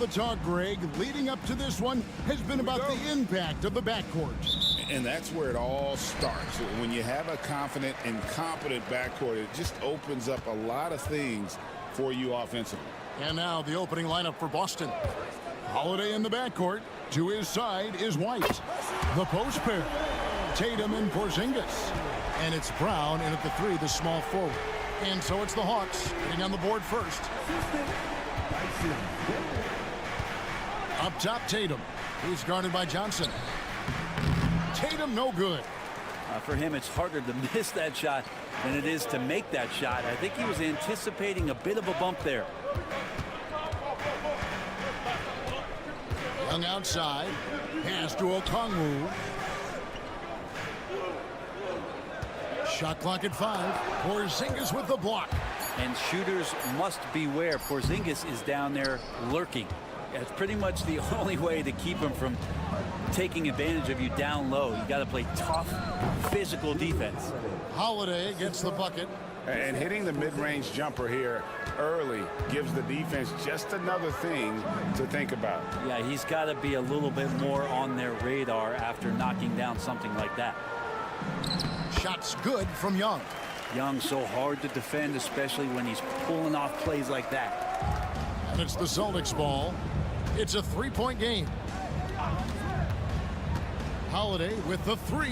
the talk, Greg, leading up to this one has been about the impact of the backcourt. And that's where it all starts. When you have a confident and competent backcourt, it just opens up a lot of things for you offensively. And now the opening lineup for Boston. Holiday in the backcourt. To his side is White. The post pair, Tatum and Porzingis. And it's Brown in at the 3, the small forward. And so it's the Hawks getting on the board first. Up top, Tatum. He's guarded by Johnson. Tatum no good. For him, it's harder to miss that shot than it is to make that shot. I think he was anticipating a bit of a bump there. Young outside. Pass to Okongwu. Shot clock at 5. Porzingis with the block. And shooters must beware. Porzingis is down there lurking. It's pretty much the only way to keep him from taking advantage of you down low. You got to play tough, physical defense. Holiday gets the bucket. And hitting the mid-range jumper here early gives the defense just another thing to think about. Yeah, he's got to be a little bit more on their radar after knocking down something like that. Shots good from Young. Young so hard to defend, especially when he's pulling off plays like that. And it's the Celtics ball. It's a 3-point game. Holiday with the 3.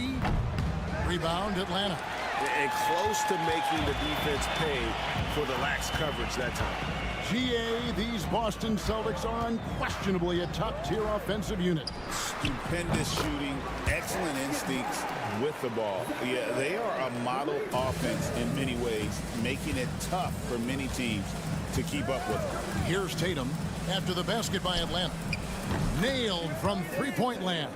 Rebound, Atlanta. And close to making the defense pay for the lax coverage that time. GA, these Boston Celtics are unquestionably a top-tier offensive unit. Stupendous shooting, excellent instincts with the ball. Yeah, they are a model offense in many ways, making it tough for many teams to keep up with them. Here's Tatum after the basket by Atlanta. Nailed from three-point land.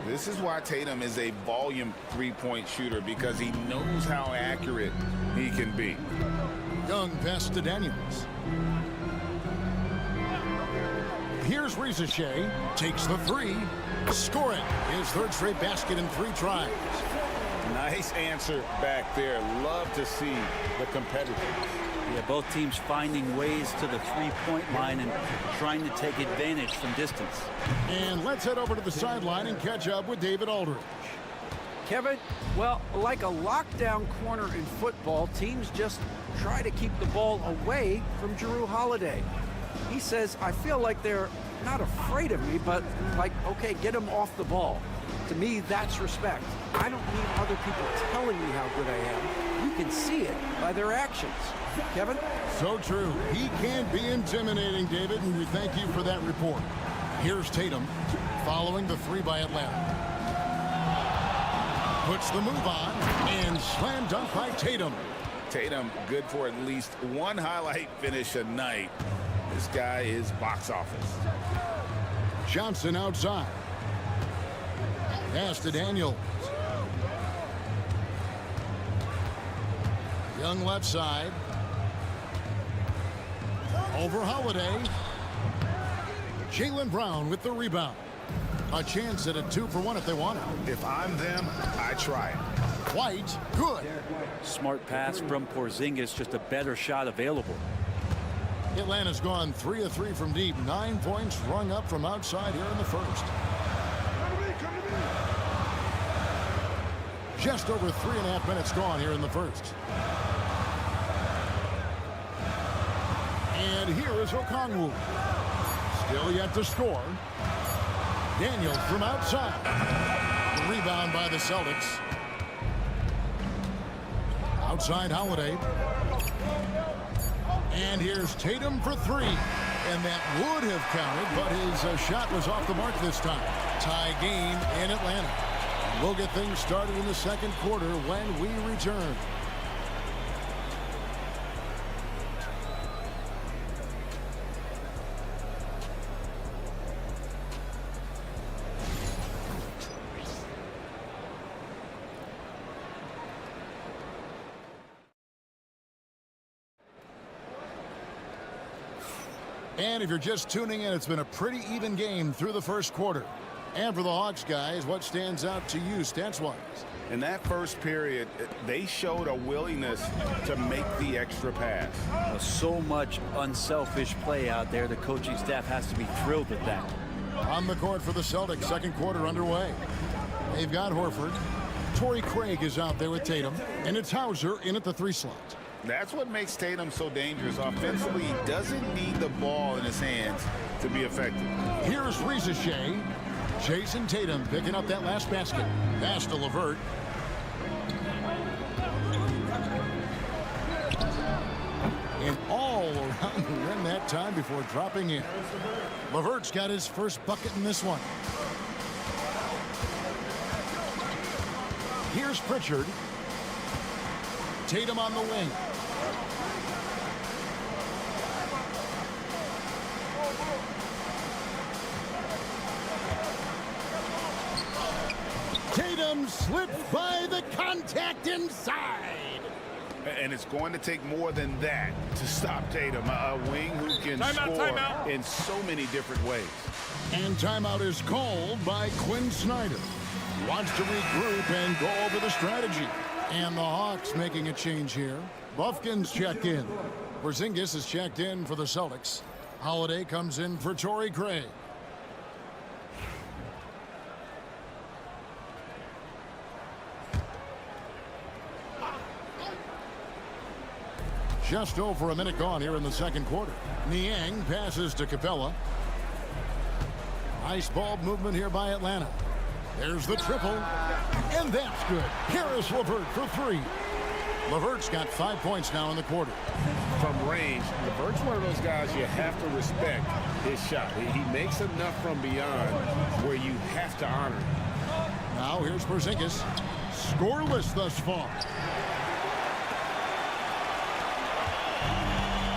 This is why Tatum is a volume three-point shooter, because he knows how accurate he can be. Young pass to Daniels. Here's Rizachet. Takes the 3. Score it. His third straight basket in 3 tries. Nice answer back there. Love to see the competitors. Yeah, both teams finding ways to the three-point line and trying to take advantage from distance. And let's head over to the sideline and catch up with David Aldridge. Kevin, well, like a lockdown corner in football, teams just try to keep the ball away from Jrue Holiday. He says, I feel like they're not afraid of me, but like, okay, get him off the ball. To me, that's respect. I don't need other people telling me how good I am. You can see it by their actions. Kevin? So true. He can be intimidating, David, and we thank you for that report. Here's Tatum following the 3 by Atlanta. Puts the move on and slam dunk by Tatum. Tatum good for at least one highlight finish a night. This guy is box office. Johnson outside. Pass to Daniels. Young left side. Over Holiday. Jaylen Brown with the rebound. A chance at a 2-for-1 if they want it. If I'm them, I try it. White, good. Smart pass from Porzingis, just a better shot available. Atlanta's gone 3 of 3 from deep. 9 points rung up from outside here in the first. Just over 3.5 minutes gone here in the first. And here is Okongwu. Still yet to score. Daniels from outside. The rebound by the Celtics. Outside Holiday. And here's Tatum for 3. And that would have counted, but his shot was off the mark this time. Tie game in Atlanta. We'll get things started in the second quarter when we return. And if you're just tuning in, it's been a pretty even game through the first quarter. And for the Hawks, guys, what stands out to you stats-wise? In that first period, they showed a willingness to make the extra pass. So much unselfish play out there. The coaching staff has to be thrilled with that. On the court for the Celtics, second quarter underway. They've got Horford. Torrey Craig is out there with Tatum, and it's Hauser in at the 3 slot. That's what makes Tatum so dangerous. Offensively, he doesn't need the ball in his hands to be effective. Here's Shea. Jason Tatum picking up that last basket. Pass to LeVert. And all around the rim that time before dropping in. LeVert's got his first bucket in this one. Here's Pritchard. Tatum on the wing. Tatum slipped by the contact inside. And it's going to take more than that to stop Tatum. A wing who can score in so many different ways. And timeout is called by Quinn Snyder. Wants to regroup and go over the strategy. And the Hawks making a change here. Buffkin's checked in. Porzingis is checked in for the Celtics. Holiday comes in for Torrey Craig. Just over a minute gone here in the second quarter. Niang passes to Capella. Nice ball movement here by Atlanta. There's the triple. And that's good. Harris LeVert for 3. LeVert's got 5 points now in the quarter. From range, LeVert's one of those guys you have to respect his shot. He makes enough from beyond where you have to honor him. Now here's Porzingis. Scoreless thus far.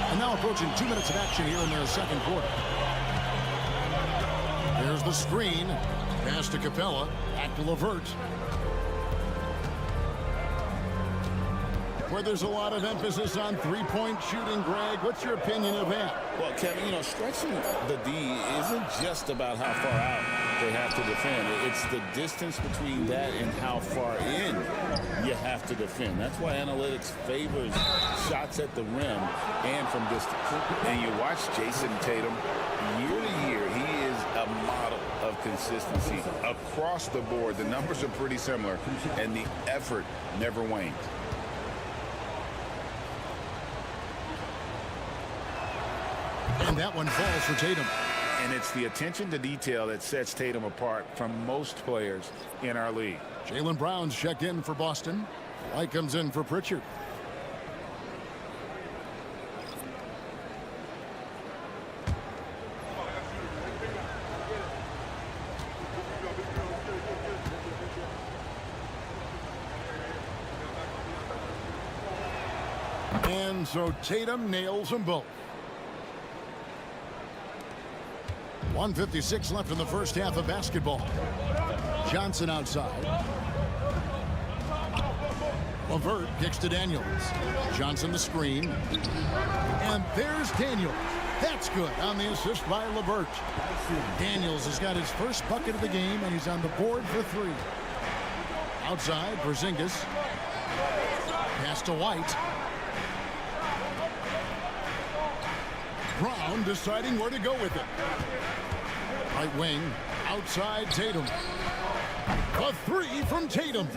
And now approaching 2 minutes of action here in their second quarter. There's the screen. Pass to Capella. Back to LeVert. Where there's a lot of emphasis on three-point shooting, Greg. What's your opinion of that? Well, Kevin, stretching the D isn't just about how far out they have to defend. It's the distance between that and how far in you have to defend. That's why analytics favors shots at the rim and from distance. And you watch Jason Tatum year to year. He is a model of consistency across the board. The numbers are pretty similar, and the effort never wanes. And that one falls for Tatum. And it's the attention to detail that sets Tatum apart from most players in our league. Jaylen Brown's checked in for Boston. White comes in for Pritchard. And so Tatum nails them both. 1:56 left in the first half of basketball. Johnson outside. LeVert kicks to Daniels. Johnson the screen. And there's Daniels. That's good on the assist by LeVert. Daniels has got his first bucket of the game, and he's on the board for 3. Outside, Porzingis. Pass to White. Brown deciding where to go with it. Right wing, outside Tatum. A 3 from Tatum.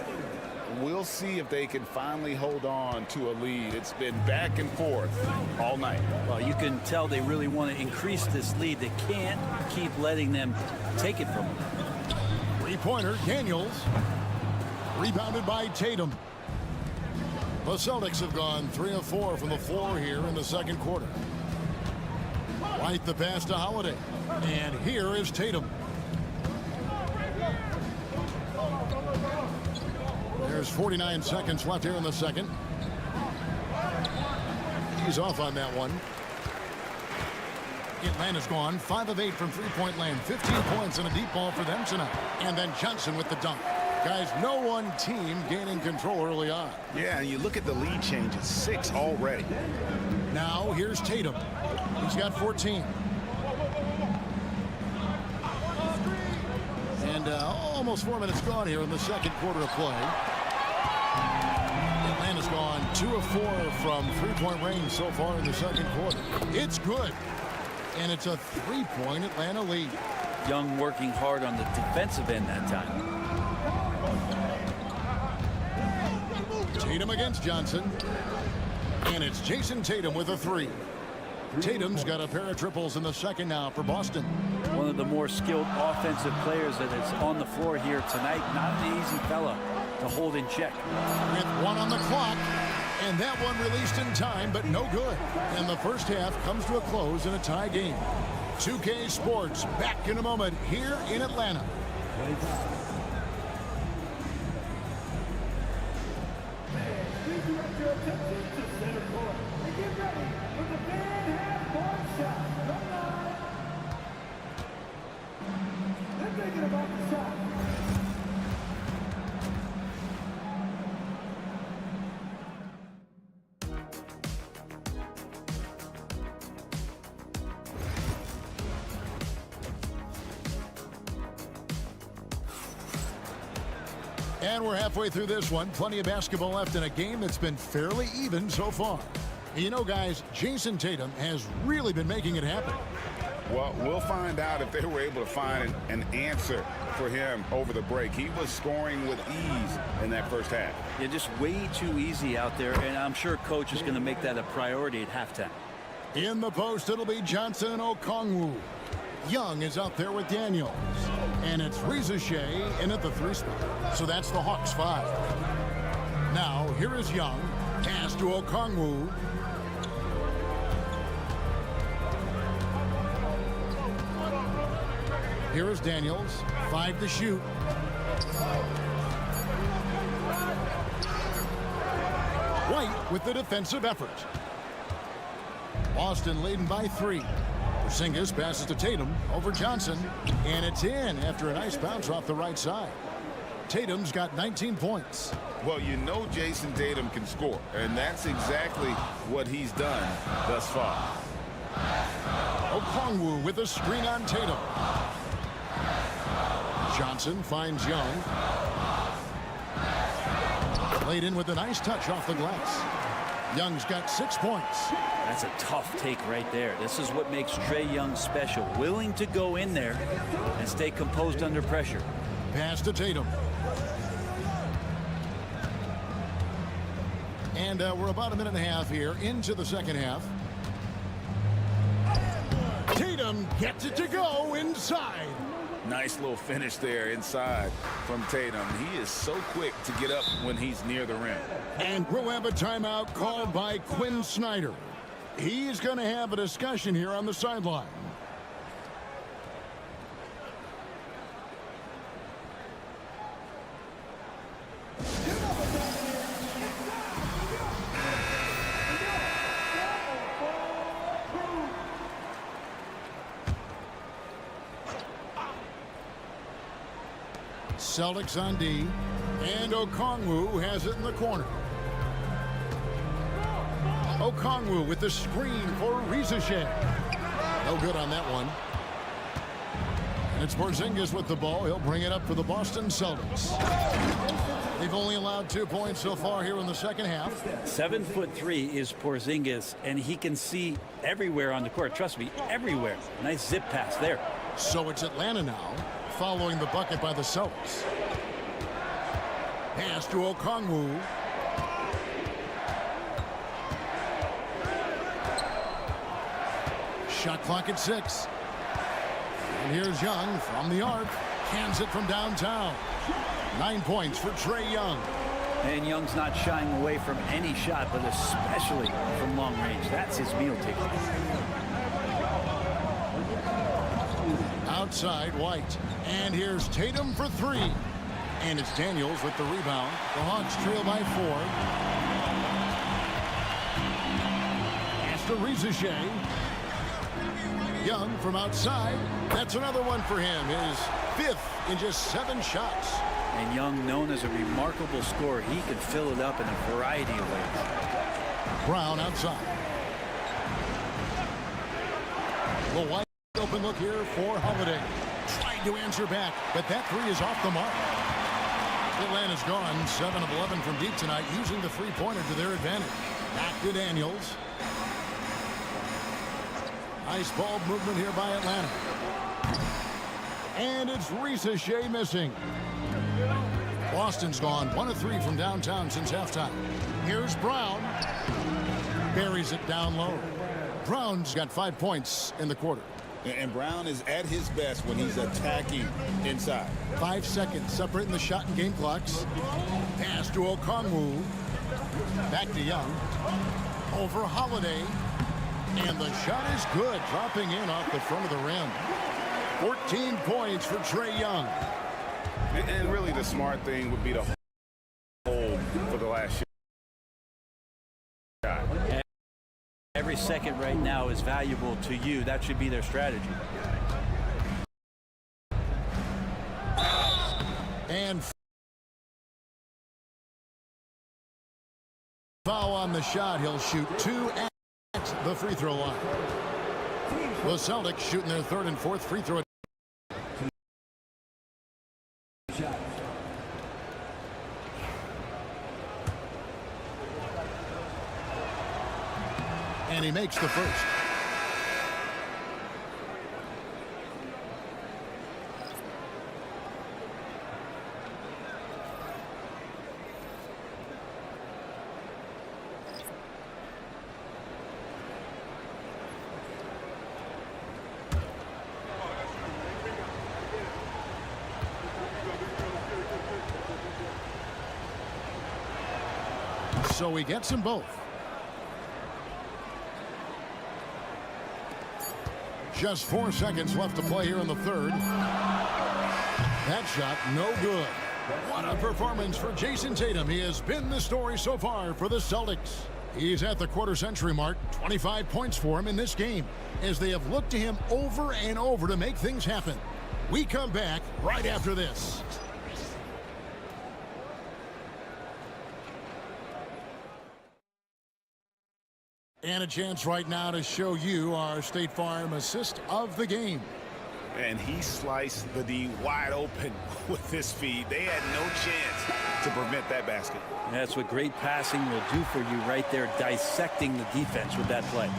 We'll see if they can finally hold on to a lead. It's been back and forth all night. Well, you can tell they really want to increase this lead. They can't keep letting them take it from them. Three-pointer, Daniels. Rebounded by Tatum. The Celtics have gone 3 of 4 from the floor here in the second quarter. White the pass to Holiday. And here is Tatum. There's 49 seconds left here in the second. He's off on that one. Atlanta's gone 5 of 8 from three-point land. 15 points and a deep ball for them tonight. And then Johnson with the dunk. Guys, no one team gaining control early on. Yeah, and you look at the lead change. It's 6 already. Now here's Tatum. He's got 14. And almost 4 minutes gone here in the second quarter of play. Atlanta's gone 2 of 4 from three-point range so far in the second quarter. It's good. And it's a 3-point Atlanta lead. Young working hard on the defensive end that time. Tatum against Johnson. And it's Jason Tatum with a 3. Tatum's got a pair of triples in the second now for Boston. One of the more skilled offensive players that is on the floor here tonight. Not an easy fella to hold in check. With 1 on the clock. And that one released in time, but no good. And the first half comes to a close in a tie game. 2K Sports back in a moment here in Atlanta. And we're halfway through this one. Plenty of basketball left in a game that's been fairly even so far. You know, guys, Jason Tatum has really been making it happen. Well, we'll find out if they were able to find an answer for him over the break. He was scoring with ease in that first half. Yeah, just way too easy out there, and I'm sure coach is going to make that a priority at halftime. In the post, it'll be Johnson and Okongwu. Young is out there with Daniels. And it's Reza Shea in at the 3 spot. So that's the Hawks 5. Now, here is Young. Pass to Okongwu. Here is Daniels. 5 to shoot. White with the defensive effort. Boston leading by 3. Porzingis passes to Tatum over Johnson, and it's in after a nice bounce off the right side. Tatum's got 19 points. Well, you know Jason Tatum can score, and that's exactly what he's done thus far. Okongwu with a screen on Tatum. Johnson finds Young. Laid in with a nice touch off the glass. Young's got 6 points. That's a tough take right there. This is what makes Trae Young special. Willing to go in there and stay composed under pressure. Pass to Tatum. And we're about a minute and a half here into the second half. Tatum gets it to go inside. Nice little finish there inside from Tatum. He is so quick to get up when he's near the rim. And we'll have a timeout called by Quinn Snyder. He's going to have a discussion here on the sideline. Celtics on D, and Okongwu has it in the corner. Okongwu with the screen for Reza Shea. No good on that one. And it's Porzingis with the ball. He'll bring it up for the Boston Celtics. They've only allowed 2 points so far here in the second half. 7'3" is Porzingis, and he can see everywhere on the court. Trust me, everywhere. Nice zip pass there. So it's Atlanta now, following the bucket by the Celtics. Pass to Okongwu. Shot clock at 6. And here's Young from the arc. Cans it from downtown. 9 points for Trae Young. And Young's not shying away from any shot, but especially from long range. That's his meal ticket. Outside, White. And here's Tatum for 3. And it's Daniels with the rebound. The Hawks trail by 4. Pass to Reza Shea. Young from outside. That's another one for him. His 5th in just 7 shots. And Young, known as a remarkable scorer, he can fill it up in a variety of ways. Brown outside. The wide open look here for Holiday. Trying to answer back, but that 3 is off the mark. Atlanta's gone 7 of 11 from deep tonight, using the three-pointer to their advantage. Back to Daniels. Nice ball movement here by Atlanta. And it's Shea missing. Boston's gone 1 of 3 from downtown since halftime. Here's Brown. Buries it down low. Brown's got 5 points in the quarter. And Brown is at his best when he's attacking inside. 5 seconds separating the shot and game clocks. Pass to Okongwu. Back to Young. Over Holiday. And the shot is good, dropping in off the front of the rim. 14 points for Trae Young. And really the smart thing would be to hold for the last shot. Every second right now is valuable to you. That should be their strategy. And foul on the shot. He'll shoot 2 at the free throw line. The Celtics shooting their 3rd and 4th free throw. And he makes the first. So he gets them both. Just 4 seconds left to play here in the 3rd. That shot, no good. What a performance for Jason Tatum. He has been the story so far for the Celtics. He's at the quarter-century mark. 25 points for him in this game, as they have looked to him over and over to make things happen. We come back right after this. And a chance right now to show you our State Farm assist of the game. And he sliced the D wide open with his feed. They had no chance to prevent that basket. That's what great passing will do for you right there, dissecting the defense with that play.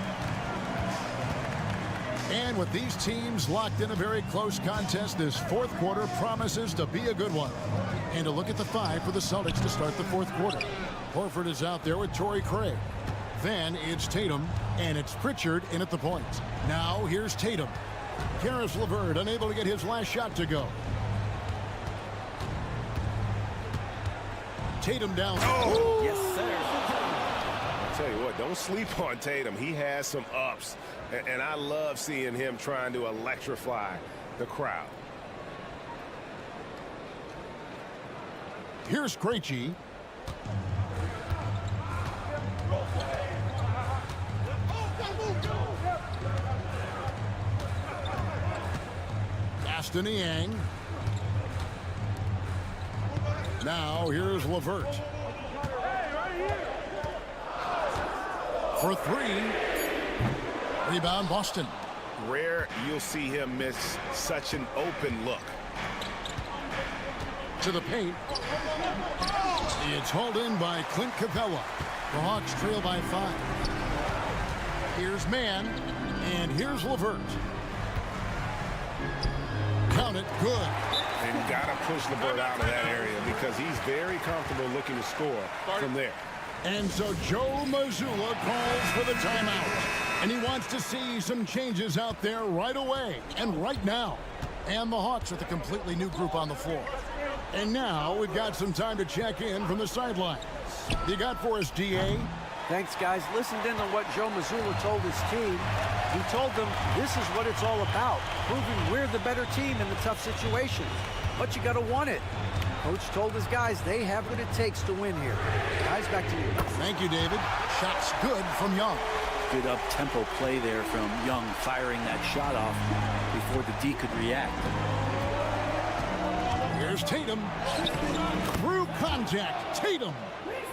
And with these teams locked in a very close contest, this 4th quarter promises to be a good one. And a look at the 5 for the Celtics to start the 4th quarter. Horford is out there with Torrey Craig. Then it's Tatum, and it's Pritchard in at the point. Now here's Tatum. Karis LeVert unable to get his last shot to go. Tatum down. Oh, yes, sir. I'll tell you what, don't sleep on Tatum. He has some ups, and I love seeing him trying to electrify the crowd. Here's Krejci. Yang. Now here's LeVert. For 3. Rebound Boston. Rare you'll see him miss such an open look. To the paint. It's hauled in by Clint Capella. The Hawks trail by 5. Here's Mann, and here's LeVert. Count it, good. And got to push LeVert out of that area because he's very comfortable looking to score from there. And so Joe Mazzulla calls for the timeout. And he wants to see some changes out there right away and right now. And the Hawks with a completely new group on the floor. And now we've got some time to check in from the sidelines. You got for us, DA? Thanks, guys. Listened in on what Joe Mazzulla told his team. He told them this is what it's all about, proving we're the better team in the tough situations. But you got to want it. Coach told his guys they have what it takes to win here. Guys, back to you. Thank you, David. Shots good from Young. Good up-tempo play there from Young, firing that shot off before the D could react. Here's Tatum. Through contact, Tatum.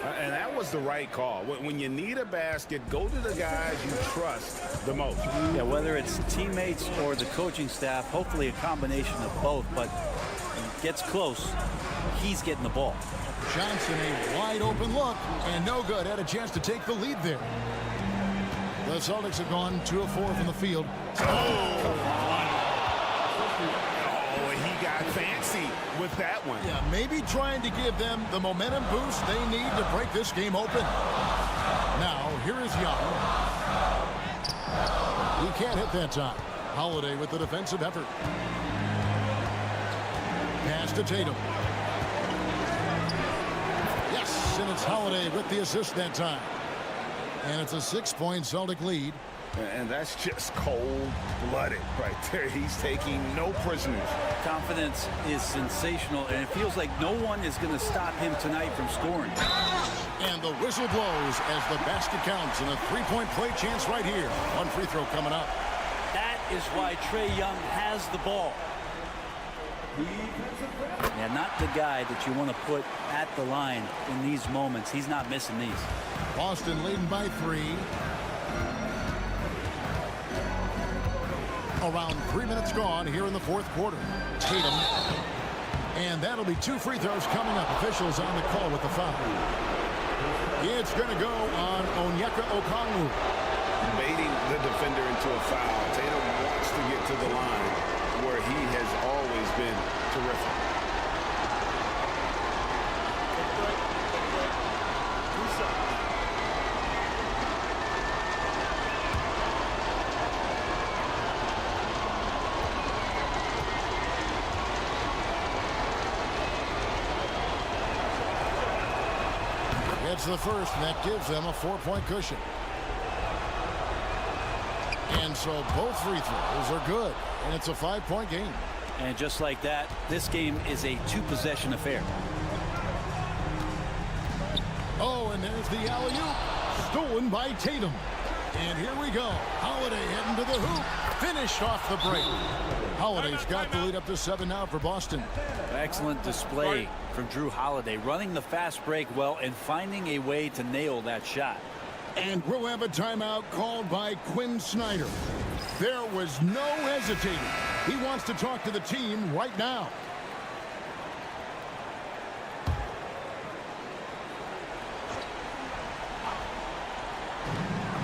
And that was the right call. When you need a basket, go to the guys you trust the most. Yeah, whether it's teammates or the coaching staff, hopefully a combination of both, but when it gets close, he's getting the ball. Johnson, a wide open look, and no good. Had a chance to take the lead there. The Celtics have gone 2 of 4 from the field. Oh, he got fancy with that one. Yeah, maybe trying to give them the momentum boost they need to break this game open. Now, here is Young. He can't hit that time. Holiday with the defensive effort. Pass to Tatum. Yes, and it's Holiday with the assist that time. And it's a 6-point Celtic lead. And that's just cold-blooded right there. He's taking no prisoners. Confidence is sensational, and it feels like no one is going to stop him tonight from scoring. And the whistle blows as the basket counts, and a 3-point play chance right here. One free throw coming up. That is why Trae Young has the ball. Yeah, not the guy that you want to put at the line in these moments. He's not missing these. Boston leading by 3. Around 3 minutes gone here in the fourth quarter. Tatum. And that'll be 2 free throws coming up. Officials on the call with the foul. It's going to go on Onyeka Okongwu. Baiting the defender into a foul. Tatum wants to get to the line where he has always been terrific. It's the first, and that gives them a 4-point cushion. And so both free throws are good, and it's a 5-point game. And just like that, this game is a 2-possession affair. Oh, and there's the alley-oop, stolen by Tatum. And here we go. Holiday heading to the hoop. Finished off the break. Holiday's got the lead up to 7 now for Boston. Excellent display from Drew Holiday, running the fast break well and finding a way to nail that shot. And we'll have a timeout called by Quinn Snyder. There was no hesitating. He wants to talk to the team right now.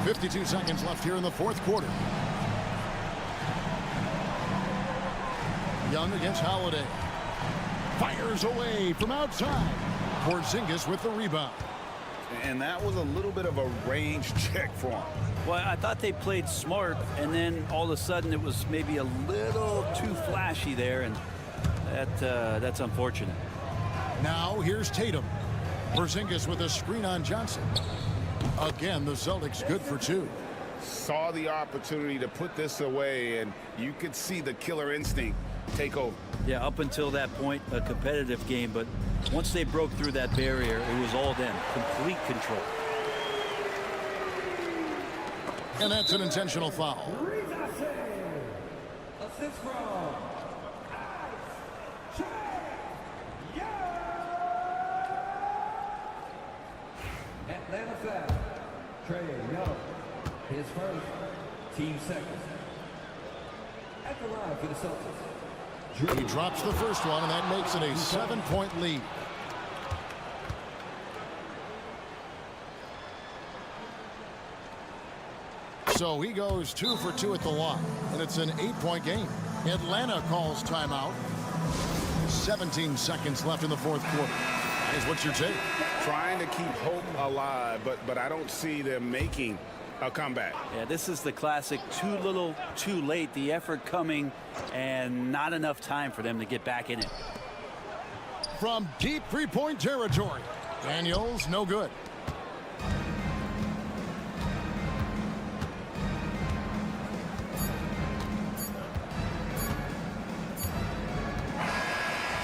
.52 seconds left here in the fourth quarter. Young against Holiday. Fires away from outside. Porzingis with the rebound. And that was a little bit of a range check for him. Well, I thought they played smart, and then all of a sudden it was maybe a little too flashy there, and that's unfortunate. Now here's Tatum. Porzingis with a screen on Johnson. Again, the Celtics good for 2. Saw the opportunity to put this away, and you could see the killer instinct take over. Yeah, up until that point, a competitive game, but once they broke through that barrier, it was all them. Complete control. And that's an intentional foul. Assist from Atlanta foul. Trae Young, his first, team second. At the line for the Celtics. He drops the first one, and that makes it a 7-point lead. So he goes 2 for 2 at the line, and it's an 8-point game. Atlanta calls timeout. 17 seconds left in the fourth quarter. Guys, what's your take? Trying to keep hope alive, but I don't see them making a comeback. Yeah, this is the classic too little, too late. The effort coming and not enough time for them to get back in it. From deep 3-point territory. Daniels, no good.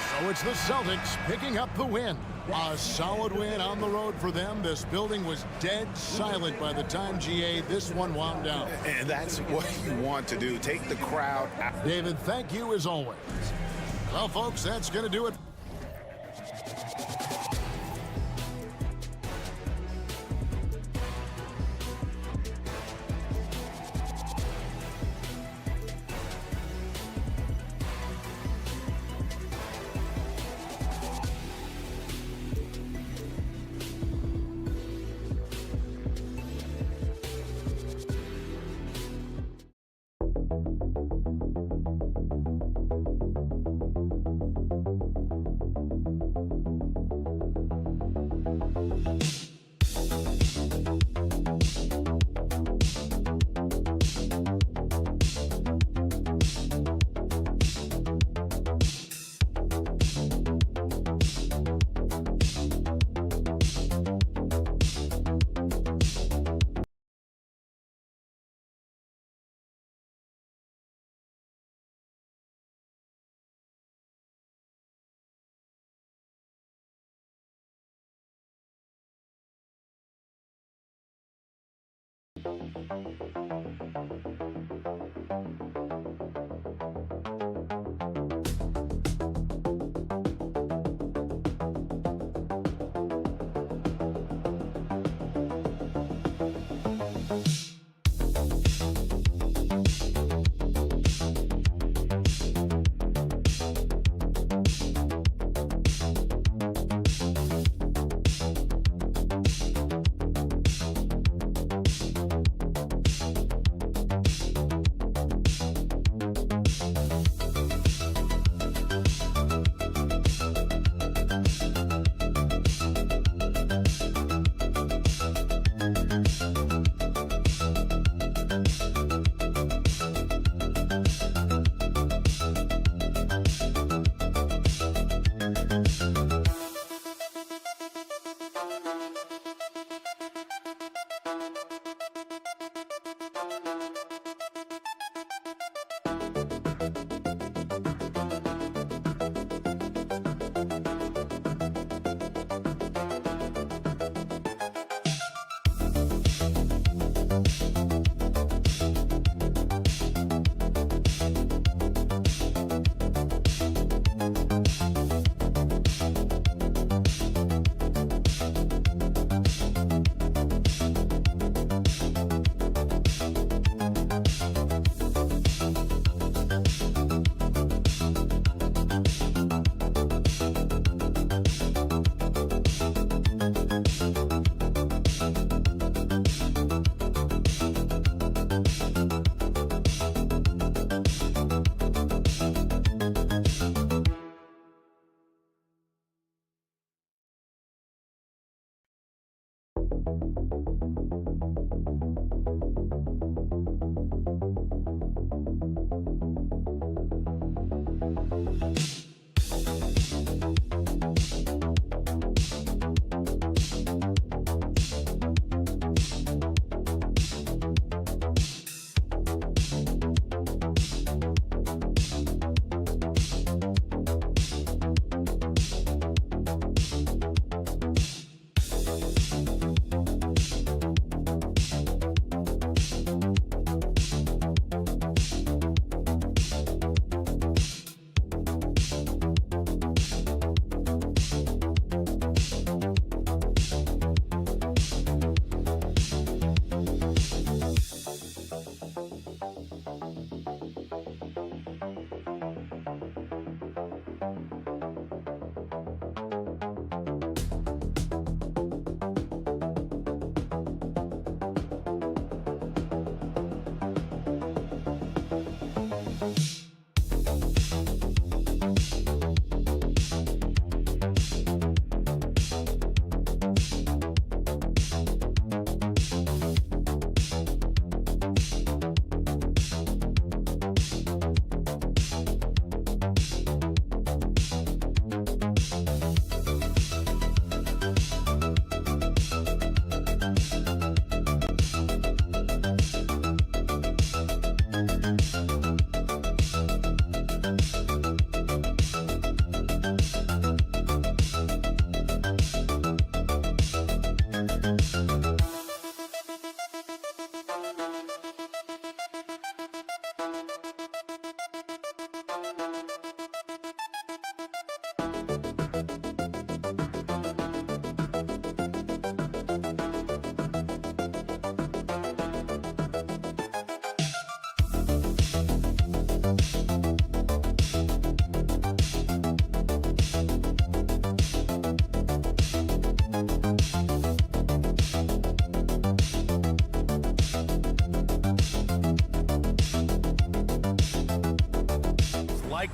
So it's the Celtics picking up the win. A solid win on the road for them. This building was dead silent by the time this one wound down. And that's what you want to do. Take the crowd out. David, thank you as always. Well, folks, that's going to do it.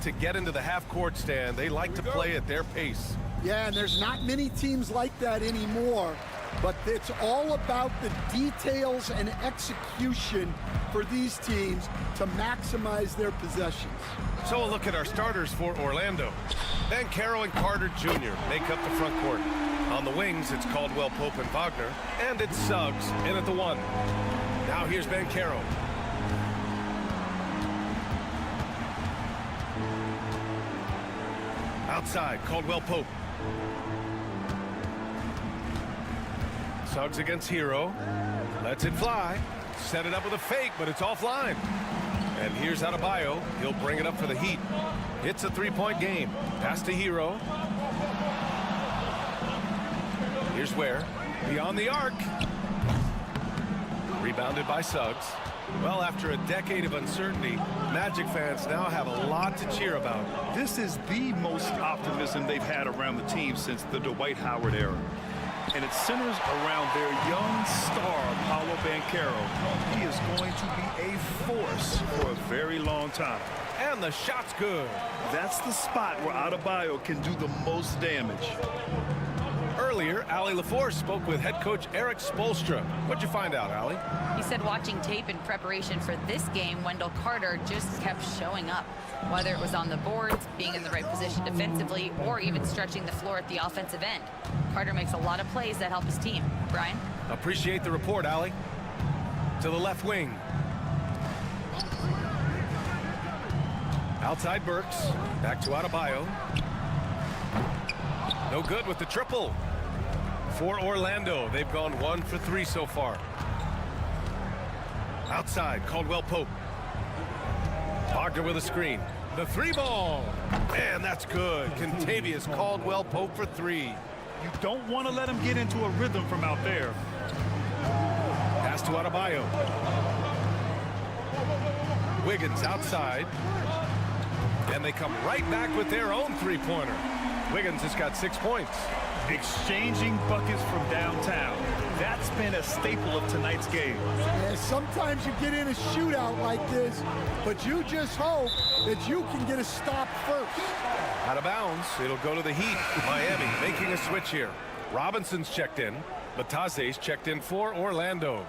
like to get into the half-court stand. They like to play at their pace. Yeah, and there's not many teams like that anymore, but it's all about the details and execution for these teams to maximize their possessions. So a look at our starters for Orlando. Banchero and Carter Jr. make up the front court. On the wings, it's Caldwell Pope and Wagner, and it's Suggs in at the one. Now here's Banchero. Outside, Caldwell Pope. Suggs against Hero. Lets it fly. set it up with a fake, but it's offline. And here's Adebayo. He'll bring it up for the Heat. It's a three-point game. Pass to Hero. Here's Ware. Beyond the arc. Rebounded by Suggs. Well, after a decade of uncertainty, Magic fans now have a lot to cheer about. This is the most optimism they've had around the team since the Dwight Howard era. And it centers around their young star, Paolo Banchero. He is going to be a force for a very long time. And the shot's good. That's the spot where Adebayo can do the most damage. Earlier, Allie LaForce spoke with head coach Eric Spoelstra. What'd you find out, Allie? He said watching tape in preparation for this game, Wendell Carter just kept showing up. Whether it was on the boards, being in the right position defensively, or even stretching the floor at the offensive end. Carter makes a lot of plays that help his team. Brian? Appreciate the report, Allie. To the left wing. Outside Burks. Back to Adebayo. No good with the triple. For Orlando, they've gone 1 for 3 so far. Outside, Caldwell Pope. Wagner with a screen. The three ball. Man, that's good. Contavious Caldwell Pope for 3. You don't want to let him get into a rhythm from out there. Pass to Adebayo. Wiggins outside. And they come right back with their own three-pointer. Wiggins has got 6 points. Exchanging buckets from downtown. That's been a staple of tonight's game. Yeah, sometimes you get in a shootout like this, but you just hope that you can get a stop first. Out of bounds. It'll go to the Heat. Miami making a switch here. Robinson's checked in. Bataze's checked in for Orlando.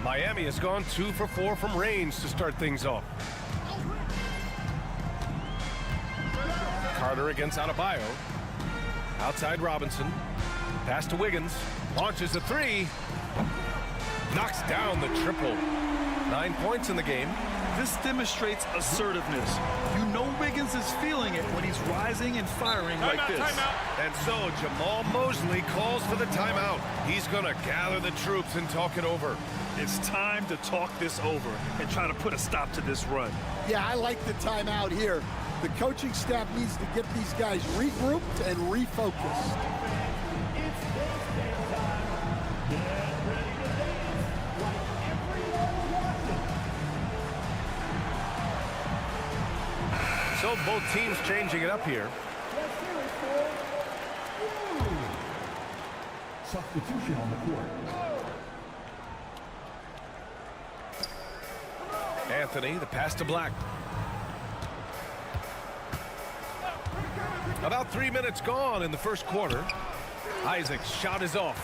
Miami has gone 2 for 4 from range to start things off. Carter against Adebayo. Outside Robinson. Pass to Wiggins. Launches a 3. Knocks down the triple. 9 points in the game. This demonstrates assertiveness. You know Wiggins is feeling it when he's rising and firing like this. And so Jamal Mosley calls for the timeout. He's going to gather the troops and talk it over. It's time to talk this over and try to put a stop to this run. Yeah, I like the timeout here. The coaching staff needs to get these guys regrouped and refocused. So both teams changing it up here. Substitution on the court. Anthony, the pass to Black. About 3 minutes gone in the first quarter. Isaac's shot is off.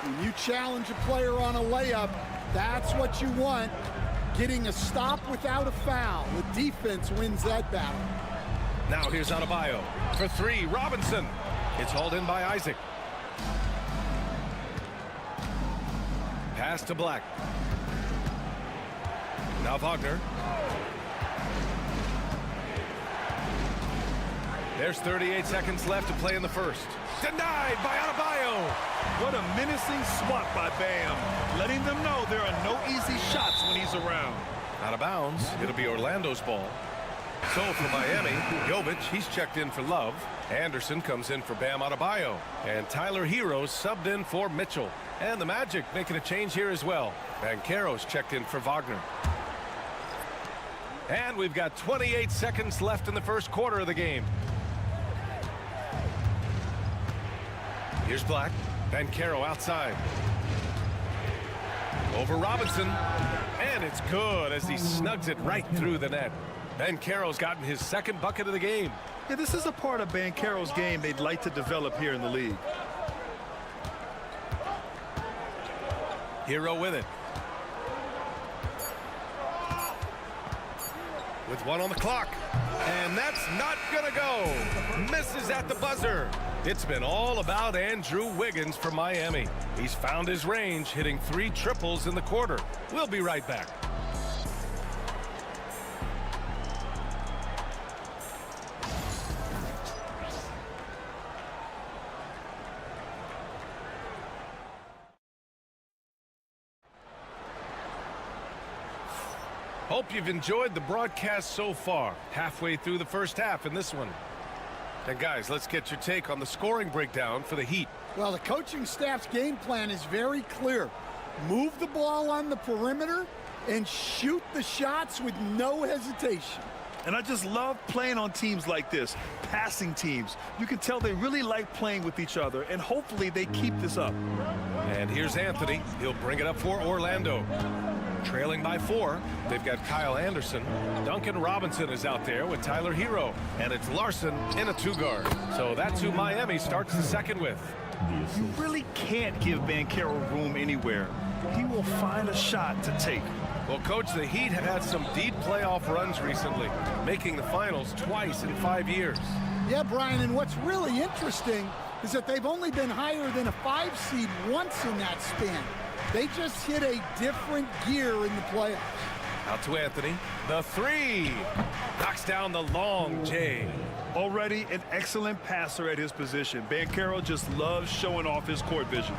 When you challenge a player on a layup, that's what you want. Getting a stop without a foul. The defense wins that battle. Now here's Adebayo. For 3, Robinson. It's hauled in by Isaac. Pass to Black. Now Wagner. There's 38 seconds left to play in the first. Denied by Adebayo. What a menacing swat by Bam. Letting them know there are no easy shots when he's around. Out of bounds. It'll be Orlando's ball. So for Miami, Jovic, he's checked in for Love. Anderson comes in for Bam Adebayo. And Tyler Hero subbed in for Mitchell. And the Magic making a change here as well. Banchero's checked in for Wagner. And we've got 28 seconds left in the first quarter of the game. Here's Black. Banchero outside. Over Robinson. And it's good as he snugs it right through the net. Banchero's gotten his second bucket of the game. Yeah, this is a part of Banchero's game they'd like to develop here in the league. Hero with it. With 1 on the clock. And that's not gonna go. Misses at the buzzer. It's been all about Andrew Wiggins for Miami. He's found his range, hitting 3 triples in the quarter. We'll be right back. Hope you've enjoyed the broadcast so far. Halfway through the first half in this one. And guys, let's get your take on the scoring breakdown for the Heat. Well, the coaching staff's game plan is very clear. Move the ball on the perimeter and shoot the shots with no hesitation. And I just love playing on teams like this, passing teams. You can tell they really like playing with each other, and hopefully they keep this up. And here's Anthony. He'll bring it up for Orlando. Trailing by 4, they've got Kyle Anderson. Duncan Robinson is out there with Tyler Hero. And it's Larson in a 2-guard. So that's who Miami starts the second with. You really can't give Banchero room anywhere. He will find a shot to take. Well, Coach, the Heat have had some deep playoff runs recently, making the finals twice in 5 years. Yeah, Brian, and what's really interesting is that they've only been higher than a 5 seed once in that span. They just hit a different gear in the playoffs. Out to Anthony. The 3. Knocks down the long J. Already an excellent passer at his position. Banchero just loves showing off his court vision.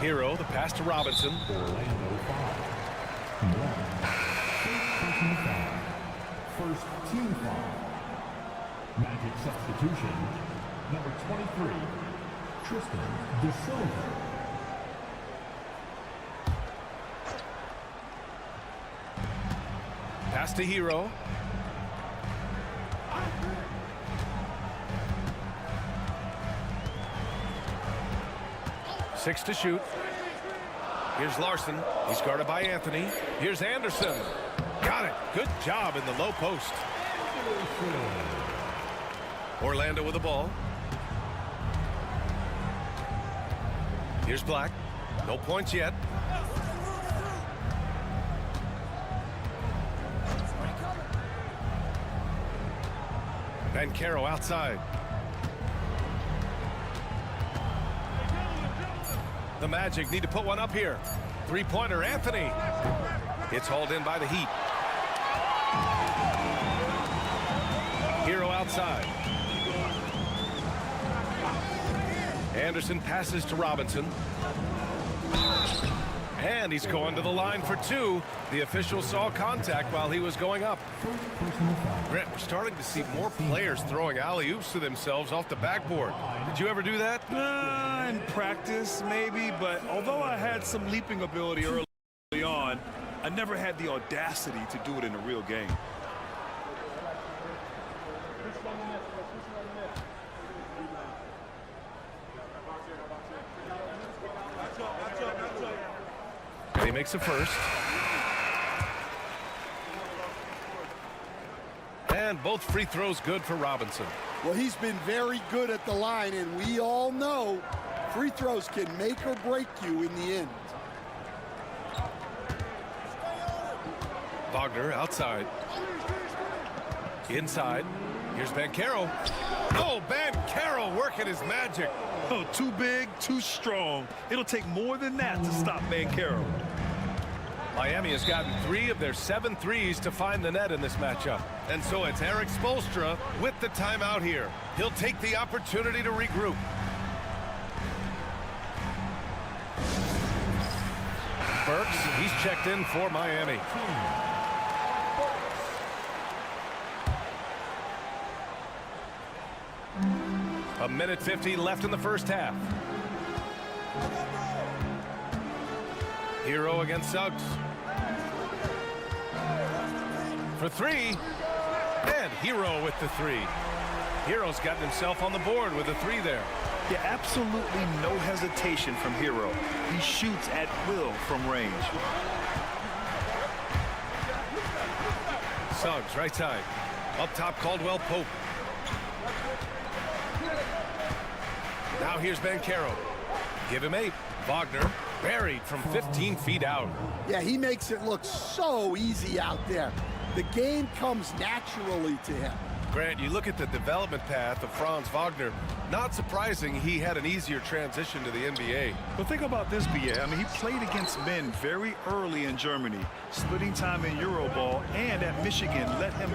Hero, the pass to Robinson. First team foul. Magic substitution. Number 23, Tristan De Silva. Pass to Hero. Six to shoot. Here's Larson. He's guarded by Anthony. Here's Anderson. Got it. Good job in the low post. Orlando with the ball. Here's Black. No points yet. Banchero outside. The Magic need to put one up here. Three-pointer, Anthony. It's hauled in by the Heat. Hero outside. Anderson passes to Robinson. And he's going to the line for 2. The official saw contact while he was going up. Grant, we're starting to see more players throwing alley-oops to themselves off the backboard. Did you ever do that? In practice, maybe, but although I had some leaping ability early on, I never had the audacity to do it in a real game. And he makes a first. And both free throws good for Robinson. Well, he's been very good at the line, and we all know free throws can make or break you in the end. Wagner outside. Inside. Here's Banchero. Oh, Banchero working his magic. Oh, too big, too strong. It'll take more than that to stop Banchero. Miami has gotten 3 of their 7 threes to find the net in this matchup. And so it's Eric Spoelstra with the timeout here. He'll take the opportunity to regroup. Burks, he's checked in for Miami. A minute 50 left in the first half. Hero against Suggs. For 3. And Hero with the 3. Hero's gotten himself on the board with a 3 there. Yeah, absolutely no hesitation from Hero. He shoots at will from range. Suggs, right side. Up top, Caldwell Pope. Now here's Banchero. Give him 8. Wagner buried from 15 feet out. Yeah, he makes it look so easy out there. The game comes naturally to him. Grant, you look at the development path of Franz Wagner. Not surprising he had an easier transition to the NBA. But think about this, BA. I mean, he played against men very early in Germany, splitting time in Euroball, and at Michigan let him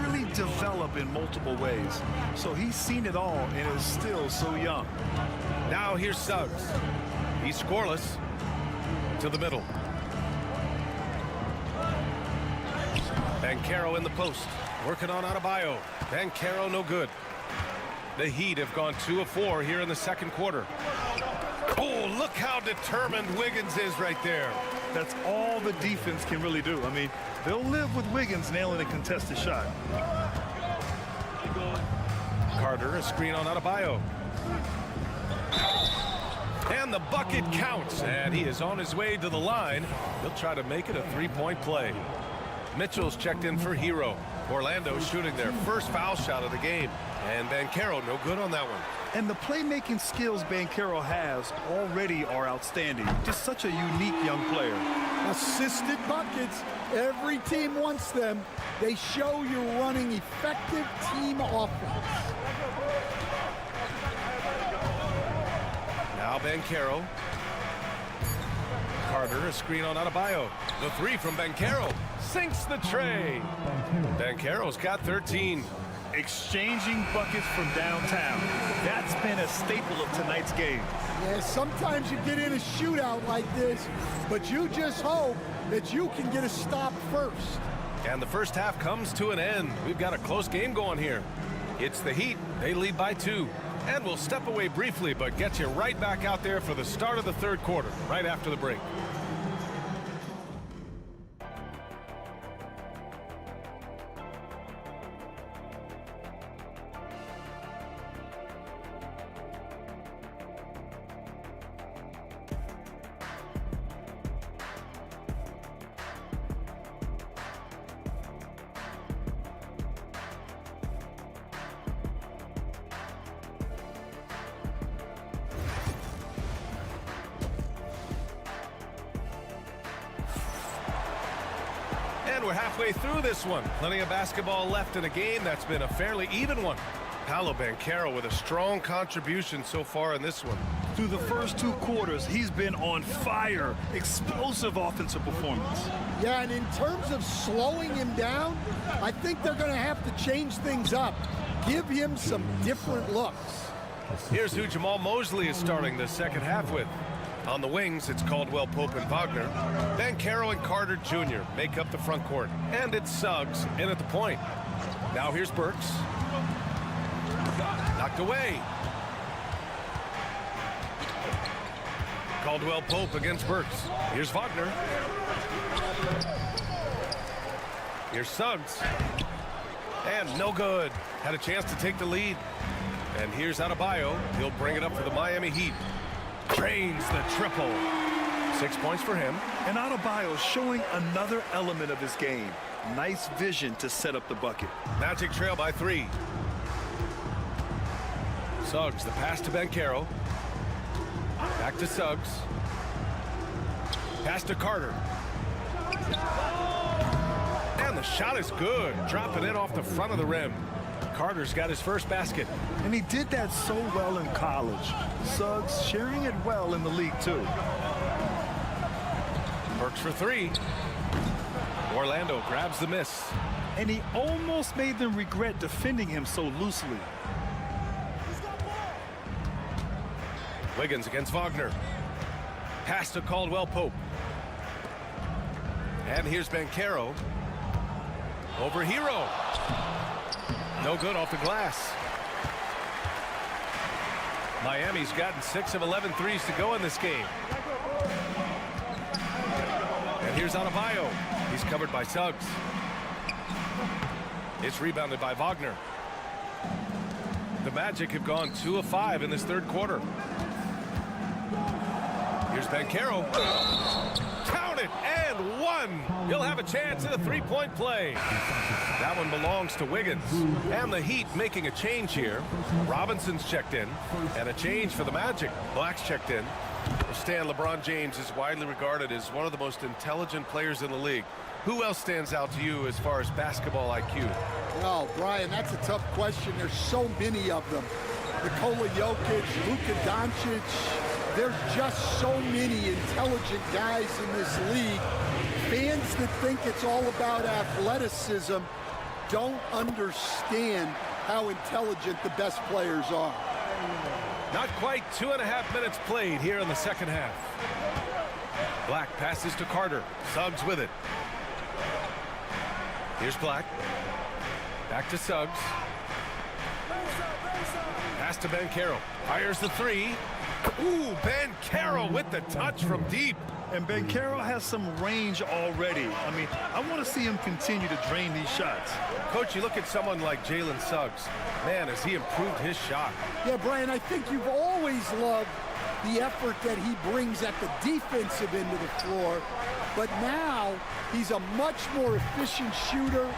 really develop in multiple ways. So he's seen it all and is still so young. Now here's Suggs. He's scoreless. To the middle. Banchero in the post. Working on Adebayo. Banchero no good. The Heat have gone 2 of 4 here in the second quarter. Oh, look how determined Wiggins is right there. That's all the defense can really do. I mean, they'll live with Wiggins nailing a contested shot. Carter, a screen on Adebayo. And the bucket counts, and he is on his way to the line. He'll try to make it a three-point play. Mitchell's checked in for Hero. Orlando shooting their first foul shot of the game. And Banchero no good on that one. And the playmaking skills Banchero has already are outstanding. Just such a unique young player. Assisted buckets. Every team wants them. They show you're running effective team offense. Now Banchero. Carter, a screen on Adebayo. The three from Banchero. Sinks the tray. Banchero's got 13. Exchanging buckets from downtown. That's been a staple of tonight's game. Yeah, sometimes you get in a shootout like this, but you just hope that you can get a stop first. And the first half comes to an end. We've got a close game going here. It's the Heat. They lead by 2. And we'll step away briefly, but get you right back out there for the start of the third quarter, right after the break. And we're halfway through this one. Plenty of basketball left in a game that's been a fairly even one. Paolo Banchero with a strong contribution so far in this one. Through the first 2 quarters, he's been on fire. Explosive offensive performance. Yeah, and in terms of slowing him down, I think they're going to have to change things up. Give him some different looks. Here's who Jamal Mosley is starting the second half with. On the wings, it's Caldwell Pope and Wagner. Banchero and Carter Jr. make up the front court. And it's Suggs in at the point. Now here's Burks. Knocked away. Caldwell Pope against Burks. Here's Wagner. Here's Suggs. And no good. Had a chance to take the lead. And here's Adebayo. He'll bring it up for the Miami Heat. Drains the triple. 6 points for him. And Adebayo showing another element of his game. Nice vision to set up the bucket. Magic trail by 3. Suggs, the pass to Banchero. Back to Suggs. Pass to Carter. And the shot is good. Dropping it off the front of the rim. Carter's got his first basket. And he did that so well in college. Suggs sharing it well in the league, too. Burks for 3. Orlando grabs the miss. And he almost made them regret defending him so loosely. Wiggins against Wagner. Pass to Caldwell Pope. And here's Banchero. Over Hero. No good off the glass. Miami's gotten 6 of 11 threes to go in this game. And here's Adebayo. He's covered by Suggs. It's rebounded by Wagner. The Magic have gone 2 of 5 in this third quarter. Here's Banchero. Count it, and 1. He'll have a chance at a three-point play. That one belongs to Wiggins. And the Heat making a change here. Robinson's checked in, and a change for the Magic. Black's checked in. Stan, LeBron James is widely regarded as one of the most intelligent players in the league. Who else stands out to you as far as basketball IQ? Well, Brian, that's a tough question. There's so many of them. Nikola Jokic, Luka Doncic. There's just so many intelligent guys in this league. Fans that think it's all about athleticism don't understand how intelligent the best players are. Not quite 2.5 minutes played here in the second half. Black passes to Carter. Suggs with it. Here's Black. Back to Suggs. Pass to Banchero. Fires the three. Ooh, Banchero with the touch from deep. And Banchero has some range already. I mean, I want to see him continue to drain these shots. Coach, you look at someone like Jalen Suggs. Man, has he improved his shot. Yeah, Brian, I think you've always loved the effort that he brings at the defensive end of the floor. But now he's a much more efficient shooter,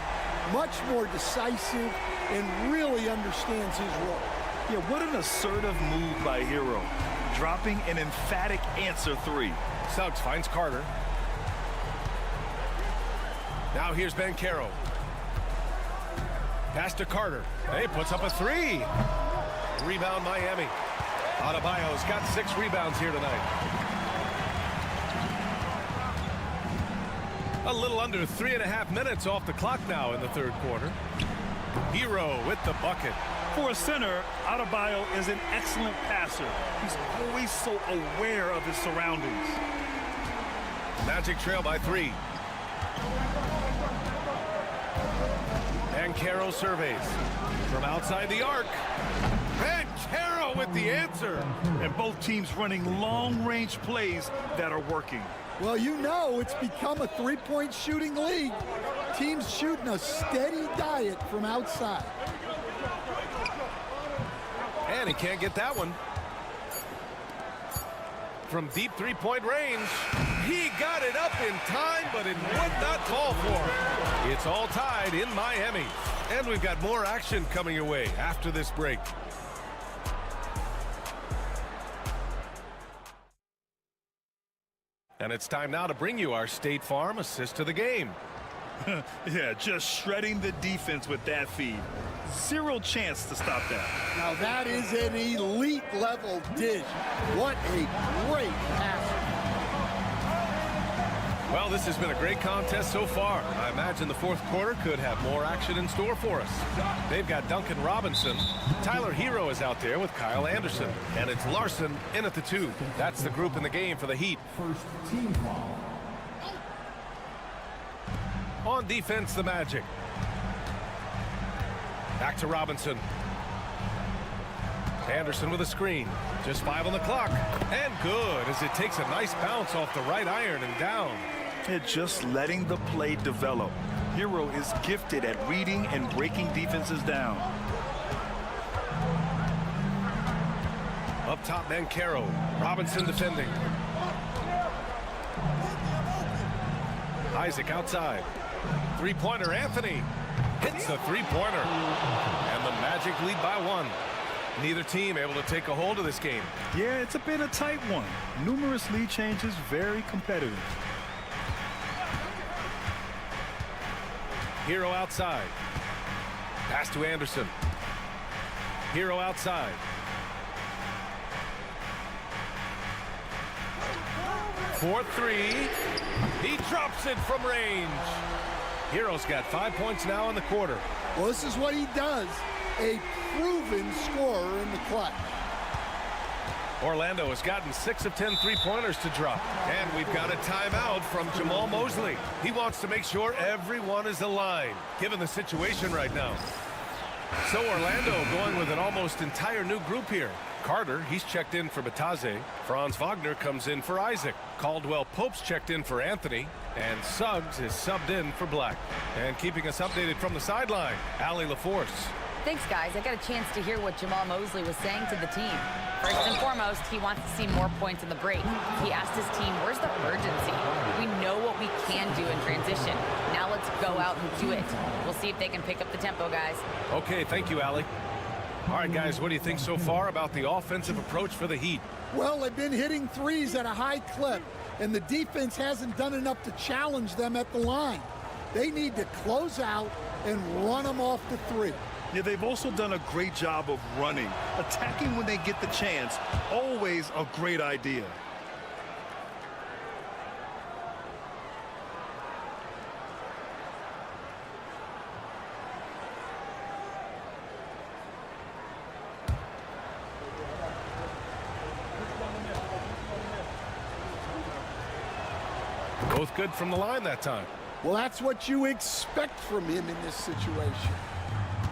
much more decisive, and really understands his role. Yeah, what an assertive move by Hero. Dropping an emphatic answer three. Suggs finds Carter. Now here's Banchero. Pass to Carter. He puts up a three. Rebound Miami. Adebayo's got 6 rebounds here tonight. A little under 3.5 minutes off the clock now in the third quarter. Hero with the bucket. For a center, Adebayo is an excellent passer. He's always so aware of his surroundings. Magic trail by 3. Banchero surveys from outside the arc. Banchero with the answer. And both teams running long-range plays that are working. Well, you know it's become a three-point shooting league. Teams shooting a steady diet from outside. And he can't get that one. From deep three-point range, he got it up in time, but it would not call for him. It's all tied in Miami. And we've got more action coming your way after this break. And it's time now to bring you our State Farm assist to the game. Yeah, just shredding the defense with that feed. Zero chance to stop that. Now that is an elite level dish. What a great pass. Well, this has been a great contest so far. I imagine the fourth quarter could have more action in store for us. They've got Duncan Robinson. Tyler Hero is out there with Kyle Anderson. And it's Larson in at the 2. That's the group in the game for the Heat. First team foul. On defense, the Magic. Back to Robinson. Anderson with a screen. Just 5 on the clock. And good as it takes a nice bounce off the right iron and down. And just letting the play develop. Hero is gifted at reading and breaking defenses down. Up top, Banchero. Robinson defending. Isaac outside. Three-pointer, Anthony. Hits the three-pointer. And the Magic lead by 1. Neither team able to take a hold of this game. Yeah, it's been a tight one. Numerous lead changes, very competitive. Hero outside. Pass to Anderson. Hero outside. For 3. He drops it from range. Hero's got 5 points now in the quarter. Well, this is what he does. A proven scorer in the clutch. Orlando has gotten 6 of 10 three-pointers to drop. And we've got a timeout from Jamal Mosley. He wants to make sure everyone is aligned, given the situation right now. So Orlando going with an almost entire new group here. Carter, he's checked in for Bataze. Franz Wagner comes in for Isaac. Caldwell Pope's checked in for Anthony. And Suggs is subbed in for Black. And keeping us updated from the sideline, Allie LaForce. Thanks, guys. I got a chance to hear what Jamal Mosley was saying to the team. First and foremost, he wants to see more points in the break. He asked his team, where's the urgency? We know what we can do in transition. Now let's go out and do it. We'll see if they can pick up the tempo, guys. Okay, thank you, Allie. All right, guys, what do you think so far about the offensive approach for the Heat? Well, they've been hitting threes at a high clip, and the defense hasn't done enough to challenge them at the line. They need to close out and run them off the 3. Yeah, they've also done a great job of running. Attacking when they get the chance, always a great idea. Both good from the line that time. Well, that's what you expect from him in this situation.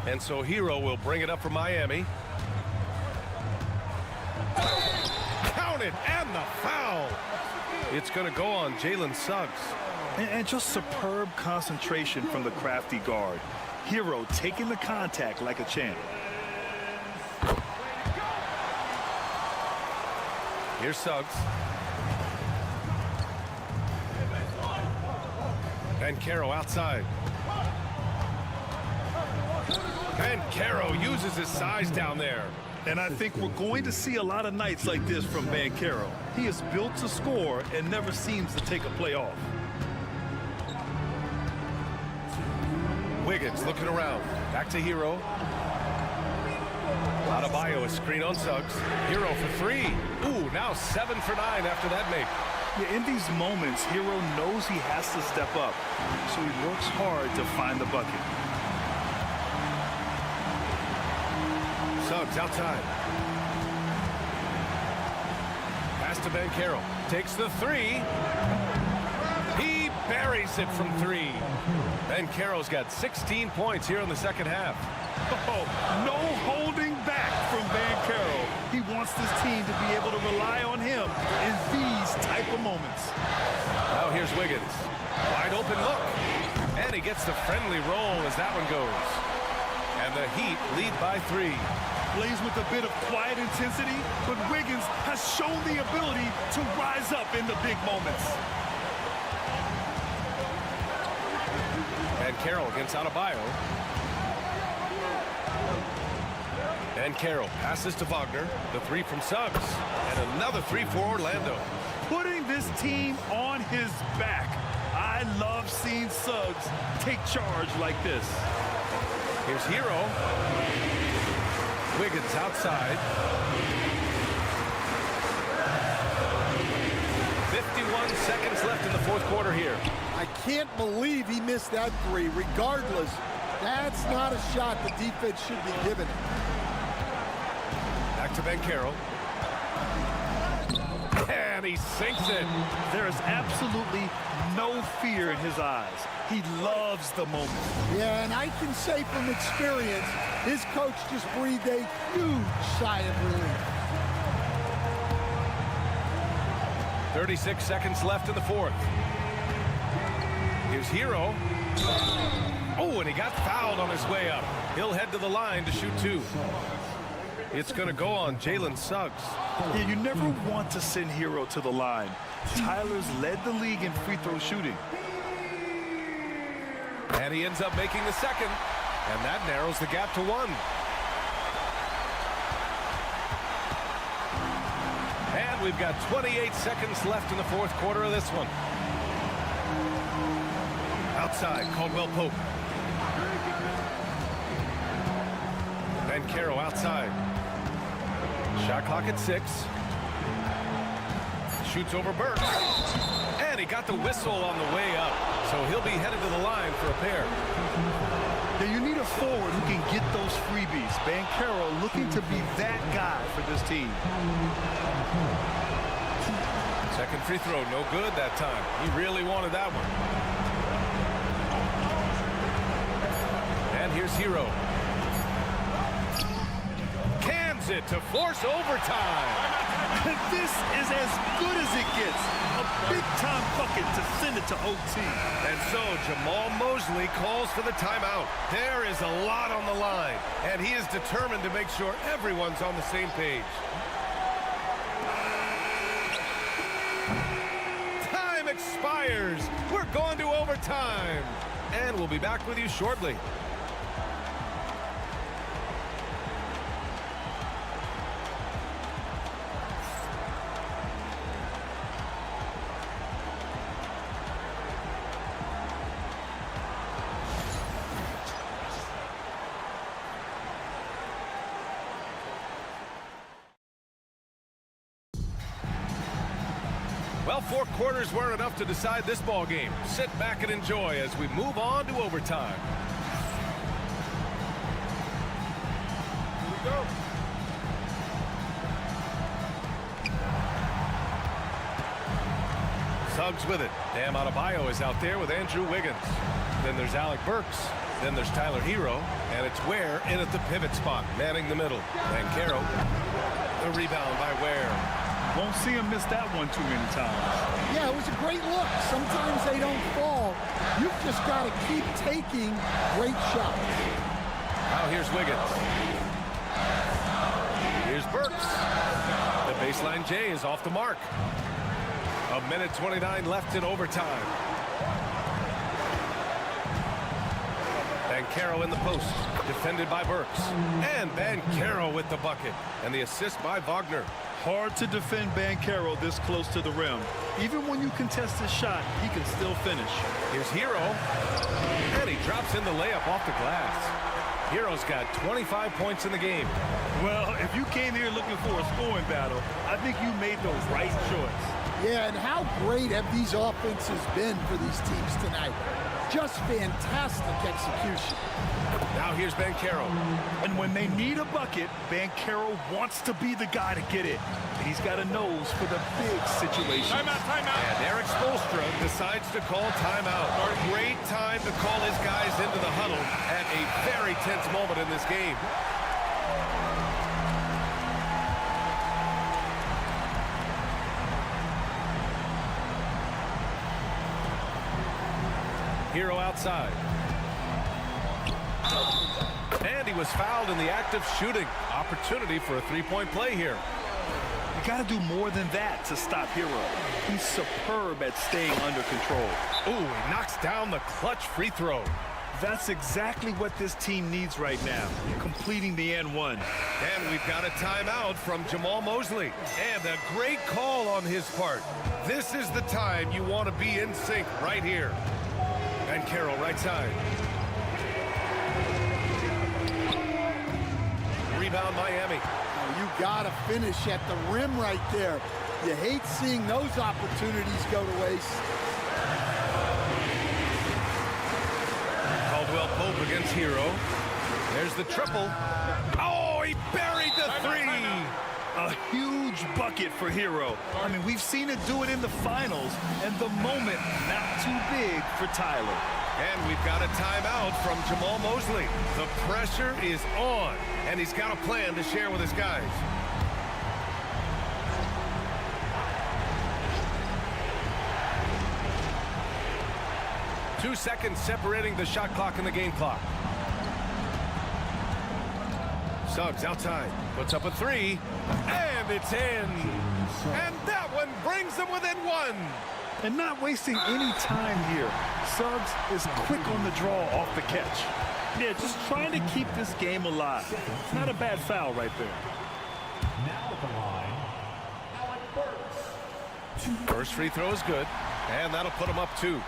And so Hero will bring it up for Miami. Count it, and the foul. It's going to go on Jalen Suggs. And just superb concentration from the crafty guard. Hero taking the contact like a champ. Here's Suggs. And Caro outside. And Caro uses his size down there. And I think we're going to see a lot of nights like this from Banchero. He is built to score and never seems to take a play off. Wiggins looking around. Back to Hero. Adebayo, a screen on Suggs. Hero for three. Ooh, now 7 for 9 after that make. Yeah, in these moments, Hero knows he has to step up, so he works hard to find the bucket. Suggs outside. Pass to Banchero. Takes the three. He buries it from three. Banchero's got 16 points here in the second half. Oh, no holding back from Banchero. He wants this team to be able to rely on him in these type of moments. Now here's Wiggins. Wide open look. And he gets the friendly roll as that one goes. And the Heat lead by 3. Plays with a bit of quiet intensity, but Wiggins has shown the ability to rise up in the big moments. And Carroll against Adebayo. And Carroll passes to Wagner. The three from Suggs. And another three for Orlando. Putting this team on his back. I love seeing Suggs take charge like this. Here's Hero. Wiggins outside. 51 seconds left in the fourth quarter here. I can't believe he missed that three. Regardless, that's not a shot the defense should be giving it. Back to Banchero. And he sinks it. There is absolutely no fear in his eyes. He loves the moment. Yeah, and I can say from experience, his coach just breathed a huge sigh of relief. 36 seconds left in the fourth. Here's Hero. Oh, and he got fouled on his way up. He'll head to the line to shoot 2. It's going to go on Jalen Suggs. Yeah, you never want to send Hero to the line. Tyler's led the league in free throw shooting. And he ends up making the second. And that narrows the gap to 1. And we've got 28 seconds left in the fourth quarter of this one. Outside, Caldwell Pope. Banchero outside. Shot clock at 6. Shoots over Burke. And he got the whistle on the way up. So he'll be headed to the line for a pair. Now you need a forward who can get those freebies. Banchero looking to be that guy for this team. Second free throw, no good that time. He really wanted that one. And here's Hero. Cans it to force overtime. This is as good as it gets. A big-time bucket to send it to OT. And so Jamal Mosley calls for the timeout. There is a lot on the line, and he is determined to make sure everyone's on the same page. Time expires. We're going to overtime. And we'll be back with you shortly. Well, 4 quarters weren't enough to decide this ball game. Sit back and enjoy as we move on to overtime. Here we go. Suggs with it. Bam Adebayo is out there with Andrew Wiggins. Then there's Alec Burks. Then there's Tyler Hero. And it's Ware in at the pivot spot, manning the middle. Banchero. The rebound by Ware. Won't see him miss that one too many times. Yeah, it was a great look. Sometimes they don't fall. You've just got to keep taking great shots. Now here's Wiggins. Here's Burks. The baseline J is off the mark. A minute 29 left in overtime. Banchero in the post, defended by Burks. And Banchero with the bucket. And the assist by Wagner. Hard to defend Banchero this close to the rim. Even when you contest his shot, he can still finish. Here's Hero. And he drops in the layup off the glass. Hero's got 25 points in the game. Well, if you came here looking for a scoring battle, I think you made the right choice. Yeah, and how great have these offenses been for these teams tonight? Just fantastic execution. Now here's Banchero. And when they need a bucket, Banchero wants to be the guy to get it. And he's got a nose for the big situation. Timeout. And Eric Spoelstra decides to call timeout. A great time to call his guys into the huddle at a very tense moment in this game. Hero outside. And he was fouled in the act of shooting. Opportunity for a three-point play here. You got to do more than that to stop Hero. He's superb at staying under control. Ooh, he knocks down the clutch free throw. That's exactly what this team needs right now, completing the N1. And we've got a timeout from Jamal Mosley. And a great call on his part. This is the time you want to be in sync right here. And Carroll right side. Rebound Miami. You got to finish at the rim right there. You hate seeing those opportunities go to waste. Caldwell Pope against Hero. There's the triple. Oh, he buried the three. A huge bucket for Hero. I mean, we've seen it do it in the finals, and the moment not too big for Tyler. And we've got a timeout from Jamal Mosley. The pressure is on, and he's got a plan to share with his guys. Two seconds separating the shot clock and the game clock. Suggs outside, puts up a three, and it's in. And that one brings them within one. And not wasting any time here. Suggs is quick on the draw off the catch. Yeah, just trying to keep this game alive. It's not a bad foul right there. Now at the line, Alec Burks. First free throw is good, and that'll put him up 2.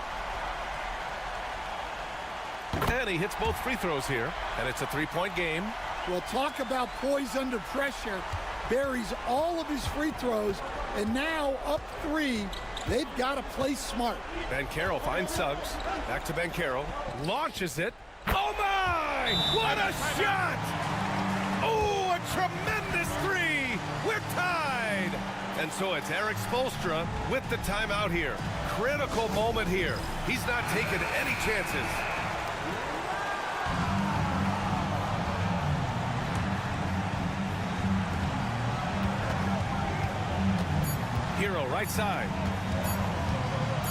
And he hits both free throws here, and it's a 3-point game. Well, talk about poise under pressure. Buries all of his free throws, and now up 3. They've got to play smart. Banchero finds Suggs. Back to Banchero. Launches it. Oh, my! What a shot! Oh, a tremendous 3! We're tied! And so it's Eric Spoelstra with the timeout here. Critical moment here. He's not taking any chances. Hero right side.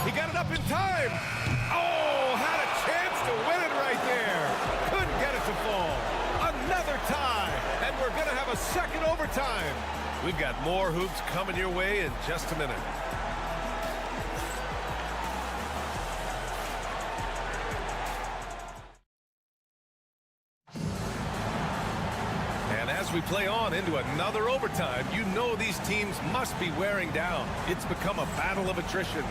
He got it up in time. Oh, had a chance to win it right there. Couldn't get it to fall. Another tie, and we're going to have a second overtime. We've got more hoops coming your way in just a minute. And as we play on into another overtime, you know these teams must be wearing down. It's become a battle of attrition.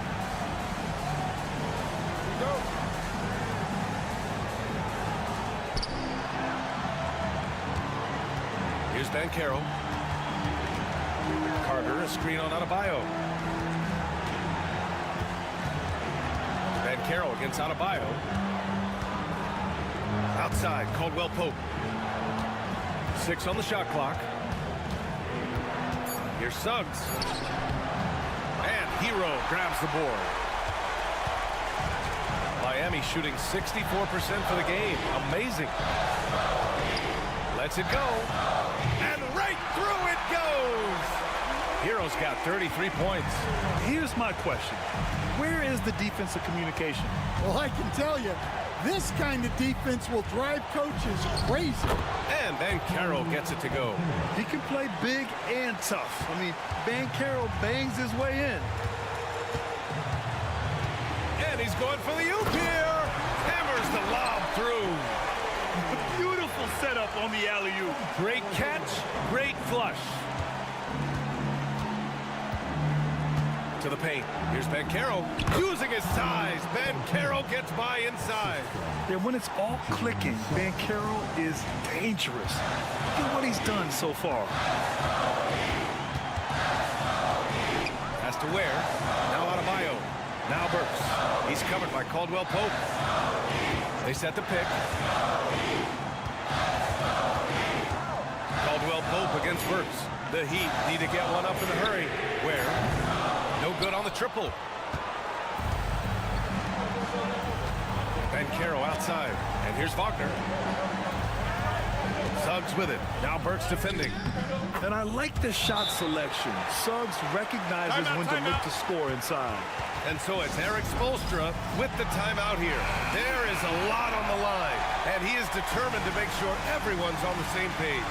Here's Banchero. Carter, a screen on Adebayo. Banchero against Adebayo. Outside, Caldwell Pope. 6 on the shot clock. Here's Suggs. And Hero grabs the board. Miami shooting 64% for the game. Amazing. Lets it go. And right through it goes. Hero's got 33 points. Here's my question. Where is the defensive communication? Well, I can tell you, this kind of defense will drive coaches crazy. And Banchero gets it to go. He can play big and tough. I mean, Banchero bangs his way in. And he's going for the oop here. Hammers the lob through. Beautiful setup on the alley-oop. Great catch, great flush. To the paint. Here's Banchero using his size. Banchero gets by inside. And when it's all clicking, Banchero is dangerous. Look at what he's done so far. Has to wear. Now Adebayo. Now Burks. He's covered by Caldwell Pope. They set the pick. Caldwell Pope against Burks. The Heat need to get one up in a hurry. Where? No good on the triple. Banchero outside. And here's Wagner. Suggs with it. Now Burks defending. And I like the shot selection. Suggs recognizes when to look to score inside. And so it's Eric Spoelstra with the timeout here. There is a lot on the line. And he is determined to make sure everyone's on the same page.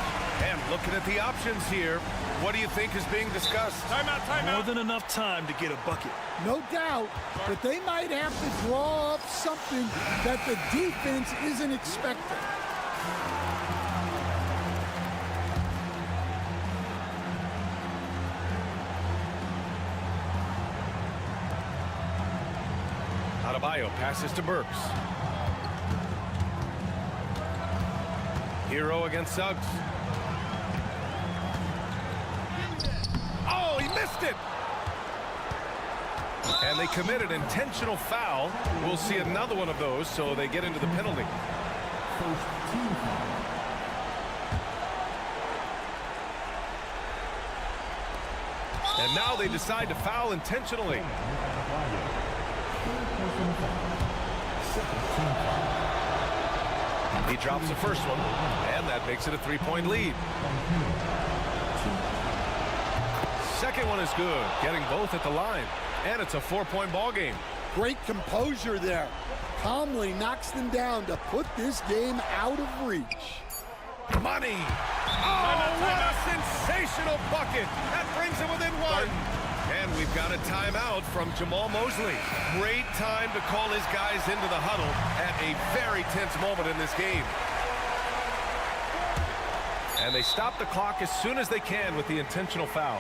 And looking at the options here, what do you think is being discussed? Timeout, timeout. More than enough time to get a bucket. No doubt, but they might have to draw up something that the defense isn't expecting. Adebayo passes to Burks. Hero against Suggs. Oh, he missed it! And they committed intentional foul. We'll see another one of those, so they get into the penalty. And now they decide to foul intentionally. He drops the first one, and that makes it a three-point lead. Second one is good, getting both at the line, and it's a four-point ball game. Great composure there. Calmly knocks them down to put this game out of reach. Money. Oh, what a sensational bucket. That brings him within one. And we've got a timeout from Jamal Mosley. Great time to call his guys into the huddle at a very tense moment in this game. And they stop the clock as soon as they can with the intentional foul.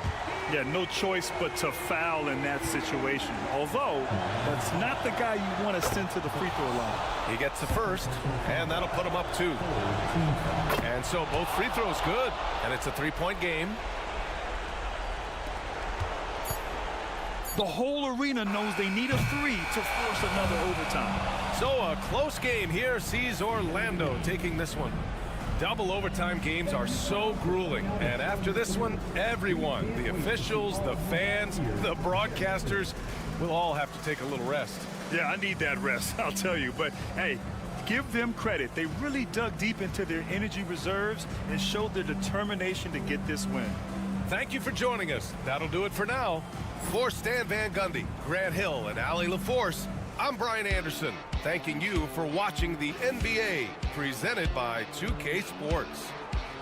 Yeah, no choice but to foul in that situation. Although, that's not the guy you want to send to the free throw line. He gets the first, and that'll put him up 2. And so both free throws good, and it's a three-point game. The whole arena knows they need a 3 to force another overtime. So a close game here sees Orlando taking this one. Double overtime games are so grueling, and after this one, everyone, the officials, the fans, the broadcasters, will all have to take a little rest. Yeah, I need that rest, I'll tell you. But, hey, give them credit. They really dug deep into their energy reserves and showed their determination to get this win. Thank you for joining us. That'll do it for now. For Stan Van Gundy, Grant Hill, and Allie LaForce, I'm Brian Anderson, thanking you for watching the NBA presented by 2K Sports.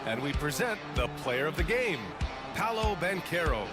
And we present the player of the game, Paolo Banchero.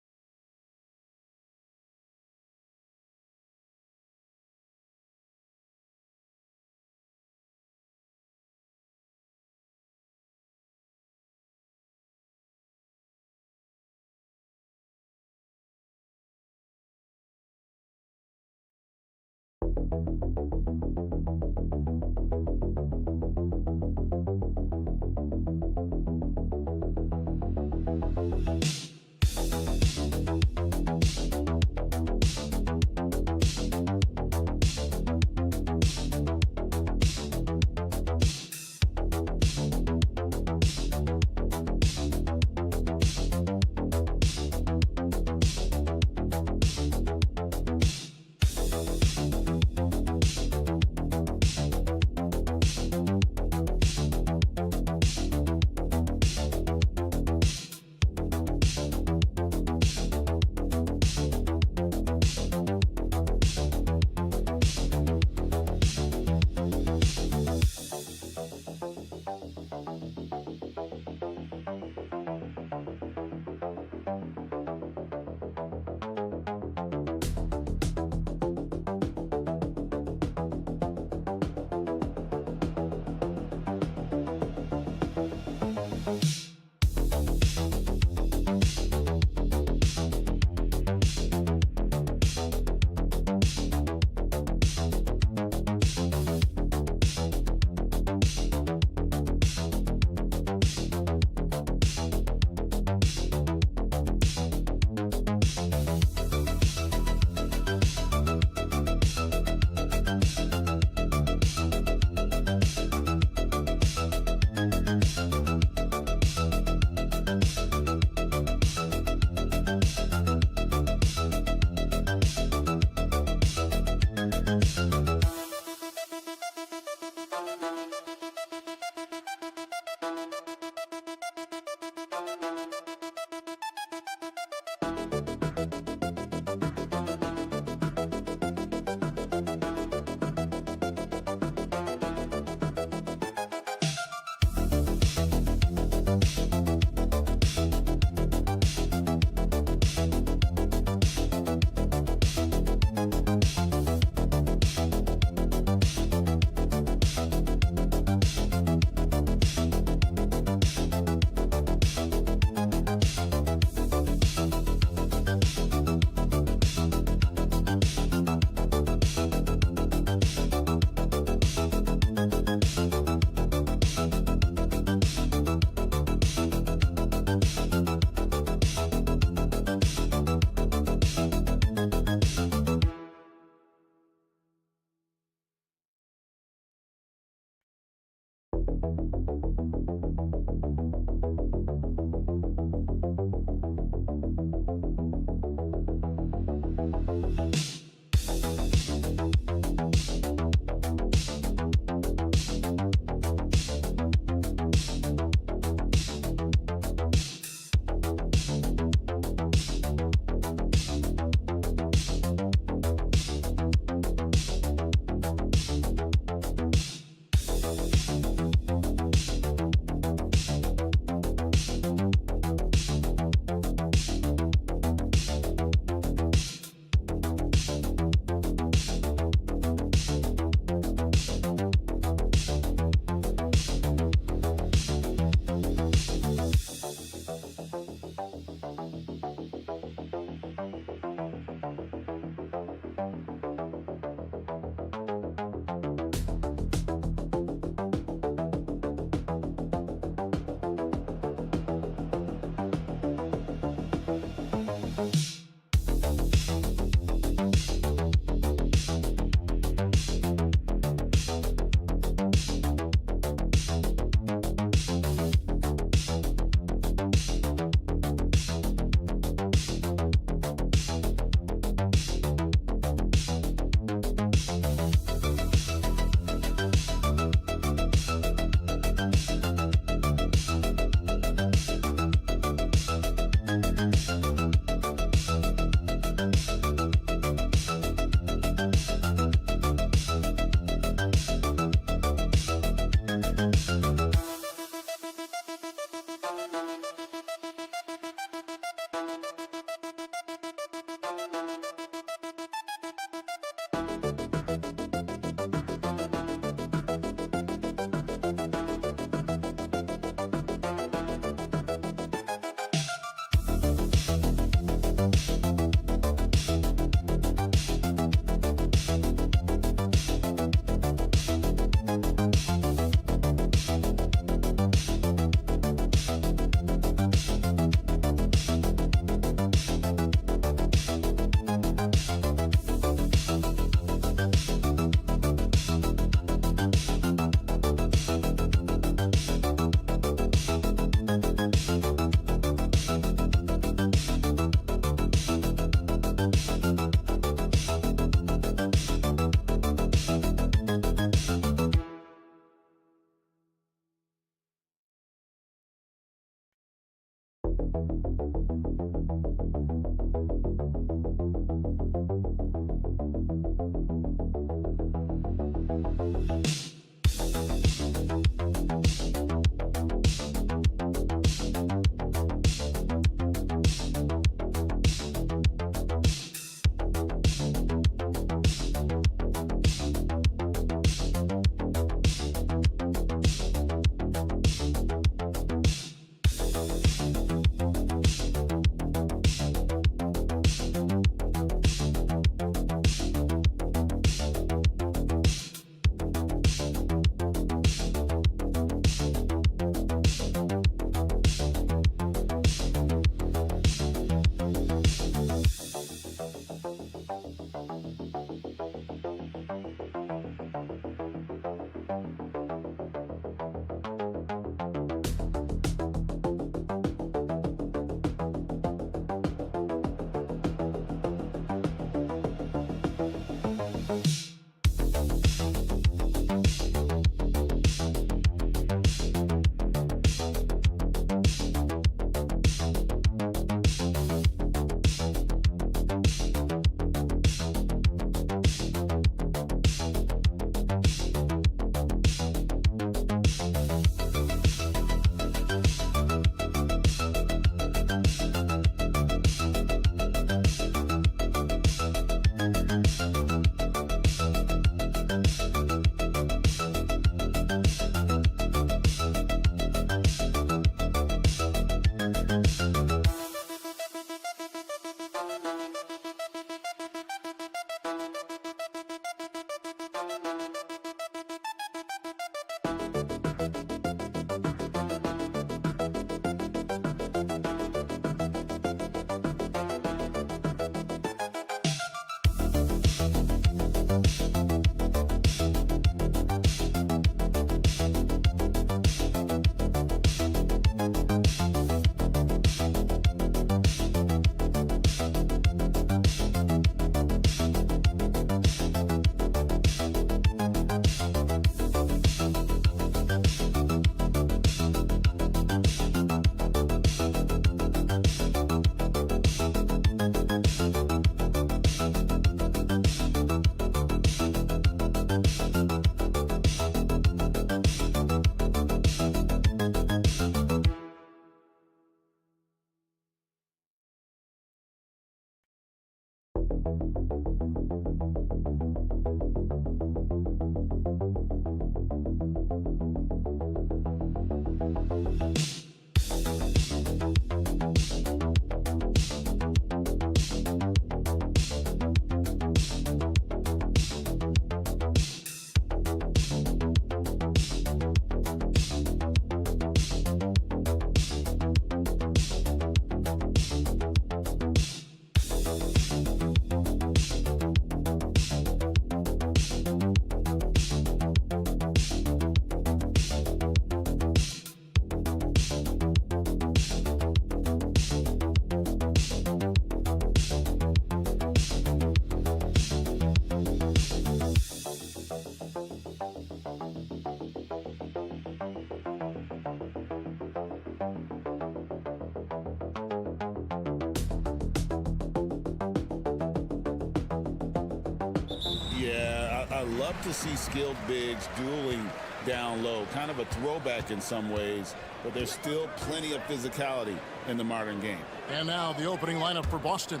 I love to see skilled bigs dueling down low. Kind of a throwback in some ways, but there's still plenty of physicality in the modern game. And now the opening lineup for Boston.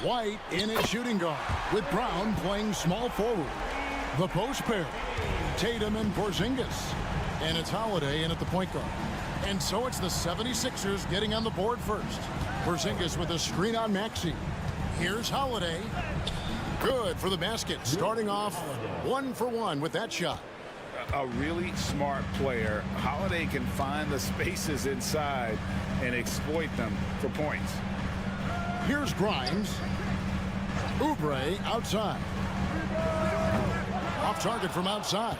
White in his shooting guard, with Brown playing small forward. The post pair, Tatum and Porzingis. And it's Holiday in at the point guard. And so it's the 76ers getting on the board first. Porzingis with a screen on Maxey. Here's Holiday. Good for the basket. Starting off 1 for 1 with that shot. A really smart player. Holiday can find the spaces inside and exploit them for points. Here's Grimes. Oubre outside. Off target from outside.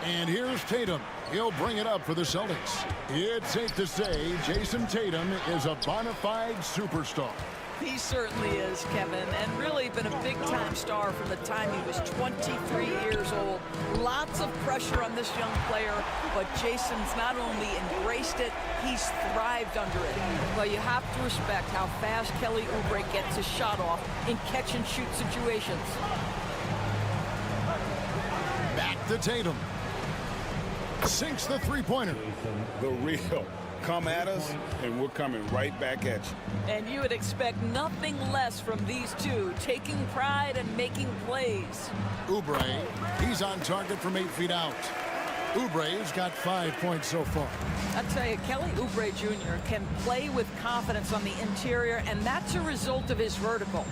And here's Tatum. He'll bring it up for the Celtics. It's safe to say Jason Tatum is a bona fide superstar. He certainly is, Kevin, and really been a big-time star from the time he was 23 years old. Lots of pressure on this young player, but Jason's not only embraced it, he's thrived under it. Well, you have to respect how fast Kelly Oubre gets his shot off in catch-and-shoot situations. Back to Tatum. Sinks the three-pointer. The real. Come at us, and we're coming right back at you. And you would expect nothing less from these two, taking pride and making plays. Oubre, he's on target from 8 feet out. Oubre's got 5 points so far. I tell you, Kelly Oubre Jr. can play with confidence on the interior, and that's a result of his vertical.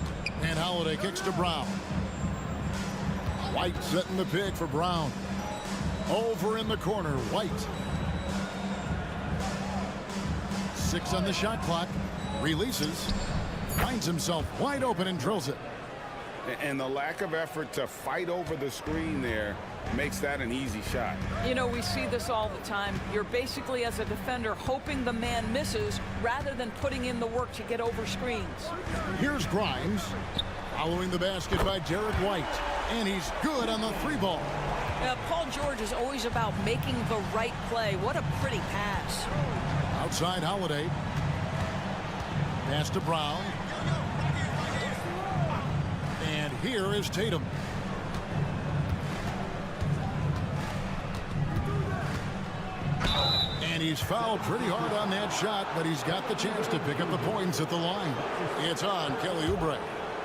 And Holiday kicks to Brown. White setting the pick for Brown. Over in the corner, White. 6 on the shot clock. Releases. Finds himself wide open and drills it. And the lack of effort to fight over the screen there makes that an easy shot. You know, we see this all the time. You're basically, as a defender, hoping the man misses rather than putting in the work to get over screens. Here's Grimes. Following the basket by Derek White. And he's good on the 3-ball. Paul George is always about making the right play. What a pretty pass. Outside Holiday. Pass to Brown. And here is Tatum. And he's fouled pretty hard on that shot, but he's got the chance to pick up the points at the line. It's on Kelly Oubre.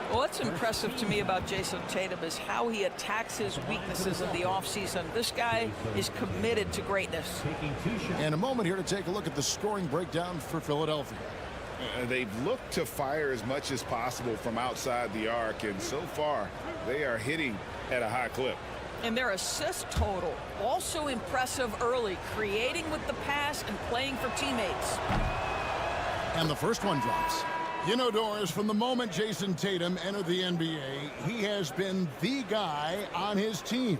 Well, what's impressive to me about Jason Tatum is how he attacks his weaknesses in the offseason. This guy is committed to greatness. And a moment here to take a look at the scoring breakdown for Philadelphia. They've looked to fire as much as possible from outside the arc, and so far they are hitting at a high clip. And their assist total, also impressive early, creating with the pass and playing for teammates. And the first one drops. You know, Doris, from the moment Jason Tatum entered the NBA, he has been the guy on his team.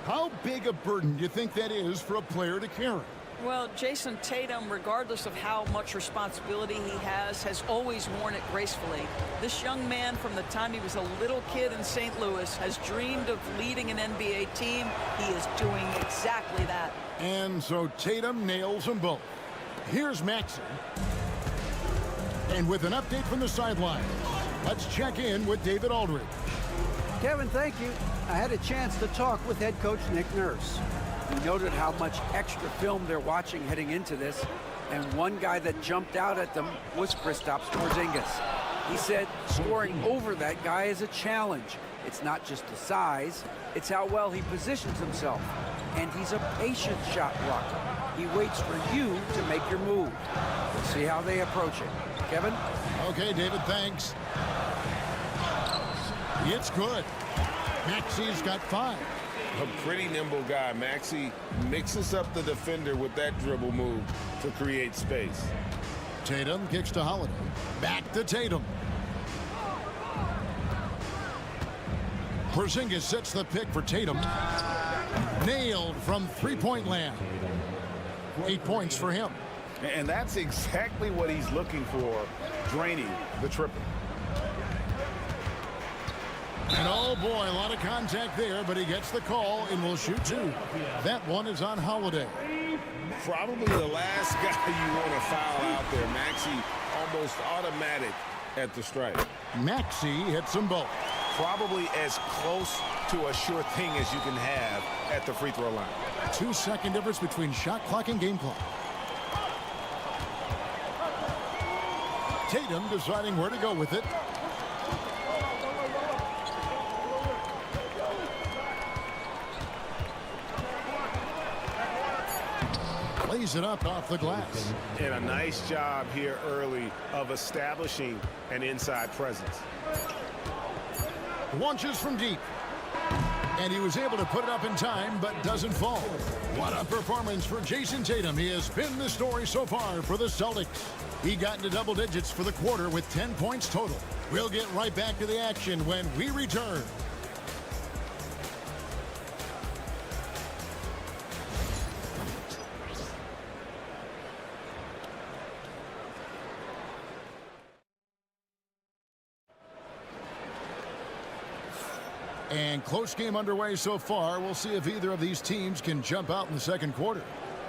How big a burden do you think that is for a player to carry? Well, Jason Tatum, regardless of how much responsibility he has always worn it gracefully. This young man, from the time he was a little kid in St. Louis, has dreamed of leading an NBA team. He is doing exactly that. And so Tatum nails them both. Here's Maxey. And with an update from the sidelines, let's check in with David Aldridge. Kevin, thank you. I had a chance to talk with head coach Nick Nurse. He noted how much extra film they're watching heading into this, and one guy that jumped out at them was Kristaps Porzingis. He said scoring over that guy is a challenge. It's not just the size, it's how well he positions himself. And he's a patient shot blocker. He waits for you to make your move. We'll see how they approach it. Kevin? Okay, David, thanks. It's good. Maxey's got 5. A pretty nimble guy. Maxey mixes up the defender with that dribble move to create space. Tatum kicks to Holiday. Back to Tatum. Porzingis sets the pick for Tatum. Nailed from three-point land. 8 points for him. And that's exactly what he's looking for, draining the triple. And oh boy, a lot of contact there, but he gets the call and will shoot 2. That one is on Holiday. Probably the last guy you want to foul out there. Maxey almost automatic at the strike. Maxey hits them both. Probably as close to a sure thing as you can have at the free throw line. 2-second difference between shot clock and game clock. Tatum deciding where to go with it. Lays it up off the glass. And a nice job here early of establishing an inside presence. Launches from deep. And he was able to put it up in time, but doesn't fall. What a performance for Jason Tatum. He has been the story so far for the Celtics. He got into double digits for the quarter with 10 points total. We'll get right back to the action when we return. And close game underway so far. We'll see if either of these teams can jump out in the second quarter.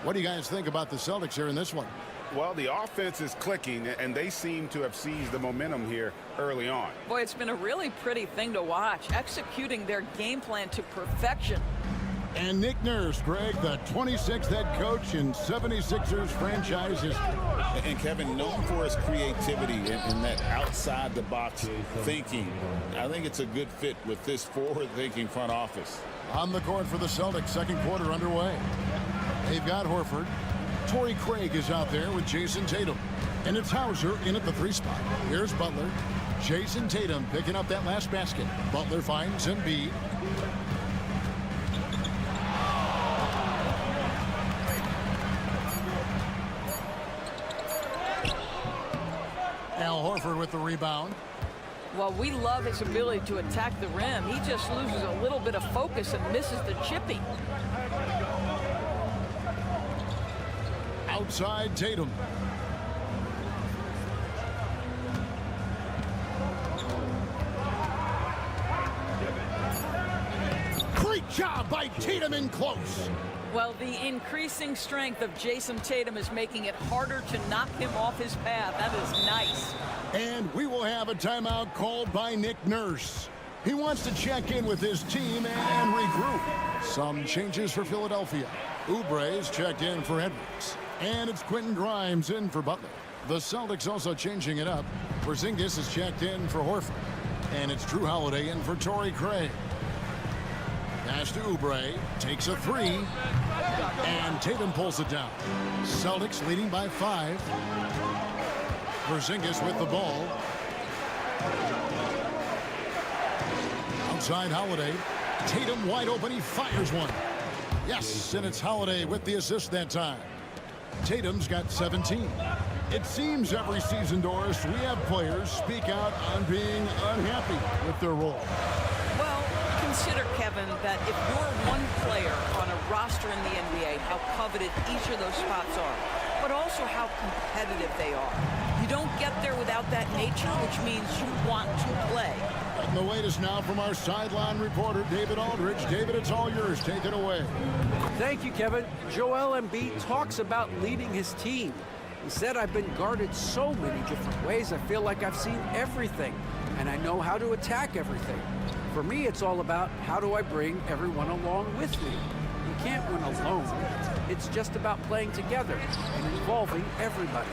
What do you guys think about the Celtics here in this one? Well, the offense is clicking, and they seem to have seized the momentum here early on. Boy, it's been a really pretty thing to watch, executing their game plan to perfection. And Nick Nurse, Greg, the 26th head coach in 76ers franchise history. And Kevin, known for his creativity and that outside-the-box thinking, I think it's a good fit with this forward-thinking front office. On the court for the Celtics, second quarter underway. They've got Horford. Torrey Craig is out there with Jason Tatum. And it's Hauser in at the 3 spot. Here's Butler. Jason Tatum picking up that last basket. Butler finds Embiid. Al Horford with the rebound. Well, we love his ability to attack the rim. He just loses a little bit of focus and misses the chipping. Outside Tatum. Great job by Tatum in close. Well, the increasing strength of Jason Tatum is making it harder to knock him off his path. That is nice. And we will have a timeout called by Nick Nurse. He wants to check in with his team and regroup. Some changes for Philadelphia. Oubre is checked in for Edwards. And it's Quentin Grimes in for Butler. The Celtics also changing it up. Porzingis is checked in for Horford. And it's Drew Holiday in for Torrey Craig. Pass to Oubre, takes a 3, and Tatum pulls it down. Celtics leading by 5. Porzingis with the ball. Outside Holiday. Tatum wide open, he fires one. Yes, and it's Holiday with the assist that time. Tatum's got 17. It seems every season, Doris, we have players speak out on being unhappy with their role. Consider, Kevin, that if you're one player on a roster in the NBA, how coveted each of those spots are, but also how competitive they are. You don't get there without that nature, which means you want to play. And the latest now from our sideline reporter, David Aldridge. David, it's all yours. Take it away. Thank you, Kevin. Joel Embiid talks about leading his team. He said, I've been guarded so many different ways. I feel like I've seen everything, and I know how to attack everything. For me, it's all about how do I bring everyone along with me. You can't win alone. It's just about playing together and involving everybody.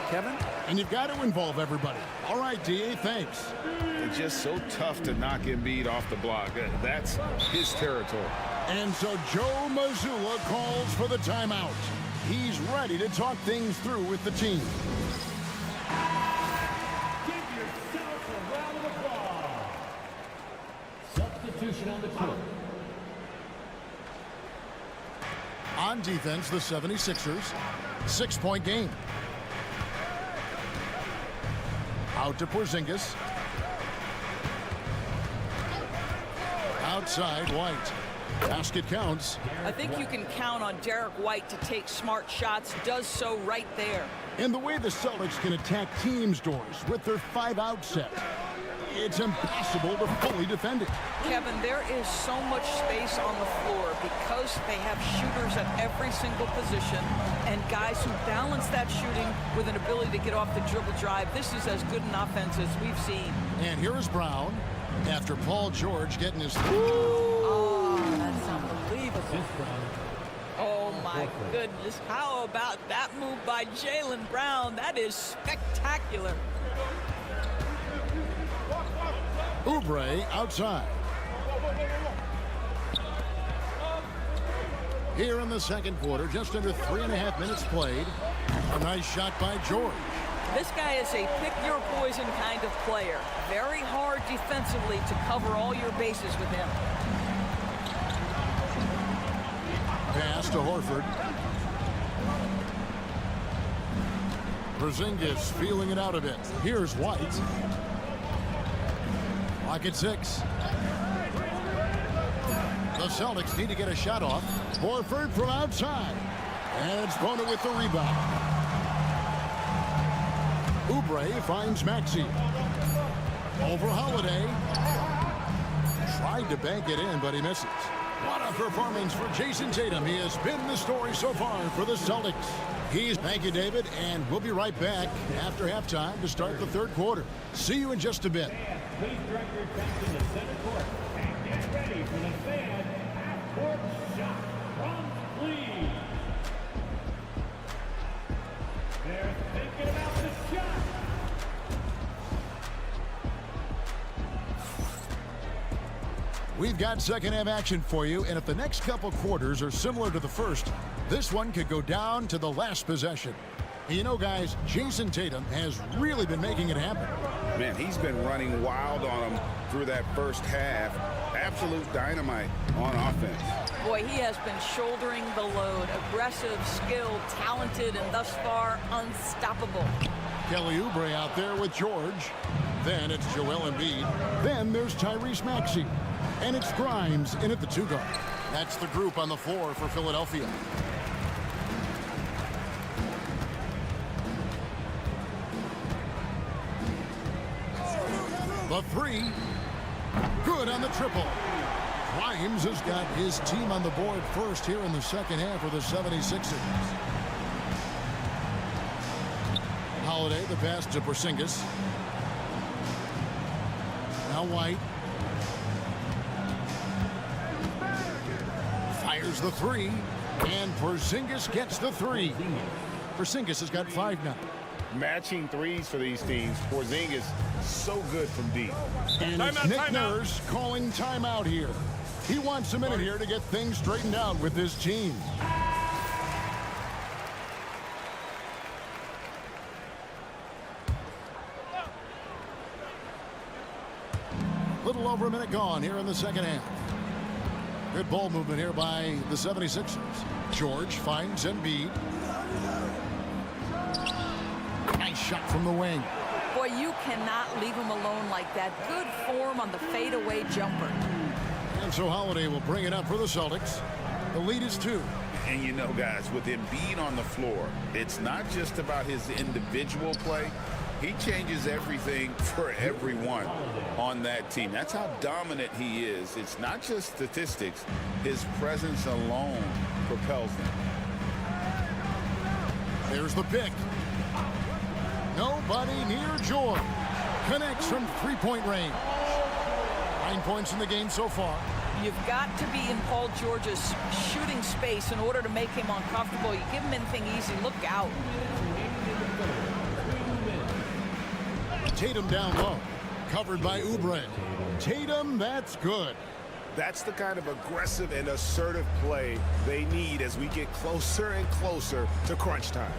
Kevin? And you've got to involve everybody. All right, D.A., thanks. It's just so tough to knock Embiid off the block. That's his territory. And so Joe Mazzulla calls for the timeout. He's ready to talk things through with the team. Substitution on the court. On defense, the 76ers. 6-point game. Out to Porzingis. Outside, White. Basket counts. I think you can count on Derek White to take smart shots. Does so right there. And the way the Celtics can attack teams, Doris, with their 5-out set, it's impossible to fully defend it. Kevin, there is so much space on the floor because they have shooters at every single position and guys who balance that shooting with an ability to get off the dribble drive. This is as good an offense as we've seen. And here is Brown after Paul George getting his... Oh, that's unbelievable. Oh, my goodness. How about that move by Jaylen Brown? That is spectacular. Oubre outside. Here in the second quarter, just under 3.5 minutes played. A nice shot by George. This guy is a pick-your-poison kind of player. Very hard defensively to cover all your bases with him. Pass to Horford. Porzingis feeling it out a bit. Here's White. Lock at 6. The Celtics need to get a shot off. Horford from outside. And it's Bona with the rebound. Oubre finds Maxey. Over Holiday. Tried to bank it in, but he misses. What a performance for Jason Tatum. He has been the story so far for the Celtics. Thank you, David, and we'll be right back after halftime to start the third quarter. See you in just a bit. Please direct your attention to center court and get ready for the fan half-court shot from Cleveland. They're thinking about the shot. We've got second half action for you, and if the next couple quarters are similar to the first, this one could go down to the last possession. You know, guys, Jason Tatum has really been making it happen. Man, he's been running wild on them through that first half. Absolute dynamite on offense. Boy, he has been shouldering the load. Aggressive, skilled, talented, and thus far unstoppable. Kelly Oubre out there with George. Then it's Joel Embiid. Then there's Tyrese Maxey. And it's Grimes in at the 2 guard. That's the group on the floor for Philadelphia. The 3. Good on the triple. Grimes has got his team on the board first here in the second half for the 76ers. Holiday, the pass to Porzingis. Now White. Fires the 3. And Porzingis gets the 3. Porzingis has got 5 now. Matching threes for these teams. Porzingis so good from deep. And it's Nick Nurse calling timeout here. He wants a minute here to get things straightened out with his team. Little over a minute gone here in the second half. Good ball movement here by the 76ers. George finds Embiid. Nice shot from the wing. Boy, you cannot leave him alone like that. Good form on the fadeaway jumper. And so Holiday will bring it up for the Celtics. The lead is 2. And you know, guys, with Embiid on the floor, it's not just about his individual play. He changes everything for everyone on that team. That's how dominant he is. It's not just statistics. His presence alone propels them. There's the pick. Nobody near George. Connects from three-point range. 9 points in the game so far. You've got to be in Paul George's shooting space in order to make him uncomfortable. You give him anything easy, look out. Tatum down low. Covered by Oubre. Tatum, that's good. That's the kind of aggressive and assertive play they need as we get closer and closer to crunch time.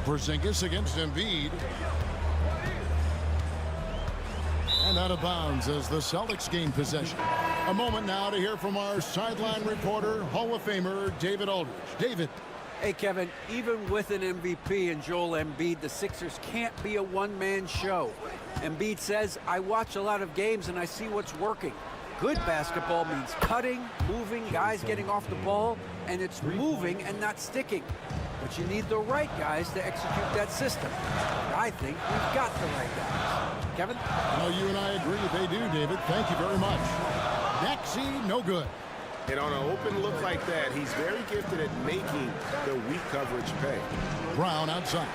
Porzingis against Embiid. And out of bounds as the Celtics gain possession. A moment now to hear from our sideline reporter, Hall of Famer David Aldridge. David. Hey, Kevin, even with an MVP and Joel Embiid, the Sixers can't be a one-man show. Embiid says, I watch a lot of games and I see what's working. Good basketball means cutting, moving, guys getting off the ball, and it's moving and not sticking. But you need the right guys to execute that system. And I think we've got the right guys. Kevin? Well, you and I agree. They do, David. Thank you very much. Maxey, no good. And on an open look like that, he's very gifted at making the weak coverage pay. Brown outside.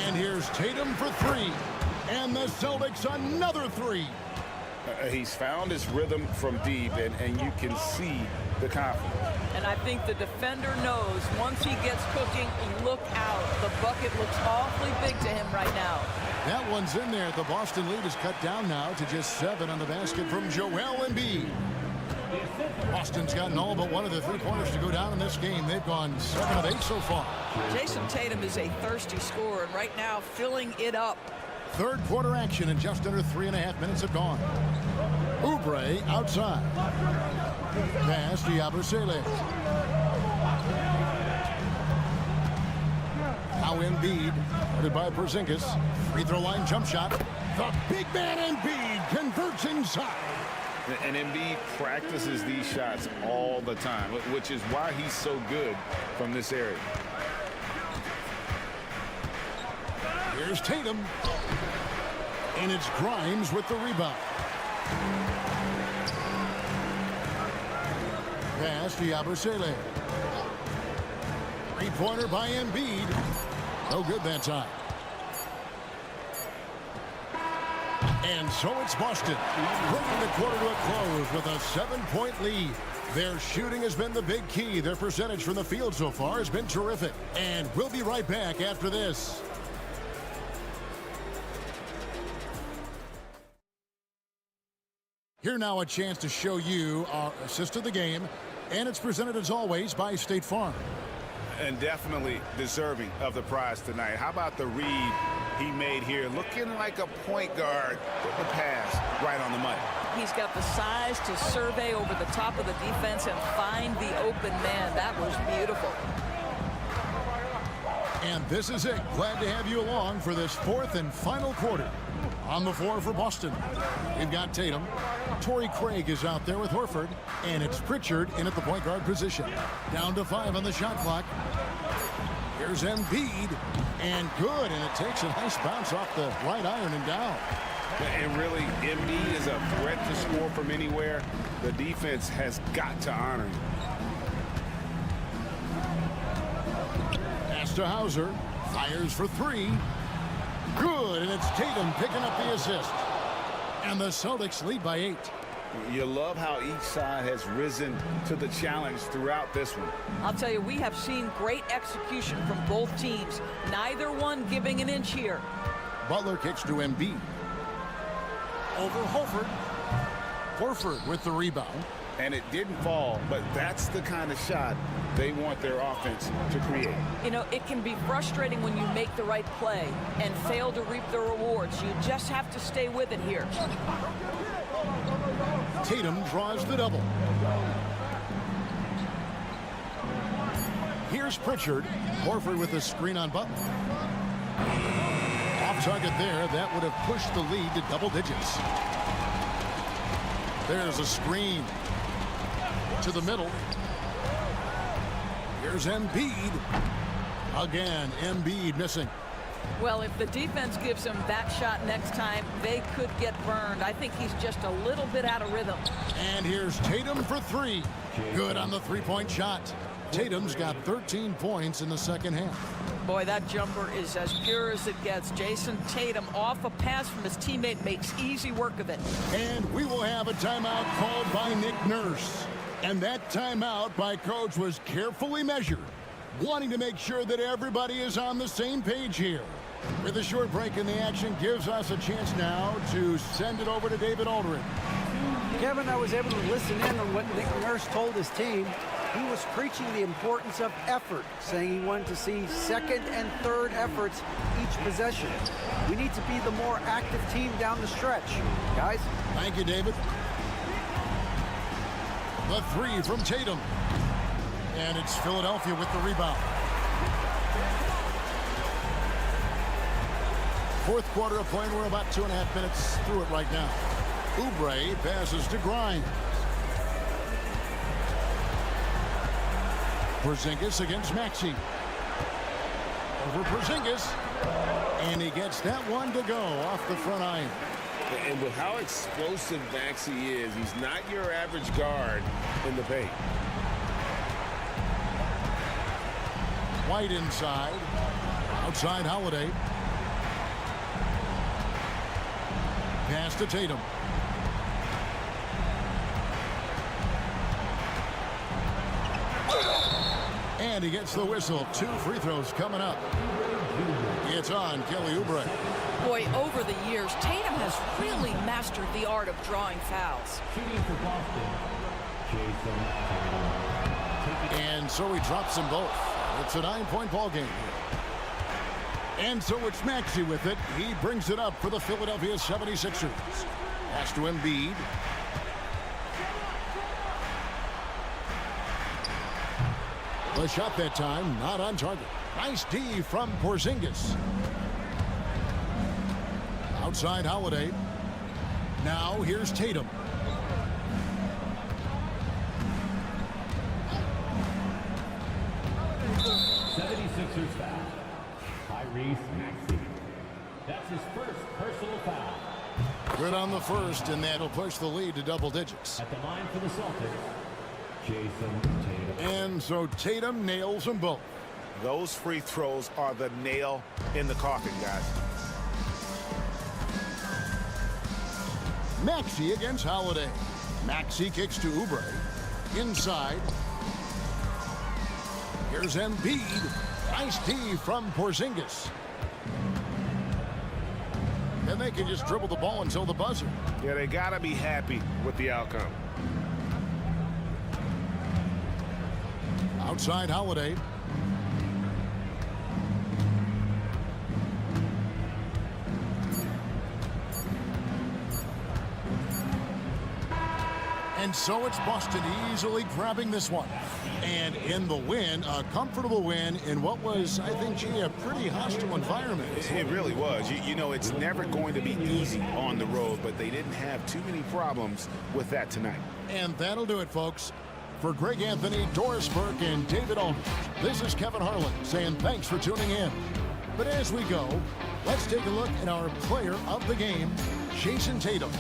And here's Tatum for 3. And the Celtics another 3. He's found his rhythm from deep, and you can see the confidence. And I think the defender knows once he gets cooking, look out. The bucket looks awfully big to him right now. That one's in there. The Boston lead is cut down now to just 7 on the basket from Joel Embiid. Boston's gotten all but one of the 3-pointers to go down in this game. They've gone 7 of 8 so far. Jason Tatum is a thirsty scorer, and right now filling it up. Third quarter action, and just under 3.5 minutes have gone. Oubre outside. Pass to Yabusele. Now Embiid, guarded by Porzingis. Free throw line jump shot. The big man Embiid converts inside. And Embiid practices these shots all the time, which is why he's so good from this area. Here's Tatum. And it's Grimes with the rebound. Pass to Yabusele. Three-pointer by Embiid. No good that time. And so it's Boston, bringing the quarter to a close with a 7-point lead. Their shooting has been the big key. Their percentage from the field so far has been terrific. And we'll be right back after this. Here now a chance to show you our assist of the game. And it's presented as always by State Farm. And definitely deserving of the prize tonight. How about the read he made here? Looking like a point guard with the pass right on the money. He's got the size to survey over the top of the defense and find the open man. That was beautiful. And this is it. Glad to have you along for this fourth and final quarter. On the floor for Boston, we've got Tatum. Torrey Craig is out there with Horford. And it's Pritchard in at the point guard position. Down to 5 on the shot clock. Here's Embiid. And good. And it takes a nice bounce off the right iron and down. And really, Embiid is a threat to score from anywhere. The defense has got to honor him. Pass to Hauser. Fires for 3. Good, and it's Tatum picking up the assist. And the Celtics lead by 8. You love how each side has risen to the challenge throughout this one. I'll tell you, we have seen great execution from both teams. Neither one giving an inch here. Butler kicks to Embiid. Over Horford. Horford with the rebound. And it didn't fall, but that's the kind of shot they want their offense to create. You know, it can be frustrating when you make the right play and fail to reap the rewards. You just have to stay with it here. Tatum draws the double. Here's Pritchard. Horford with a screen on Butler. Off target there. That would have pushed the lead to double digits. There's a screen to the middle. Here's Embiid. Again, Embiid missing. Well, if the defense gives him that shot next time, they could get burned. I think he's just a little bit out of rhythm. And here's Tatum for 3. Good on the three-point shot. Tatum's got 13 points in the second half. Boy, that jumper is as pure as it gets. Jason Tatum off a pass from his teammate makes easy work of it. And we will have a timeout called by Nick Nurse. And that timeout by Coach was carefully measured, wanting to make sure that everybody is on the same page here. With a short break in the action gives us a chance now to send it over to David Aldridge. Kevin, I was able to listen in on what Nick Nurse told his team. He was preaching the importance of effort, saying he wanted to see second and third efforts each possession. We need to be the more active team down the stretch. Guys? Thank you, David. The 3 from Tatum. And it's Philadelphia with the rebound. Fourth quarter of play. We're about 2.5 minutes through it right now. Oubre passes to Grimes. Porzingis against Maxey. Over Porzingis. And he gets that one to go off the front iron. And with how explosive Maxey is, he's not your average guard in the paint. White inside. Outside Holiday. Pass to Tatum. And he gets the whistle. 2 free throws coming up. It's on Kelly Oubre. Boy, over the years, Tatum has really mastered the art of drawing fouls. Shooting for Boston, Jason Tatum. And so he drops them both. It's a 9-point ball game. And so it's Maxey with it. He brings it up for the Philadelphia 76ers. Pass to Embiid. The shot that time, not on target. Nice D from Porzingis. Outside Holiday. Now here's Tatum. ers foul. Tyrese Maxey. That's his first personal foul. Good on the first, and that'll push the lead to double digits. At the line for the Celtics, Jason Tatum. And so Tatum nails them both. Those free throws are the nail in the coffin, guys. Maxey against Holiday. Maxey kicks to Oubre. Inside. Here's Embiid. Nice D from Porzingis. And they can just dribble the ball until the buzzer. Yeah, they got to be happy with the outcome. Outside Holiday. And so it's Boston easily grabbing this one. And in the win, a comfortable win in what was, I think, gee, a pretty hostile environment. It really was. You know, it's never going to be easy on the road, but they didn't have too many problems with that tonight. And that'll do it, folks. For Greg Anthony, Doris Burke, and David Aldridge, this is Kevin Harlan saying thanks for tuning in. But as we go, let's take a look at our player of the game, Jason Tatum.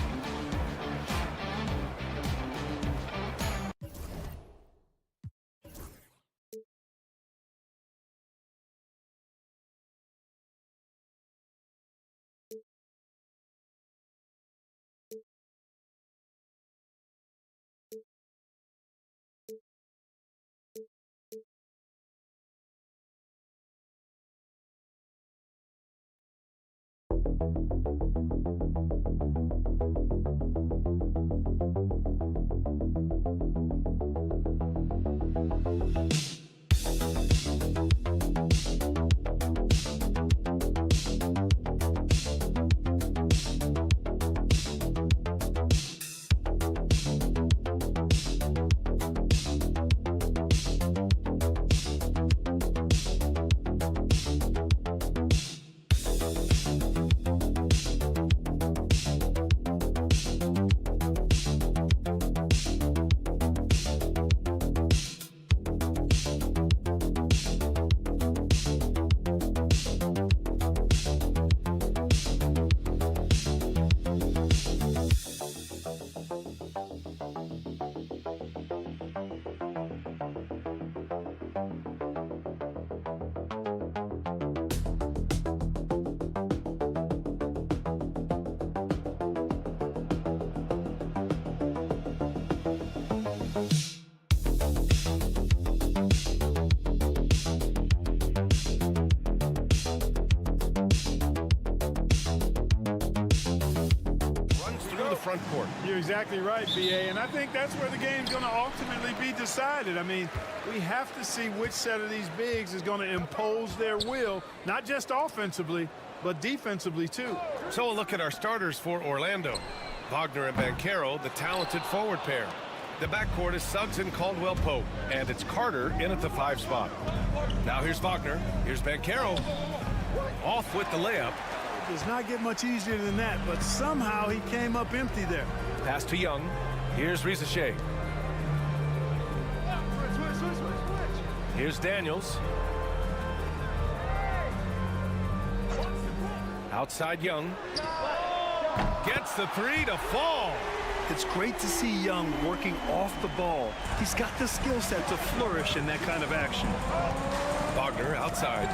Front court. You're exactly right, B.A., and I think that's where the game's going to ultimately be decided. I mean, we have to see which set of these bigs is going to impose their will, not just offensively, but defensively, too. So a look at our starters for Orlando. Wagner and Banchero, the talented forward pair. The backcourt is Suggs and Caldwell-Pope, and it's Carter in at the 5 spot. Now here's Wagner. Here's Banchero. Off with the layup. Does not get much easier than that, but somehow he came up empty there. Pass to Young. Here's Rizachet. Here's Daniels. Outside Young. Gets the 3 to fall. It's great to see Young working off the ball. He's got the skill set to flourish in that kind of action. Wagner outside.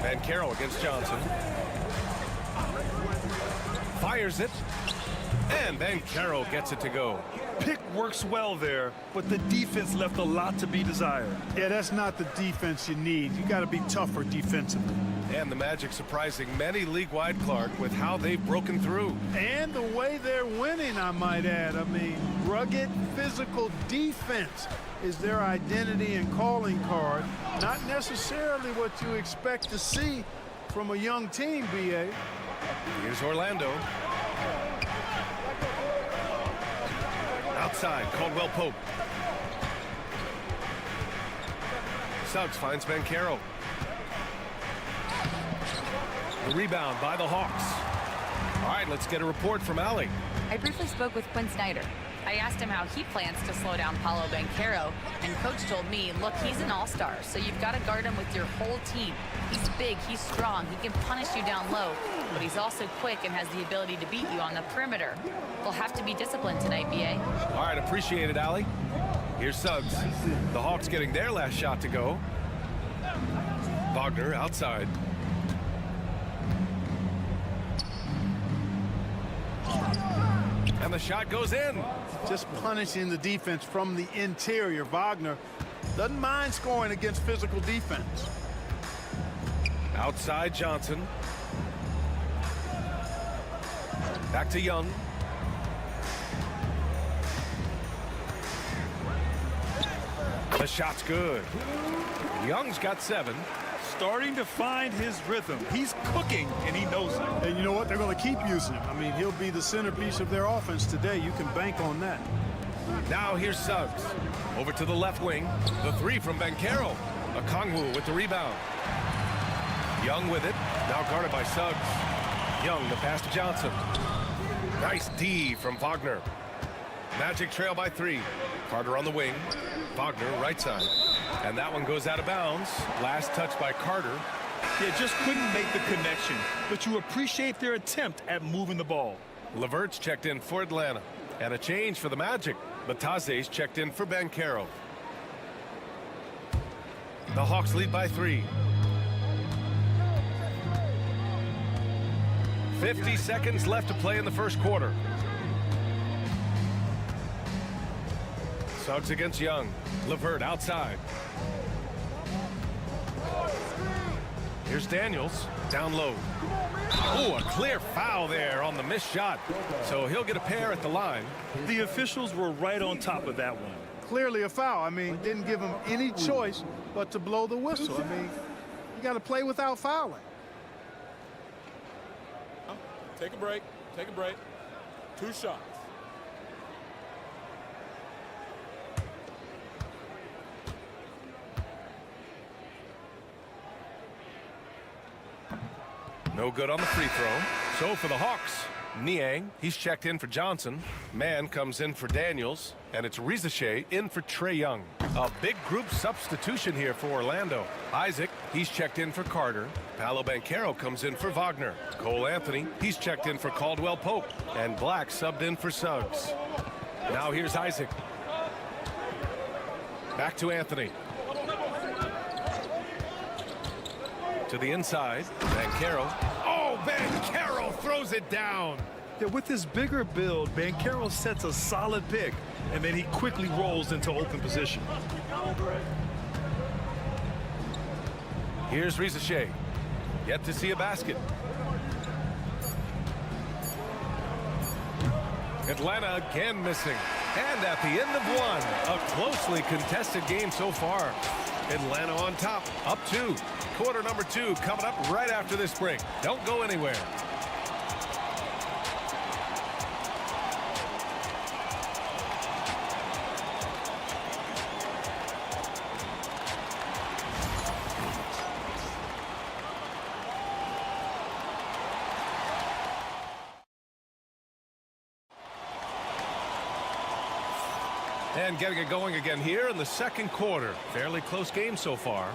Banchero against Johnson. Fires it. And Banchero gets it to go. Pick works well there, but the defense left a lot to be desired. Yeah, that's not the defense you need. You got to be tougher defensively. And the Magic surprising many league-wide, Clark, with how they've broken through. And the way they're winning, I might add. I mean, rugged, physical defense is their identity and calling card. Not necessarily what you expect to see from a young team, B.A. Here's Orlando. Outside, Caldwell-Pope. Suggs finds Banchero. The rebound by the Hawks. All right, let's get a report from Allie. I briefly spoke with Quinn Snyder. I asked him how he plans to slow down Paolo Banchero, and Coach told me, look, he's an all-star, so you've got to guard him with your whole team. He's big, he's strong, he can punish you down low, but he's also quick and has the ability to beat you on the perimeter. We'll have to be disciplined tonight, B.A. All right, appreciate it, Allie. Here's Suggs. The Hawks getting their last shot to go. Wagner outside. And the shot goes in. Just punishing the defense from the interior. Wagner doesn't mind scoring against physical defense. Outside Johnson. Back to Young. The shot's good. Young's got 7. Starting to find his rhythm. He's cooking, and he knows it. And you know what? They're going to keep using him. I mean, he'll be the centerpiece of their offense today. You can bank on that. Now here's Suggs. Over to the left wing. The 3 from Banchero. Okongwu with the rebound. Young with it. Now guarded by Suggs. Young, the pass to Johnson. Nice D from Wagner. Magic trail by 3. Carter on the wing. Wagner right side. And that one goes out of bounds. Last touch by Carter. Yeah, just couldn't make the connection. But you appreciate their attempt at moving the ball. Levert's checked in for Atlanta. And a change for the Magic. Bataze's checked in for Banchero. The Hawks lead by 3. 50 seconds left to play in the first quarter. Suggs against Young. Levert outside. Here's Daniels down low. Oh, a clear foul there on the missed shot. So he'll get a pair at the line. The officials were right on top of that one. Clearly a foul. I mean, didn't give him any choice but to blow the whistle. I mean, you got to play without fouling. Take a break. Take a break. 2 shots. No good on the free throw. So for the Hawks, Niang, he's checked in for Johnson. Mann comes in for Daniels. And it's Rizachet in for Trae Young. A big group substitution here for Orlando. Isaac, he's checked in for Carter. Paolo Banchero comes in for Wagner. Cole Anthony, he's checked in for Caldwell Pope. And Black subbed in for Suggs. Now here's Isaac. Back to Anthony. To the inside, Banchero. Oh, Banchero throws it down. Yeah, with his bigger build, Banchero sets a solid pick, and then he quickly rolls into open position. Here's Rizachet. Yet to see a basket. Atlanta again missing. And at the end of one, a closely contested game so far. Atlanta on top, up 2. Quarter number 2 coming up right after this break. Don't go anywhere. And getting it going again here in the second quarter. Fairly close game so far.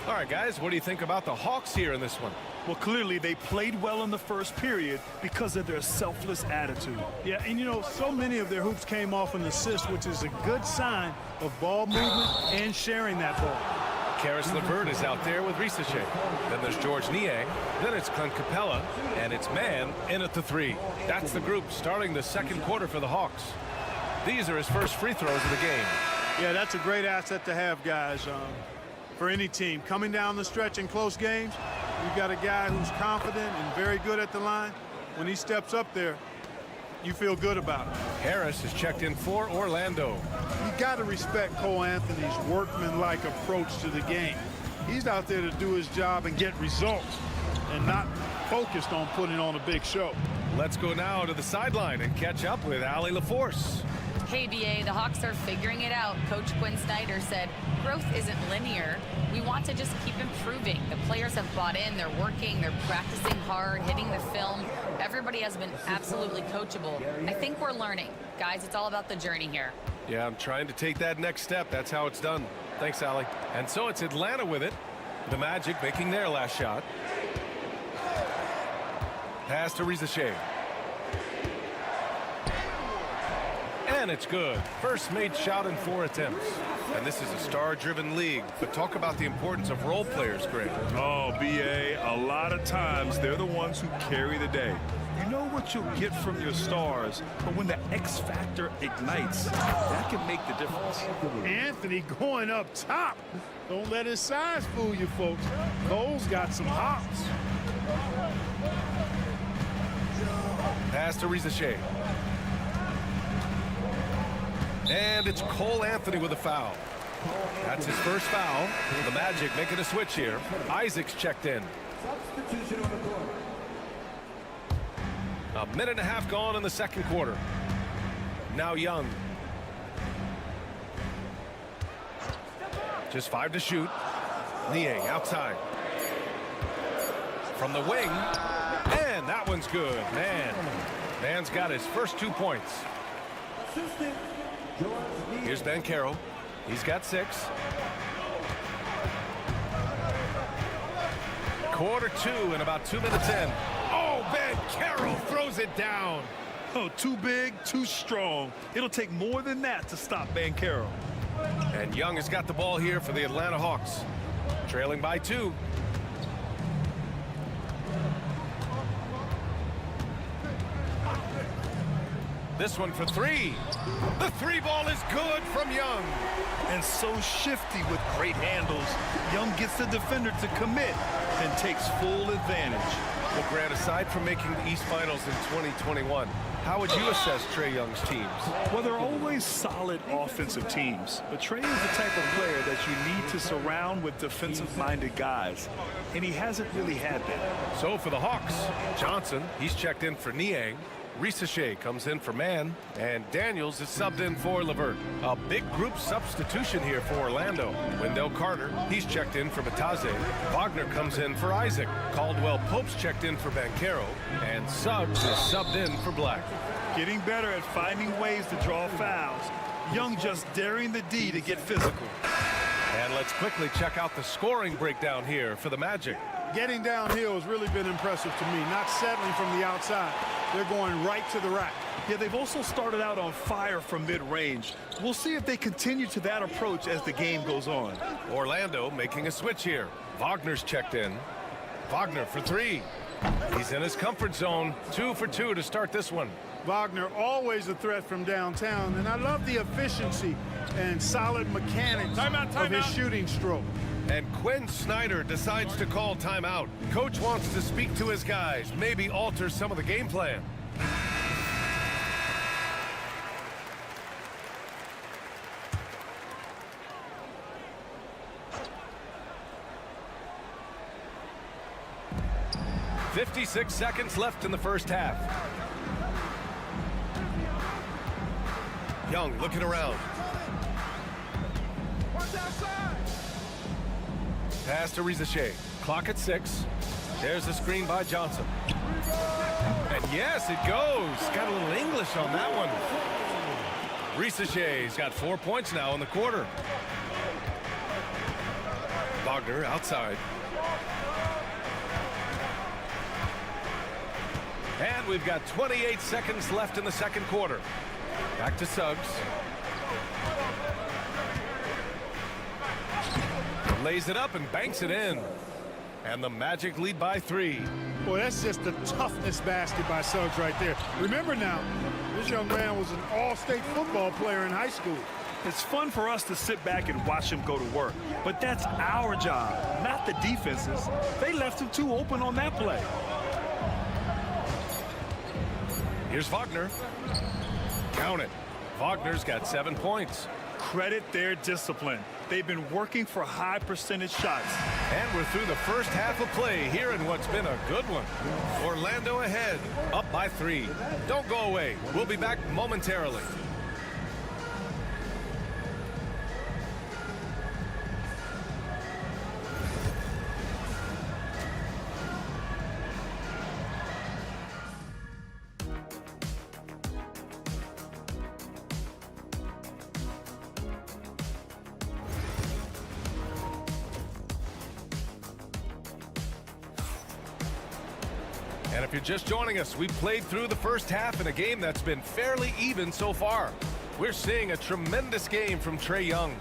All right, guys, what do you think about the Hawks here in this one? Well, clearly they played well in the first period because of their selfless attitude. Yeah, and you know, so many of their hoops came off an assist, which is a good sign of ball movement and sharing that ball. Karis LeVert is out there with Rizachet. Then there's George Niang. Then it's Clint Capella. And it's Mann in at the 3. That's the group starting the second quarter for the Hawks. These are his first free throws of the game. Yeah, that's a great asset to have, guys, for any team. Coming down the stretch in close games, you've got a guy who's confident and very good at the line. When he steps up there, you feel good about it. Harris is checked in for Orlando. You got to respect Cole Anthony's workmanlike approach to the game. He's out there to do his job and get results and not focused on putting on a big show. Let's go now to the sideline and catch up with Allie LaForce. Hey, BA, the Hawks are figuring it out. Coach Quinn Snyder said, growth isn't linear. We want to just keep improving. The players have bought in. They're working. They're practicing hard, hitting the film. Everybody has been absolutely coachable. I think we're learning. Guys, it's all about the journey here. Yeah, I'm trying to take that next step. That's how it's done. Thanks, Allie. And so it's Atlanta with it. The Magic making their last shot. Pass to Riza. And it's good. First made shot in 4 attempts. And this is a star-driven league. But talk about the importance of role players, Greg. Oh, BA, a lot of times they're the ones who carry the day. You know what you'll get from your stars, but when the X factor ignites, that can make the difference. Anthony going up top. Don't let his size fool you, folks. Cole's got some hops. Pass to Riza. And it's Cole Anthony with a foul. That's his first foul. The Magic making a switch here. Isaac's checked in. A minute and a half gone in the second quarter. Now Young. Just 5 to shoot. Niang outside. From the wing. And that one's good. Man's got his first 2 points. Here's Banchero. He's got 6. Quarter 2 and about 2 minutes in. Oh, Banchero throws it down. Oh, too big, too strong. It'll take more than that to stop Banchero. And Young has got the ball here for the Atlanta Hawks. Trailing by 2. This one for 3. The 3 ball is good from Young. And so shifty with great handles. Young gets the defender to commit and takes full advantage. Well, Grant, aside from making the East Finals in 2021, how would you assess Trae Young's teams? Well, they're always solid offensive teams, but Trae is the type of player that you need to surround with defensive-minded guys, and he hasn't really had that. So for the Hawks, Johnson, he's checked in for Niang. Riza comes in for Mann, and Daniels is subbed in for Levert. A big group substitution here for Orlando. Wendell Carter, he's checked in for Bataze. Wagner comes in for Isaac. Caldwell Pope's checked in for Banchero, and Suggs is subbed in for Black. Getting better at finding ways to draw fouls. Young just daring the D to get physical. And let's quickly check out the scoring breakdown here for the Magic. Getting downhill has really been impressive to me, not settling from the outside. They're going right to the rack. Yeah, they've also started out on fire from mid-range. We'll see if they continue to that approach as the game goes on. Orlando making a switch here. Wagner's checked in. Wagner for 3. He's in his comfort zone. 2 for 2 to start this one. Wagner always a threat from downtown, and I love the efficiency and solid mechanics of his shooting stroke. And Quinn Snyder decides to call timeout. Coach wants to speak to his guys, maybe alter some of the game plan. "56 seconds left in the first half. Young looking around. Pass to Riza. Clock at 6. There's the screen by Johnson. And yes, it goes. Got a little English on that one. Riza-Shay's got 4 points now in the quarter. Wagner outside. And we've got 28 seconds left in the second quarter. Back to Suggs. Lays it up and banks it in. And the Magic lead by 3. Boy, that's just the toughness basket by Suggs right there. Remember now, this young man was an all-state football player in high school. It's fun for us to sit back and watch him go to work. But that's our job, not the defense's. They left him too open on that play. Here's Wagner. Count it. Wagner's got 7 points. Credit their discipline. They've been working for high percentage shots. And we're through the first half of play here in what's been a good one. Orlando ahead, up by 3. Don't go away. We'll be back momentarily. And if you're just joining us, we've played through the first half in a game that's been fairly even so far. We're seeing a tremendous game from Trae Young.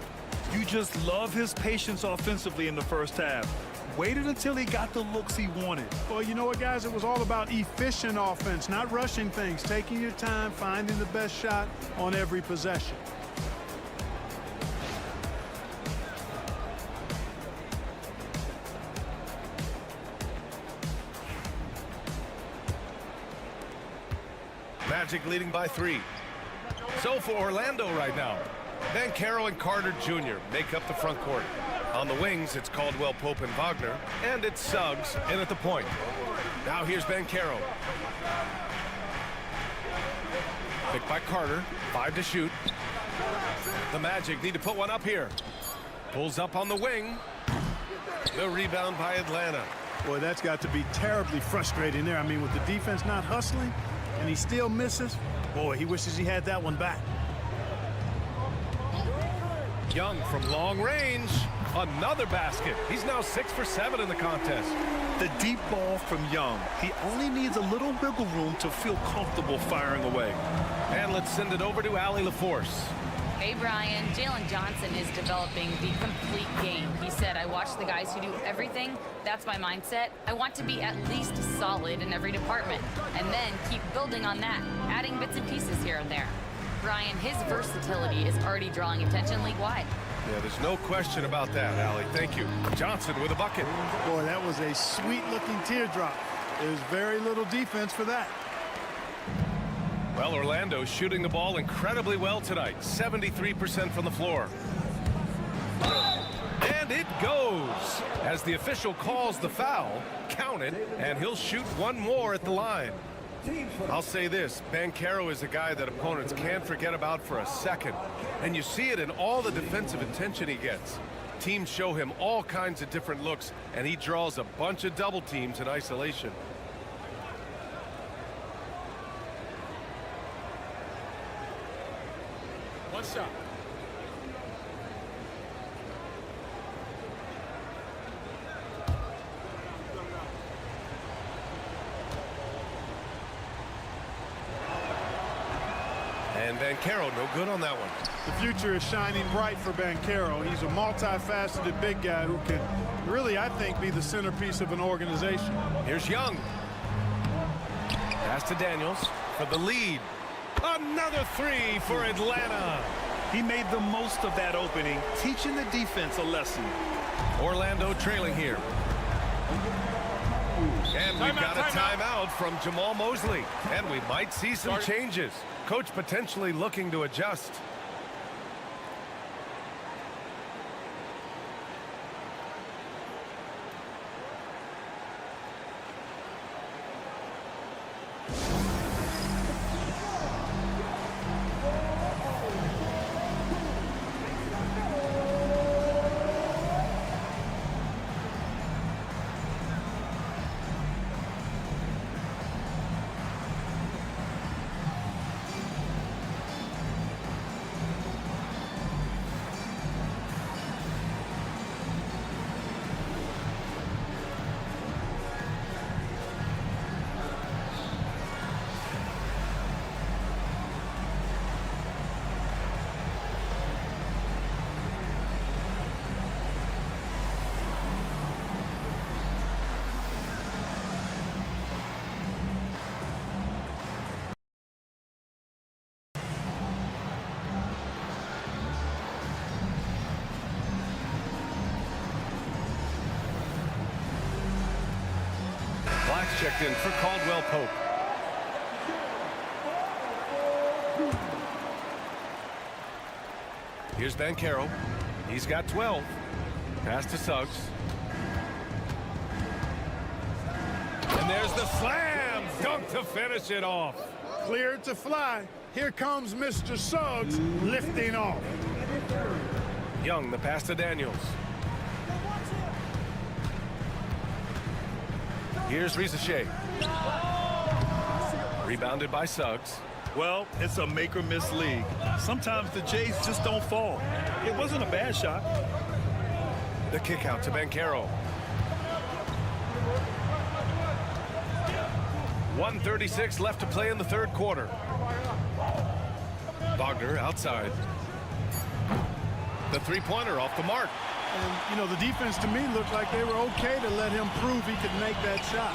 You just love his patience offensively in the first half. Waited until he got the looks he wanted. Well, you know what, guys? It was all about efficient offense, not rushing things, taking your time, finding the best shot on every possession. Magic leading by 3. So for Orlando right now, Banchero and Carter Jr. make up the front court. On the wings, it's Caldwell Pope and Wagner, and it's Suggs in at the point. Now here's Banchero. Picked by Carter, 5 to shoot. The Magic need to put one up here. Pulls up on the wing. The rebound by Atlanta. Boy, that's got to be terribly frustrating there. I mean, with the defense not hustling, and he still misses, boy, he wishes he had that one back. Young from long range. Another basket. He's now 6 for 7 in the contest. The deep ball from Young. He only needs a little wiggle room to feel comfortable firing away. And let's send it over to Allie LaForce. Hey, Brian. Jalen Johnson is developing the complete game. He said, I watch the guys who do everything. That's my mindset. I want to be at least solid in every department and then keep building on that, adding bits and pieces here and there. Brian, his versatility is already drawing attention league-wide. Yeah, there's no question about that, Allie. Thank you. Johnson with a bucket. Boy, that was a sweet-looking teardrop. There's very little defense for that. Well, Orlando's shooting the ball incredibly well tonight. 73% from the floor. And it goes. As the official calls the foul, count it, and he'll shoot one more at the line. I'll say this, Banchero is a guy that opponents can't forget about for a second. And you see it in all the defensive attention he gets. Teams show him all kinds of different looks, and he draws a bunch of double teams in isolation. One shot. And Banchero, no good on that one. The future is shining bright for Banchero. He's a multifaceted big guy who could really, I think, be the centerpiece of an organization. Here's Young. Pass to Daniels for the lead. Another 3 for Atlanta. He made the most of that opening, teaching the defense a lesson. Orlando trailing here. And we've got a timeout from Jamal Mosley. And we might see some changes. Coach potentially looking to adjust. Black's checked in for Caldwell Pope. Here's Banchero. He's got 12. Pass to Suggs. And there's the slam dunk to finish it off. Cleared to fly. Here comes Mr. Suggs lifting off. Young, the pass to Daniels. Here's Rizachet. Rebounded by Suggs. Well, it's a make or miss league. Sometimes the Jays just don't fall. It wasn't a bad shot. The kick out to Banchero. 1:36 left to play in the third quarter. Wagner outside. The three-pointer off the mark. And, you know, the defense to me looked like they were okay to let him prove he could make that shot.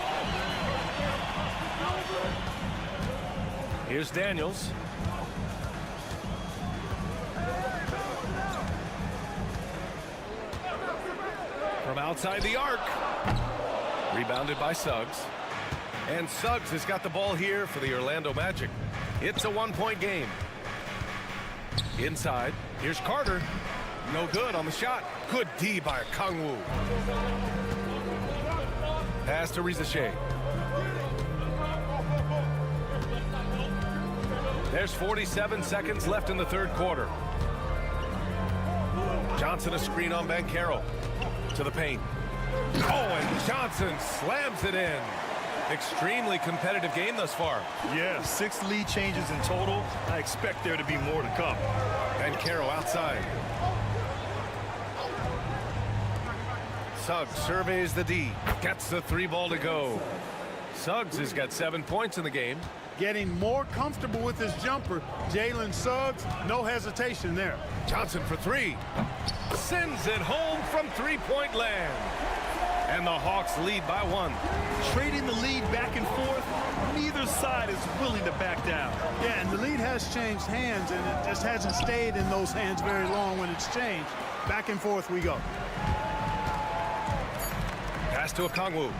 Here's Daniels. From outside the arc. Rebounded by Suggs. And Suggs has got the ball here for the Orlando Magic. It's a one-point game. Inside. Here's Carter. No good on the shot. Good D by Kangwoo. Pass to Rizachet. There's 47 seconds left in the third quarter. Johnson a screen on Banchero. To the paint. Oh, and Johnson slams it in. Extremely competitive game thus far. Yeah, 6 lead changes in total. I expect there to be more to come. Banchero outside. Suggs surveys the D. Gets the 3-ball to go. Suggs has got 7 points in the game. Getting more comfortable with his jumper. Jalen Suggs, no hesitation there. Johnson for 3. Sends it home from three-point land. And the Hawks lead by 1. Trading the lead back and forth, neither side is willing to back down. Yeah, and the lead has changed hands, and it just hasn't stayed in those hands very long when it's changed. Back and forth we go. Pass to Okongwu.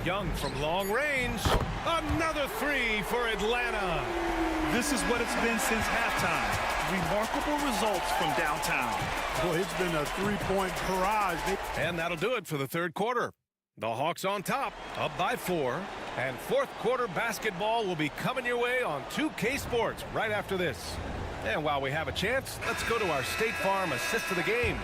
Young from long range. Another 3 for Atlanta. This is what it's been since halftime. Remarkable results from downtown. Boy, it's been a three-point barrage. And that'll do it for the third quarter. The Hawks on top, up by 4. And fourth quarter basketball will be coming your way on 2K Sports right after this. And while we have a chance, let's go to our State Farm assist of the game.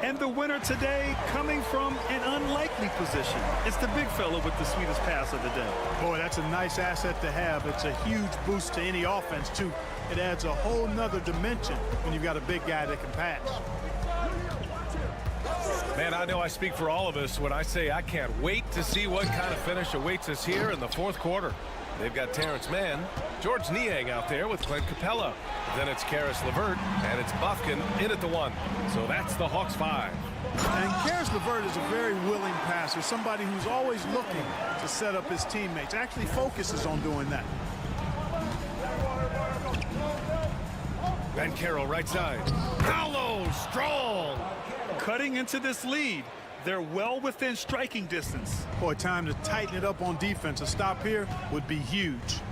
And the winner today coming from an unlikely position. It's the big fella with the sweetest pass of the day. Boy, that's a nice asset to have. It's a huge boost to any offense, too. It adds a whole nother dimension when you've got a big guy that can pass. Man, I know I speak for all of us when I say I can't wait to see what kind of finish awaits us here in the fourth quarter. They've got Terrence Mann, George Niang out there with Clint Capella. Then it's Karis LeVert, and it's Bufkin in at the 1. So that's the Hawks 5. And Karis LeVert is a very willing passer, somebody who's always looking to set up his teammates, actually focuses on doing that. Banchero right side. Paolo strong. Cutting into this lead. They're well within striking distance. Boy, time to tighten it up on defense. A stop here would be huge.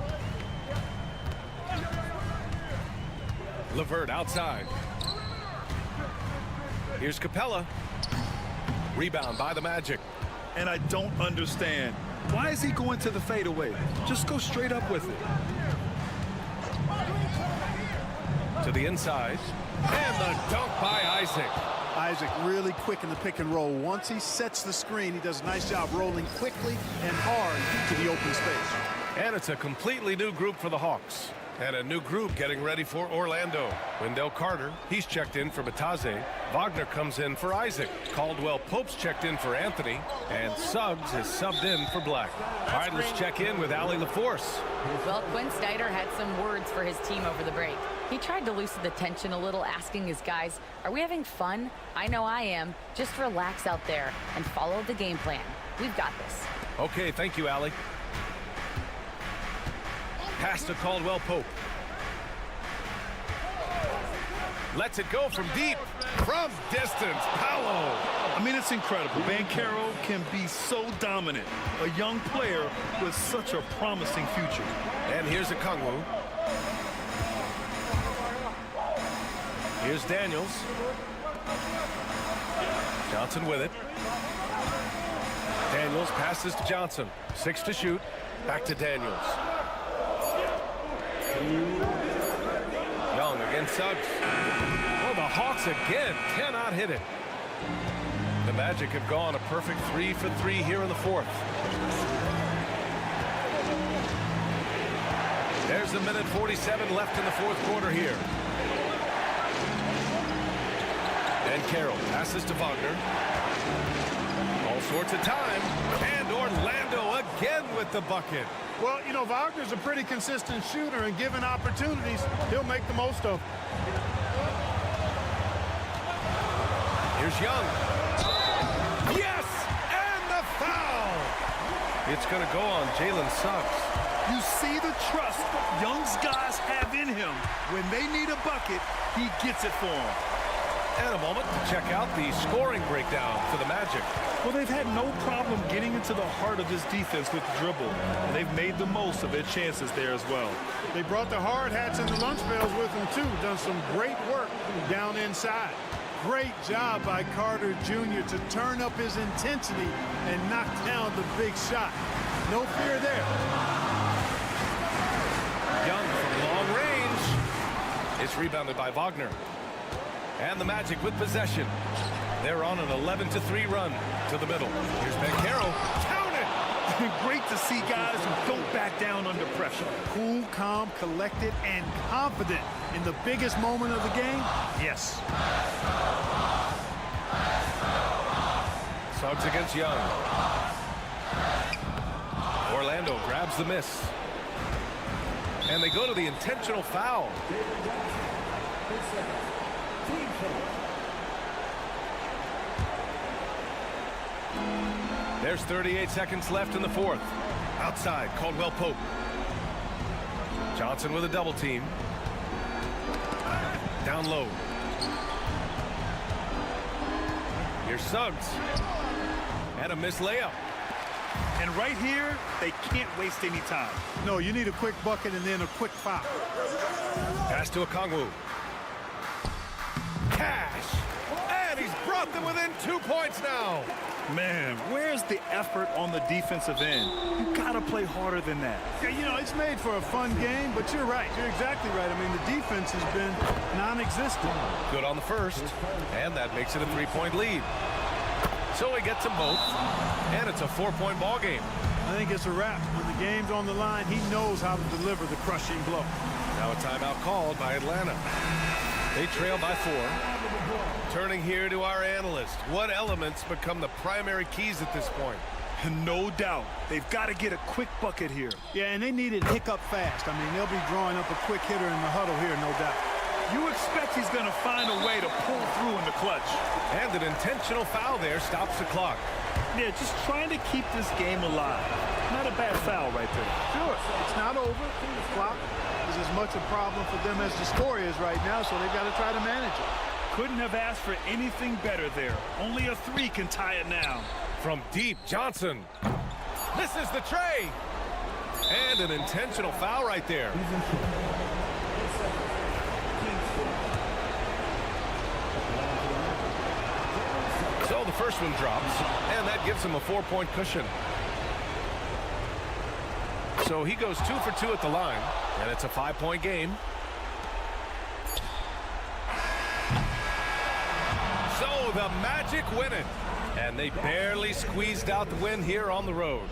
LeVert outside. Here's Capella. Rebound by the Magic. And I don't understand. Why is he going to the fadeaway? Just go straight up with it. To the inside. And the dunk by Isaac. Isaac really quick in the pick and roll. Once he sets the screen, he does a nice job rolling quickly and hard to the open space. And it's a completely new group for the Hawks. And a new group getting ready for Orlando. Wendell Carter, he's checked in for Bataze. Wagner comes in for Isaac. Caldwell Pope's checked in for Anthony. And Suggs is subbed in for Black. All right, let's check in with Allie LaForce. Well, Quinn Snyder had some words for his team over the break. He tried to loosen the tension a little, asking his guys, are we having fun? I know I am. Just relax out there and follow the game plan. We've got this. Okay, thank you, Allie. Pass to Caldwell Pope. Lets it go from deep. From distance, Paolo. I mean, it's incredible. Banchero can be so dominant. A young player with such a promising future. And here's Okongwu. Here's Daniels. Johnson with it. Daniels passes to Johnson. 6 to shoot. Back to Daniels. Young against Suggs. Well, the Hawks again cannot hit it. The Magic have gone a perfect 3 for 3 here in the fourth. There's a minute 47 left in the fourth quarter here. And Carroll passes to Wagner. All sorts of time. And Orlando again with the bucket. Well, you know, Wagner's a pretty consistent shooter, and given opportunities, he'll make the most of them. Here's Young. Yes! And the foul! It's going to go on Jalen Suggs. You see the trust Young's guys have in him. When they need a bucket, he gets it for them. And a moment to check out the scoring breakdown for the Magic. Well, they've had no problem getting into the heart of this defense with dribble, and they've made the most of their chances there as well. They brought the hard hats and the lunch bells with them, too. Done some great work down inside. Great job by Carter Jr. to turn up his intensity and knock down the big shot. No fear there. Young from long range. It's rebounded by Wagner. And the Magic with possession. They're on an 11-3 run to the middle. Here's Banchero. Count it! Great to see guys who don't back down under pressure. Cool, calm, collected, and confident in the biggest moment of the game. Yes. Suggs against Young. Orlando grabs the miss. And they go to the intentional foul. There's 38 seconds left in the fourth. Outside, Caldwell Pope. Johnson with a double team. Down low. Here's Suggs. And a missed layup. And right here, they can't waste any time. No, you need a quick bucket and then a quick foul. Pass to Okongwu. Cash. And he's brought them within 2 points now. Man, where's the effort on the defensive end? You gotta play harder than that. Yeah, you know, it's made for a fun game, but you're right. You're exactly right. I mean, the defense has been non-existent. Good on the first, and that makes it a 3-point lead. So he gets them both, and it's a 4-point ball game. I think it's a wrap. When the game's on the line, he knows how to deliver the crushing blow. Now a timeout called by Atlanta. They trail by 4. Turning here to our analyst. What elements become the primary keys at this point? No doubt. They've got to get a quick bucket here. Yeah, and they need it hiccup fast. I mean, they'll be drawing up a quick hitter in the huddle here, no doubt. You expect he's going to find a way to pull through in the clutch. And an intentional foul there stops the clock. Yeah, just trying to keep this game alive. Not a bad foul right there. Sure, it's not over. The clock is as much a problem for them as the score is right now, so they've got to try to manage it. Couldn't have asked for anything better there. Only a 3 can tie it now. From deep, Johnson. Misses the tray. And an intentional foul right there. So the first one drops, and that gives him a 4-point cushion. So he goes 2 for 2 at the line, and it's a 5-point game. So the Magic win it, and they barely squeezed out the win here on the road.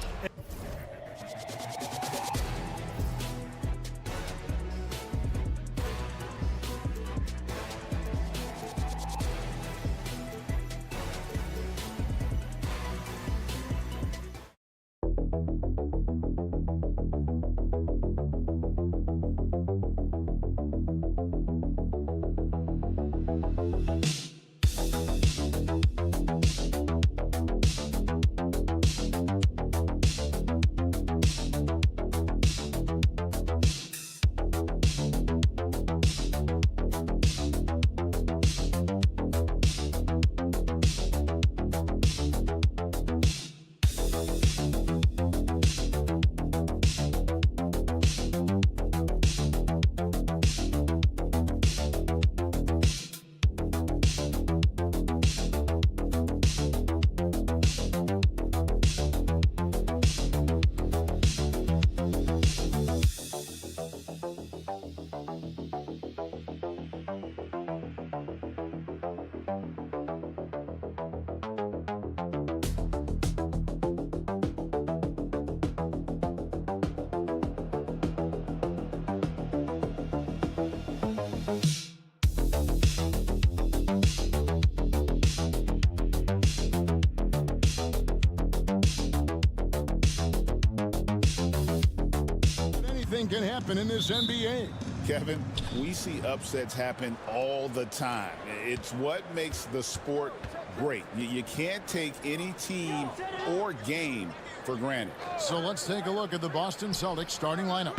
anything can happen in this NBA. Kevin, we see upsets happen all the time. It's what makes the sport great. You can't take any team or game for granted. So let's take a look at the Boston Celtics starting lineup.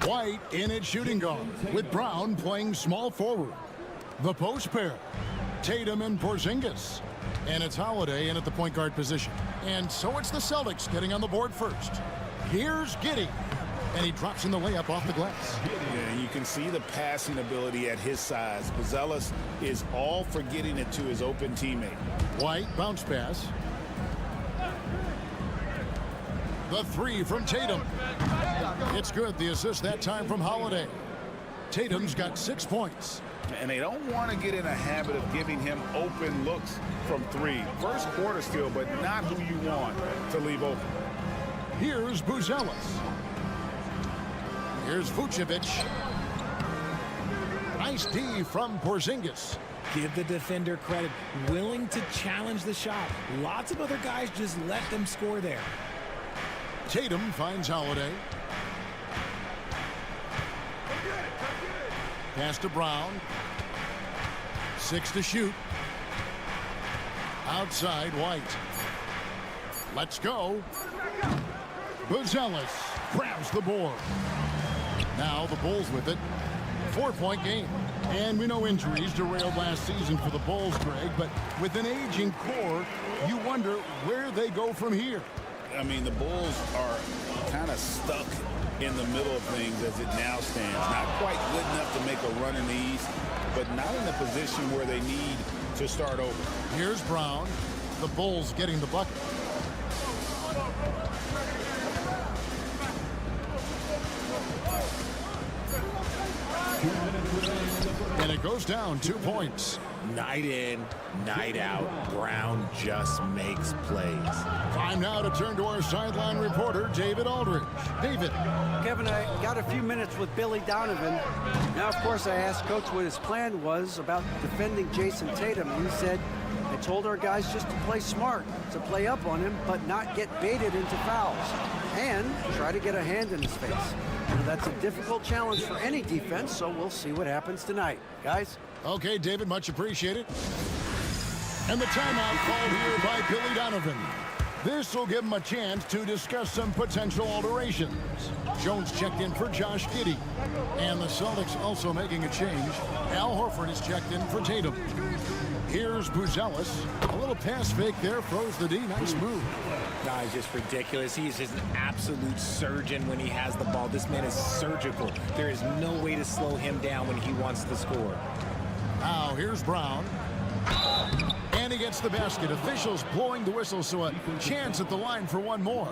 White in at shooting guard, with Brown playing small forward. The post pair, Tatum and Porzingis. And it's Holiday in at the point guard position. And so it's the Celtics getting on the board first. Here's Giddey. And he drops in the layup off the glass. Yeah, you can see the passing ability at his size. Buzelis is all for getting it to his open teammate. White bounce pass. The three from Tatum. It's good. The assist that time from Holiday. Tatum's got 6 points. And they don't want to get in a habit of giving him open looks from three. First quarter still, but not who you want to leave open. Here's Buzelis. Here's Vucevic. Nice D from Porzingis. Give the defender credit. Willing to challenge the shot. Lots of other guys just let them score there. Tatum finds Holiday. Pass to Brown. 6 to shoot. Outside White. Let's go. Buzelis grabs the board. Now the Bulls with it. 4-point game. And we know injuries derailed last season for the Bulls, Greg, but with an aging core, you wonder where they go from here. I mean, the Bulls are kind of stuck in the middle of things as it now stands. Not quite good enough to make a run in the East, but not in a position where they need to start over. Here's Brown. The Bulls getting the bucket. And it goes down 2 points. Night in, night out, Brown just makes plays. Time now to turn to our sideline reporter, David Aldridge. David. Kevin, I got a few minutes with Billy Donovan. Now, of course, I asked Coach what his plan was about defending Jason Tatum. And he said, I told our guys just to play smart, to play up on him, but not get baited into fouls, and try to get a hand in his face. Now, that's a difficult challenge for any defense, so we'll see what happens tonight. Guys? Okay, David, much appreciated. And the timeout called here by Billy Donovan. This will give him a chance to discuss some potential alterations. Jones checked in for Josh Giddey. And the Celtics also making a change. Al Horford is checked in for Tatum. Here's Buzelis. A little pass fake there, froze the D. Nice move. Guy's just ridiculous. He's just an absolute surgeon when he has the ball. This man is surgical. There is no way to slow him down when he wants to score. Now here's Brown. And he gets the basket. Officials blowing the whistle, so a chance at the line for one more.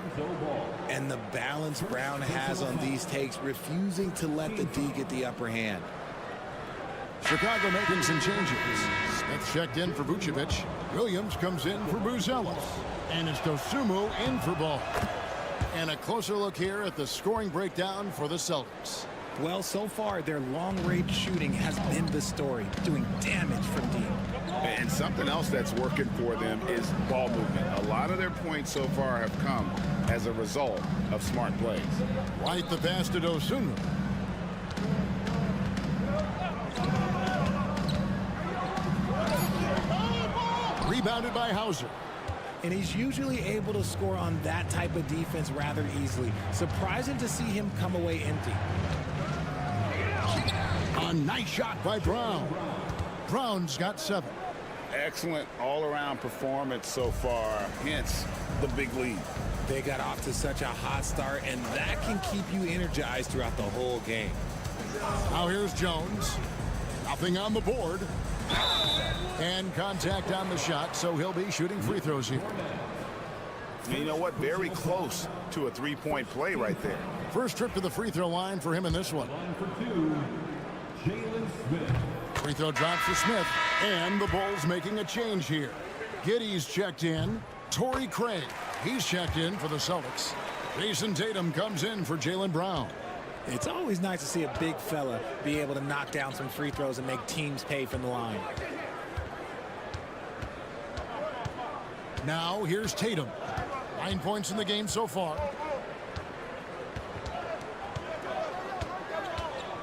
And the balance Brown has on these takes, refusing to let the D get the upper hand. Chicago making some changes. Smith checked in for Vucevic. Williams comes in for Buzelis. And it's Dosunmu in for Ball. And a closer look here at the scoring breakdown for the Celtics. Well, so far, their long-range shooting has been the story, doing damage from deep. And something else that's working for them is ball movement. A lot of their points so far have come as a result of smart plays. Right the pass to Dosunmu. Rebounded by Hauser. And he's usually able to score on that type of defense rather easily. Surprising to see him come away empty. A nice shot by Brown. Brown's got 7. Excellent all-around performance so far, hence the big lead. They got off to such a hot start, and that can keep you energized throughout the whole game. Now here's Jones. Nothing on the board. And contact on the shot, so he'll be shooting free throws here. And you know what? Very close to a three-point play right there. First trip to the free throw line for him in this one. Free throw drops for Smith. And the Bulls making a change here. Giddey's checked in. Torrey Craig, he's checked in for the Celtics. Jason Tatum comes in for Jaylen Brown. It's always nice to see a big fella be able to knock down some free throws and make teams pay from the line. Now here's Tatum. 9 points in the game so far.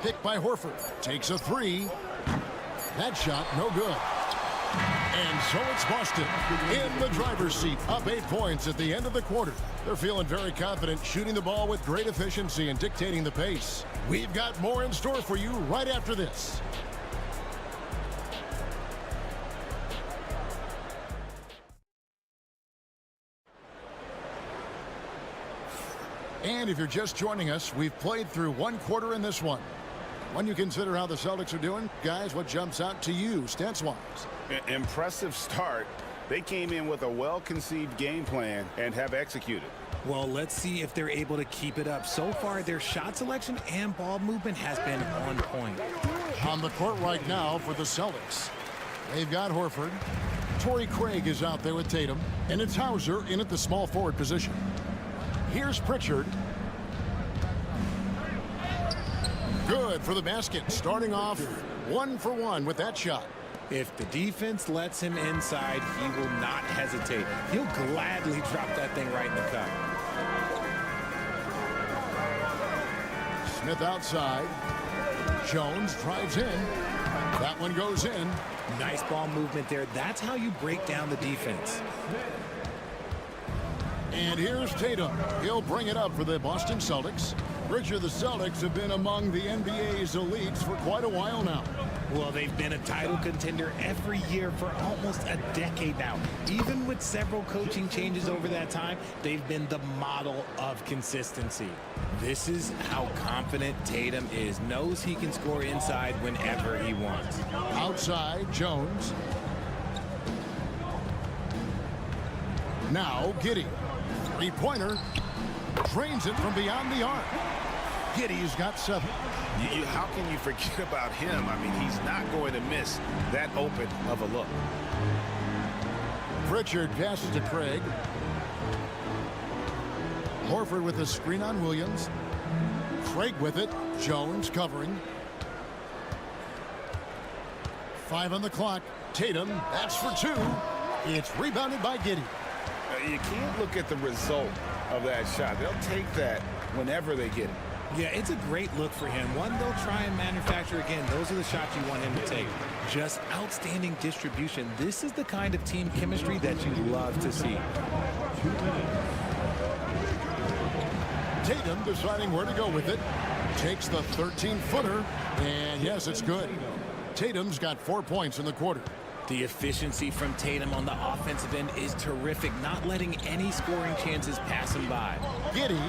Picked by Horford. Takes a three. That shot, no good. And so it's Boston in the driver's seat, up 8 points at the end of the quarter. They're feeling very confident, shooting the ball with great efficiency and dictating the pace. We've got more in store for you right after this. And if you're just joining us, we've played through 1 quarter in this one. When you consider how the Celtics are doing, guys, what jumps out to you, stats-wise? Impressive start. They came in with a well-conceived game plan and have executed. Well, let's see if they're able to keep it up. So far, their shot selection and ball movement has been on point. On the court right now for the Celtics, they've got Horford. Torrey Craig is out there with Tatum, and it's Hauser in at the small forward position. Here's Pritchard. Good for the basket, starting off 1 for 1 with that shot. If the defense lets him inside, he will not hesitate. He'll gladly drop that thing right in the cup. Smith outside. Jones drives in. That one goes in. Nice ball movement there. That's how you break down the defense. And here's Tatum. He'll bring it up for the Boston Celtics. Richard, the Celtics have been among the NBA's elites for quite a while now. Well, they've been a title contender every year for almost a decade now. Even with several coaching changes over that time, they've been the model of consistency. This is how confident Tatum is. Knows he can score inside whenever he wants. Outside, Jones. Now, Giddey. Three-pointer. Drains it from beyond the arc. Giddey's got 7. How can you forget about him? I mean, he's not going to miss that open of a look. Pritchard passes to Craig. Horford with a screen on Williams. Craig with it. Jones covering. 5 on the clock. Tatum, that's for 2. It's rebounded by Giddey. You can't look at the result of that shot. They'll take that whenever they get it. Yeah, it's a great look for him. One they'll try and manufacture again. Those are the shots you want him to take. Just outstanding distribution. This is the kind of team chemistry that you love to see. Tatum deciding where to go with it. Takes the 13-footer. And yes, it's good. Tatum's got 4 points in the quarter. The efficiency from Tatum on the offensive end is terrific, not letting any scoring chances pass him by. Giddey,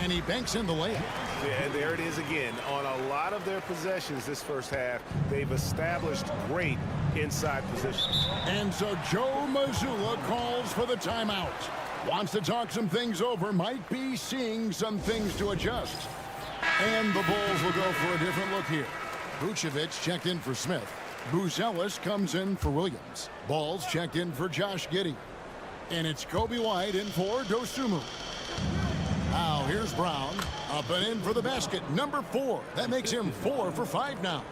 and he banks in the layup. Yeah, there it is again. On a lot of their possessions this first half, they've established great inside positions. And so Joe Mazzulla calls for the timeout. Wants to talk some things over, might be seeing some things to adjust. And the Bulls will go for a different look here. Vucevic checked in for Smith. Buzelis comes in for Williams. Balls checked in for Josh Giddey. And it's Kobe White in for Dosunmu. Now here's Brown. Up and in for the basket. Number 4. That makes him 4 for 5 now.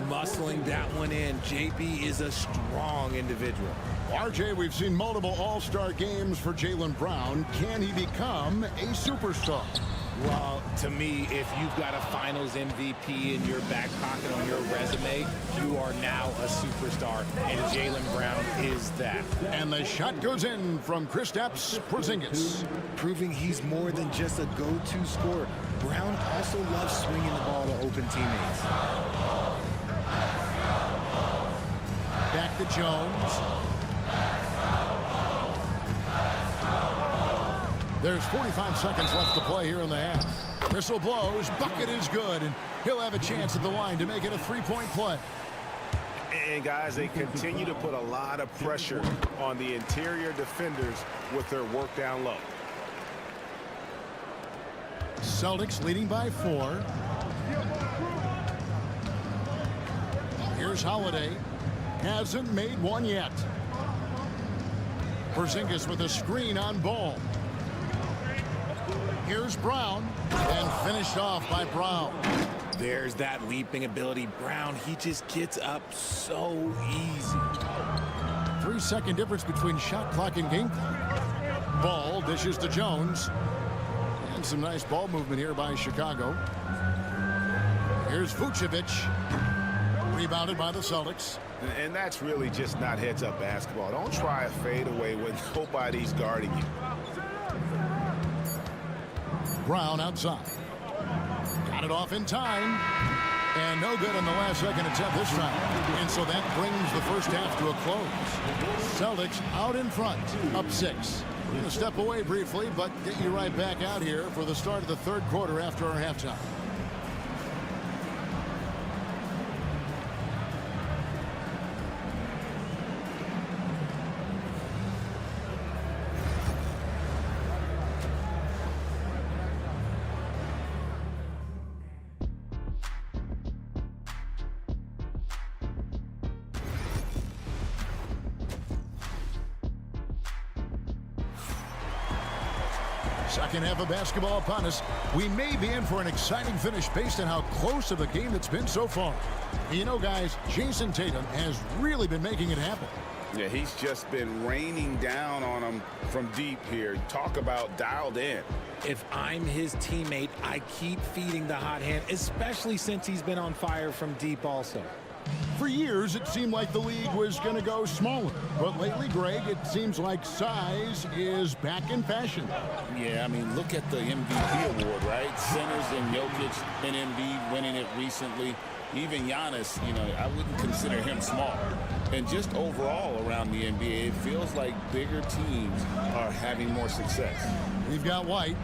Muscling that one in. JB is a strong individual. RJ, we've seen multiple all-star games for Jaylen Brown. Can he become a superstar? Well, to me, if you've got a finals MVP in your back pocket on your resume, you are now a superstar, and Jaylen Brown is that. And the shot goes in from Kristaps Porzingis. Proving he's more than just a go-to scorer. Brown also loves swinging the ball to open teammates. Back to Jones. There's 45 seconds left to play here in the half. Whistle blows, bucket is good, and he'll have a chance at the line to make it a 3-point play. And guys, they continue to put a lot of pressure on the interior defenders with their work down low. Celtics leading by 4. Here's Holiday. Hasn't made one yet. Porzingis with a screen on Ball. Here's Brown, and finished off by Brown. There's that leaping ability. Brown, he just gets up so easy. 3-second difference between shot clock and game clock. Ball dishes to Jones. And some nice ball movement here by Chicago. Here's Vucevic. Rebounded by the Celtics. And that's really just not heads-up basketball. Don't try a fadeaway when nobody's guarding you. Brown outside. Got it off in time. And no good on the last second attempt this time. And so that brings the first half to a close. Celtics out in front, up 6. We're going to step away briefly, but get you right back out here for the start of the third quarter after our halftime. Second half of basketball upon us. We may be in for an exciting finish based on how close of a game it's been so far. You know, guys, Jason Tatum has really been making it happen. Yeah, he's just been raining down on them from deep here. Talk about dialed in. If I'm his teammate, I keep feeding the hot hand, especially since he's been on fire from deep also. For years, it seemed like the league was going to go smaller. But lately, Greg, it seems like size is back in fashion. Yeah, I mean, look at the MVP award, right? Centers and Jokic and Embiid winning it recently. Even Giannis, you know, I wouldn't consider him small. And just overall around the NBA, it feels like bigger teams are having more success. We've got White.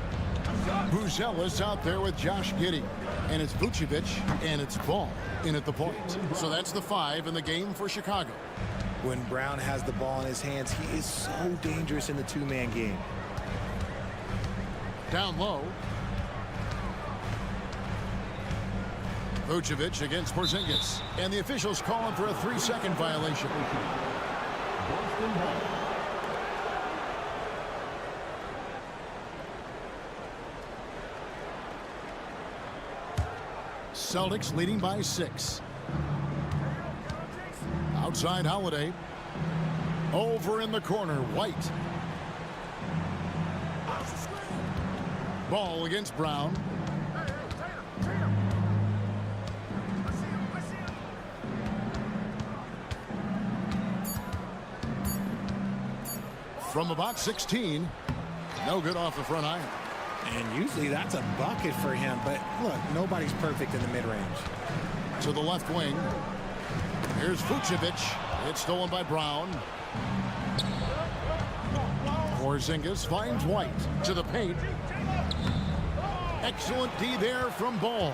Buzelis out there with Josh Giddey. And it's Vucevic, and it's Ball in at the point. So that's the 5 in the game for Chicago. When Brown has the ball in his hands, he is so dangerous in the two-man game. Down low. Vucevic against Porzingis. And the officials calling for a 3-second violation. Celtics leading by 6. Outside Holiday. Over in the corner, White. Ball against Brown. From about 16. No good off the front iron. And usually that's a bucket for him, but look, nobody's perfect in the mid-range. To the left wing. Here's Vucevic. It's stolen by Brown. Porzingis finds White to the paint. Excellent D there from Ball.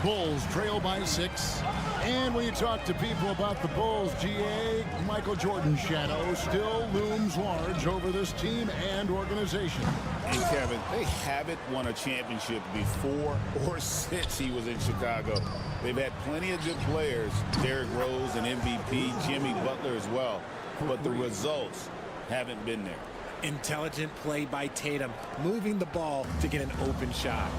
Bulls trail by 6. And when you talk to people about the Bulls, GA, Michael Jordan's shadow still looms large over this team and organization. And Kevin, they haven't won a championship before or since he was in Chicago. They've had plenty of good players, Derrick Rose and MVP, Jimmy Butler as well. But the results haven't been there. Intelligent play by Tatum, moving the ball to get an open shot.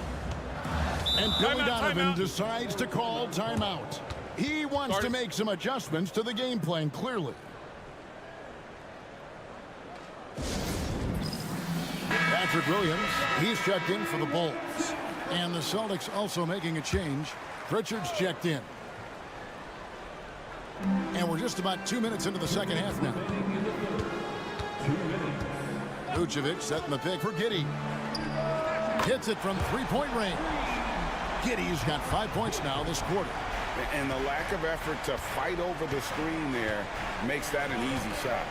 And Billy Donovan decides to call timeout. He wants to make some adjustments to the game plan, clearly. Patrick Williams, he's checked in for the Bulls. And the Celtics also making a change. Pritchard's checked in. And we're just about 2 minutes into the second half now. Vucevic setting the pick for Giddey. Hits it from three-point range. Giddey's got 5 points now this quarter. And the lack of effort to fight over the screen there makes that an easy shot.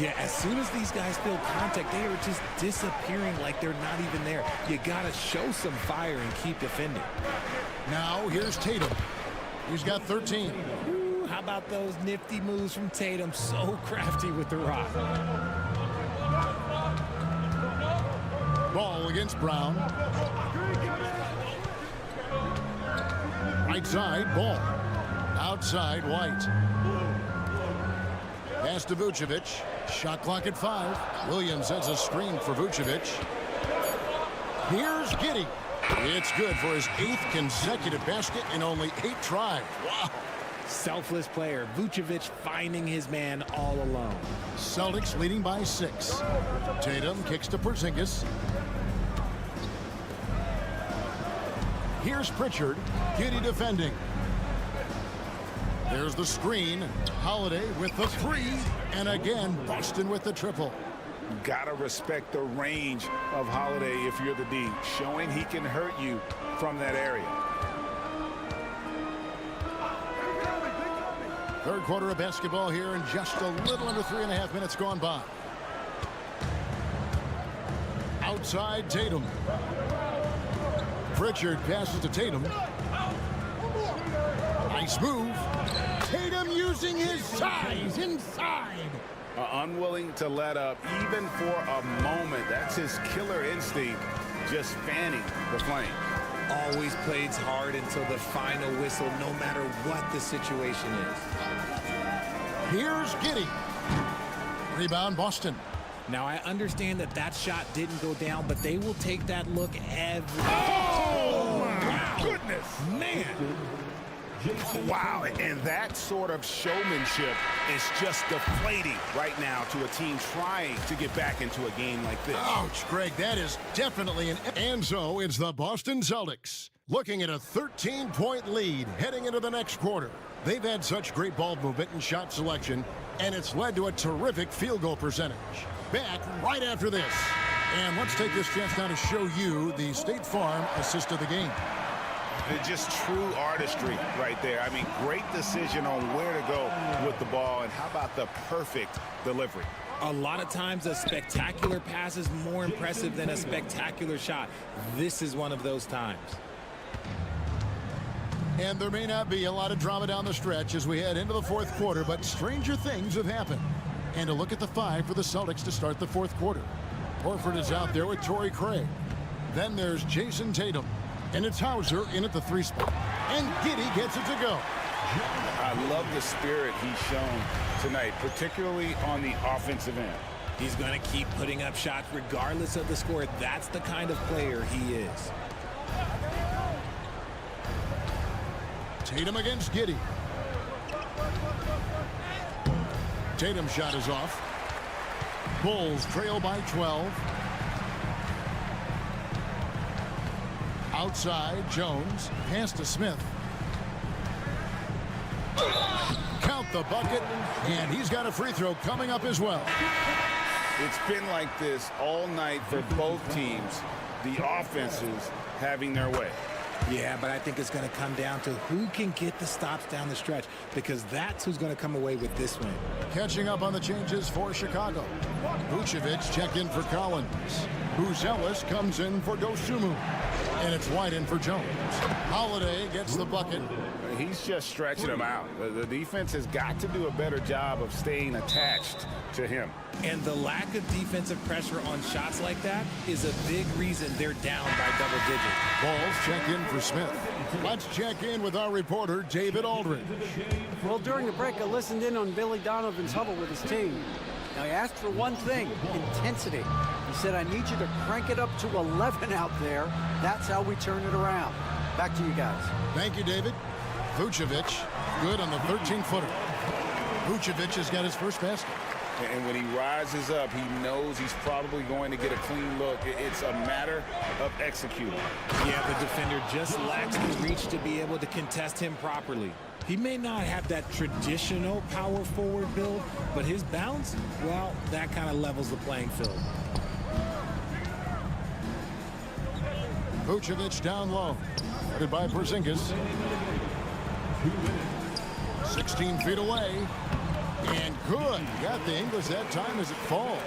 Yeah, as soon as these guys feel contact, they are just disappearing like they're not even there. You got to show some fire and keep defending. Now here's Tatum. He's got 13. Ooh, how about those nifty moves from Tatum? So crafty with the rock. Ball against Brown. Right side, Ball. Outside, White. Pass to Vucevic. Shot clock at 5. Williams has a screen for Vucevic. Here's Giddey. It's good for his 8th consecutive basket in only 8 tries. Wow. Selfless player. Vucevic finding his man all alone. Celtics leading by 6. Tatum kicks to Porzingis. Here's Pritchard. Giddey defending. There's the screen. Holiday with the three. And again, Boston with the triple. Gotta respect the range of Holiday if you're the D, showing he can hurt you from that area. Third quarter of basketball here, and just a little under 3.5 minutes gone by. Outside Tatum. Pritchard passes to Tatum. Nice move. Tatum using his size inside. Unwilling to let up even for a moment. That's his killer instinct, just fanning the flame. Always plays hard until the final whistle, no matter what the situation is. Here's Giddey. Rebound Boston. Now, I understand that that shot didn't go down, but they will take that look every... Oh, my goodness. Man. Wow, and that sort of showmanship is just deflating right now to a team trying to get back into a game like this. Ouch, Greg, that is definitely an... And so it's the Boston Celtics looking at a 13-point lead heading into the next quarter. They've had such great ball movement and shot selection, and it's led to a terrific field goal percentage. Back right after this. And let's take this chance now to show you the State Farm assist of the game. Just true artistry right there. I mean, great decision on where to go with the ball, and how about the perfect delivery? A lot of times a spectacular pass is more impressive than a spectacular shot. This is one of those times. And there may not be a lot of drama down the stretch as we head into the fourth quarter, but stranger things have happened. And a look at the five for the Celtics to start the fourth quarter. Horford is out there with Torrey Craig. Then there's Jason Tatum. And it's Hauser in at the three spot. And Giddey gets it to go. I love the spirit he's shown tonight, particularly on the offensive end. He's going to keep putting up shots regardless of the score. That's the kind of player he is. Tatum against Giddey. Tatum's shot is off. Bulls trail by 12. Outside, Jones. Pass to Smith. Count the bucket, and he's got a free throw coming up as well. It's been like this all night for both teams. The offenses having their way. Yeah, but I think it's going to come down to who can get the stops down the stretch, because that's who's going to come away with this win. Catching up on the changes for Chicago. Vucevic checked in for Collins. Buzelis comes in for Dosunmu. And it's White in for Jones. Holiday gets the bucket. He's just stretching him out. The defense has got to do a better job of staying attached to him. And the lack of defensive pressure on shots like that is a big reason they're down by double digits. Balls check in for Smith. Let's check in with our reporter, David Aldridge. Well, during the break, I listened in on Billy Donovan's huddle with his team. Now, he asked for one thing, intensity. He said, I need you to crank it up to 11 out there. That's how we turn it around. Back to you guys. Thank you, David. Vucevic, good on the 13-footer. Vucevic has got his first basket. And when he rises up, he knows he's probably going to get a clean look. It's a matter of executing. Yeah, the defender just lacks the reach to be able to contest him properly. He may not have that traditional power forward build, but his bounce, well, that kind of levels the playing field. Vucevic down low. Goodbye, Porzingis. 16 feet away. And good. Got the English that time as it falls.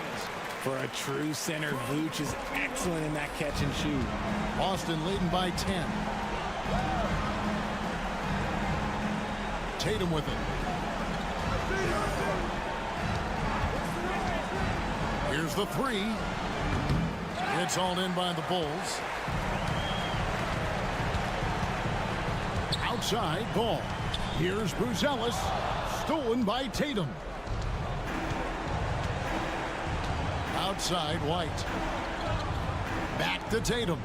For a true center, Vooch is excellent in that catch and shoot. Boston leading by 10. Tatum with it. Here's the three. It's all in by the Bulls. Outside ball. Here's Buzelis. Stolen by Tatum. Outside White. Back to Tatum.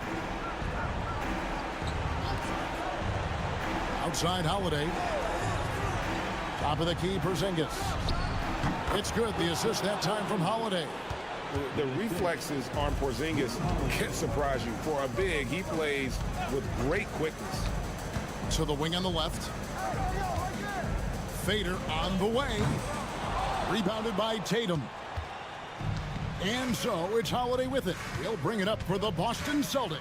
Outside Holiday. Top of the key, Porzingis. It's good. The assist that time from Holiday. The reflexes on Porzingis can surprise you. For a big, he plays with great quickness. To the wing on the left. Fader on the way. Rebounded by Tatum. And so it's Holiday with it. He'll bring it up for the Boston Celtics.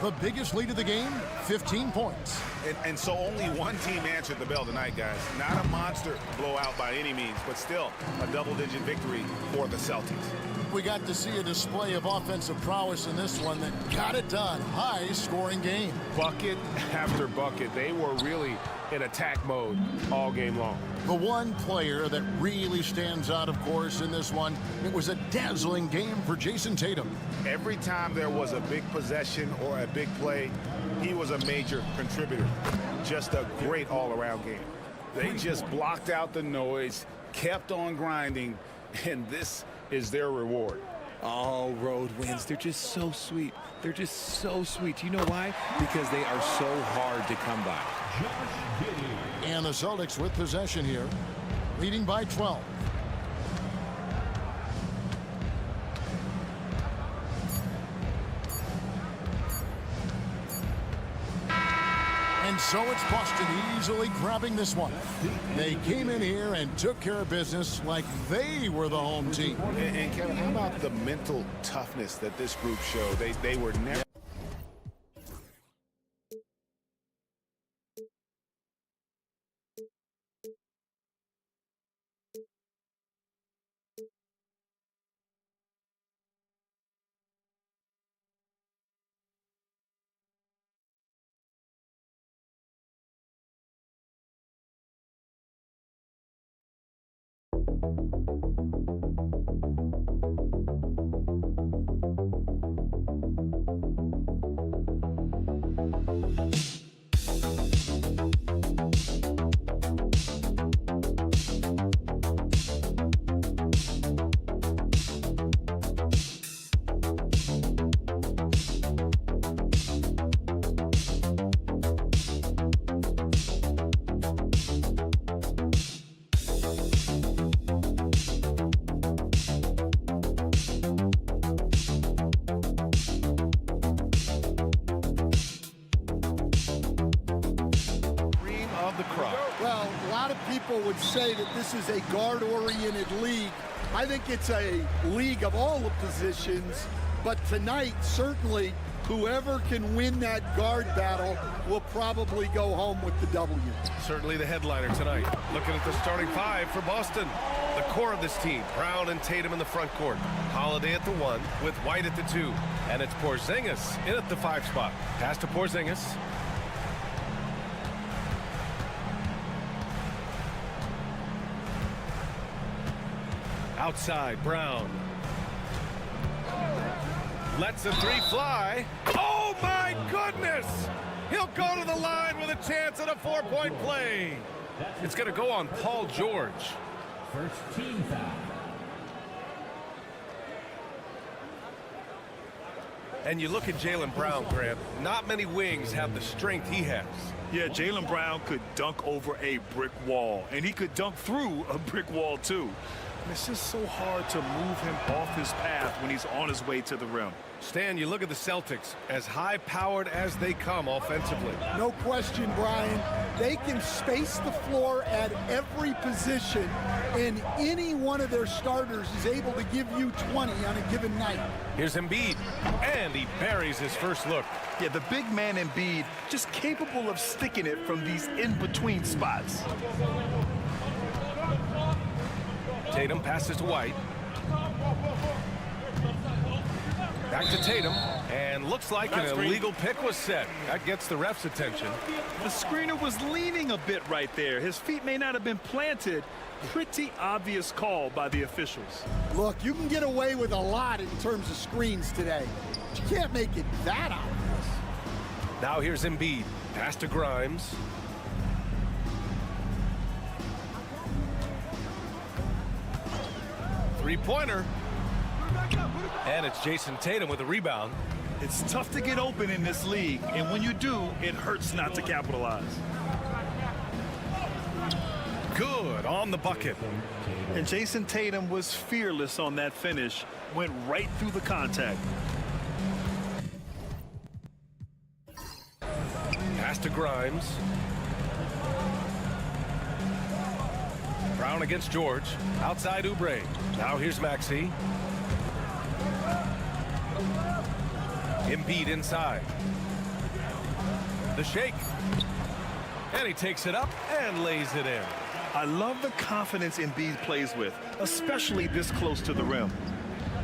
The biggest lead of the game, 15 points. And so only one team answered the bell tonight, guys. Not a monster blowout by any means, but still a double-digit victory for the Celtics. We got to see a display of offensive prowess in this one that got it done. High-scoring game. Bucket after bucket. They were really in attack mode all game long. The one player that really stands out, of course, in this one, it was a dazzling game for Jason Tatum. Every time there was a big possession or a big play, he was a major contributor. Just a great all-around game. They just blocked out the noise, kept on grinding, and this is their reward. All road wins. They're just so sweet. They're just so sweet. You know why? Because they are so hard to come by. And the Celtics with possession here, leading by 12. And so it's Boston easily grabbing this one. They came in here and took care of business like they were the home team. And Kevin, how about the mental toughness that this group showed? They were never... Well, a lot of people would say that this is a guard-oriented league. I think it's a league of all the positions, but tonight, certainly, whoever can win that guard battle will probably go home with the W. Certainly the headliner tonight. Looking at the starting five for Boston. The core of this team, Brown and Tatum in the front court. Holiday at the 1 with White at the 2. And it's Porzingis in at the 5 spot. Pass to Porzingis. Outside, Brown. Lets the 3 fly. Oh, my goodness! He'll go to the line with a chance at a 4-point play. It's going to go on Paul George. First team foul. And you look at Jaylen Brown, Grant. Not many wings have the strength he has. Yeah, Jaylen Brown could dunk over a brick wall, and he could dunk through a brick wall, too. And it's just so hard to move him off his path when he's on his way to the rim. Stan, you look at the Celtics, as high-powered as they come offensively. No question, Brian. They can space the floor at every position, and any one of their starters is able to give you 20 on a given night. Here's Embiid, and he buries his first look. Yeah, the big man Embiid just capable of sticking it from these in-between spots. Tatum passes to White. Back to Tatum, and looks like an illegal pick was set. That gets the ref's attention. The screener was leaning a bit right there. His feet may not have been planted. Pretty obvious call by the officials. Look, you can get away with a lot in terms of screens today. You can't make it that obvious. Now here's Embiid. Pass to Grimes. Three-pointer. And it's Jason Tatum with a rebound. It's tough to get open in this league, and when you do, it hurts not to capitalize. Good on the bucket. And Jason Tatum was fearless on that finish, went right through the contact. Pass to Grimes. Brown against George. Outside Oubre. Now here's Maxey. Embiid inside. The shake. And he takes it up and lays it in. I love the confidence Embiid plays with, especially this close to the rim.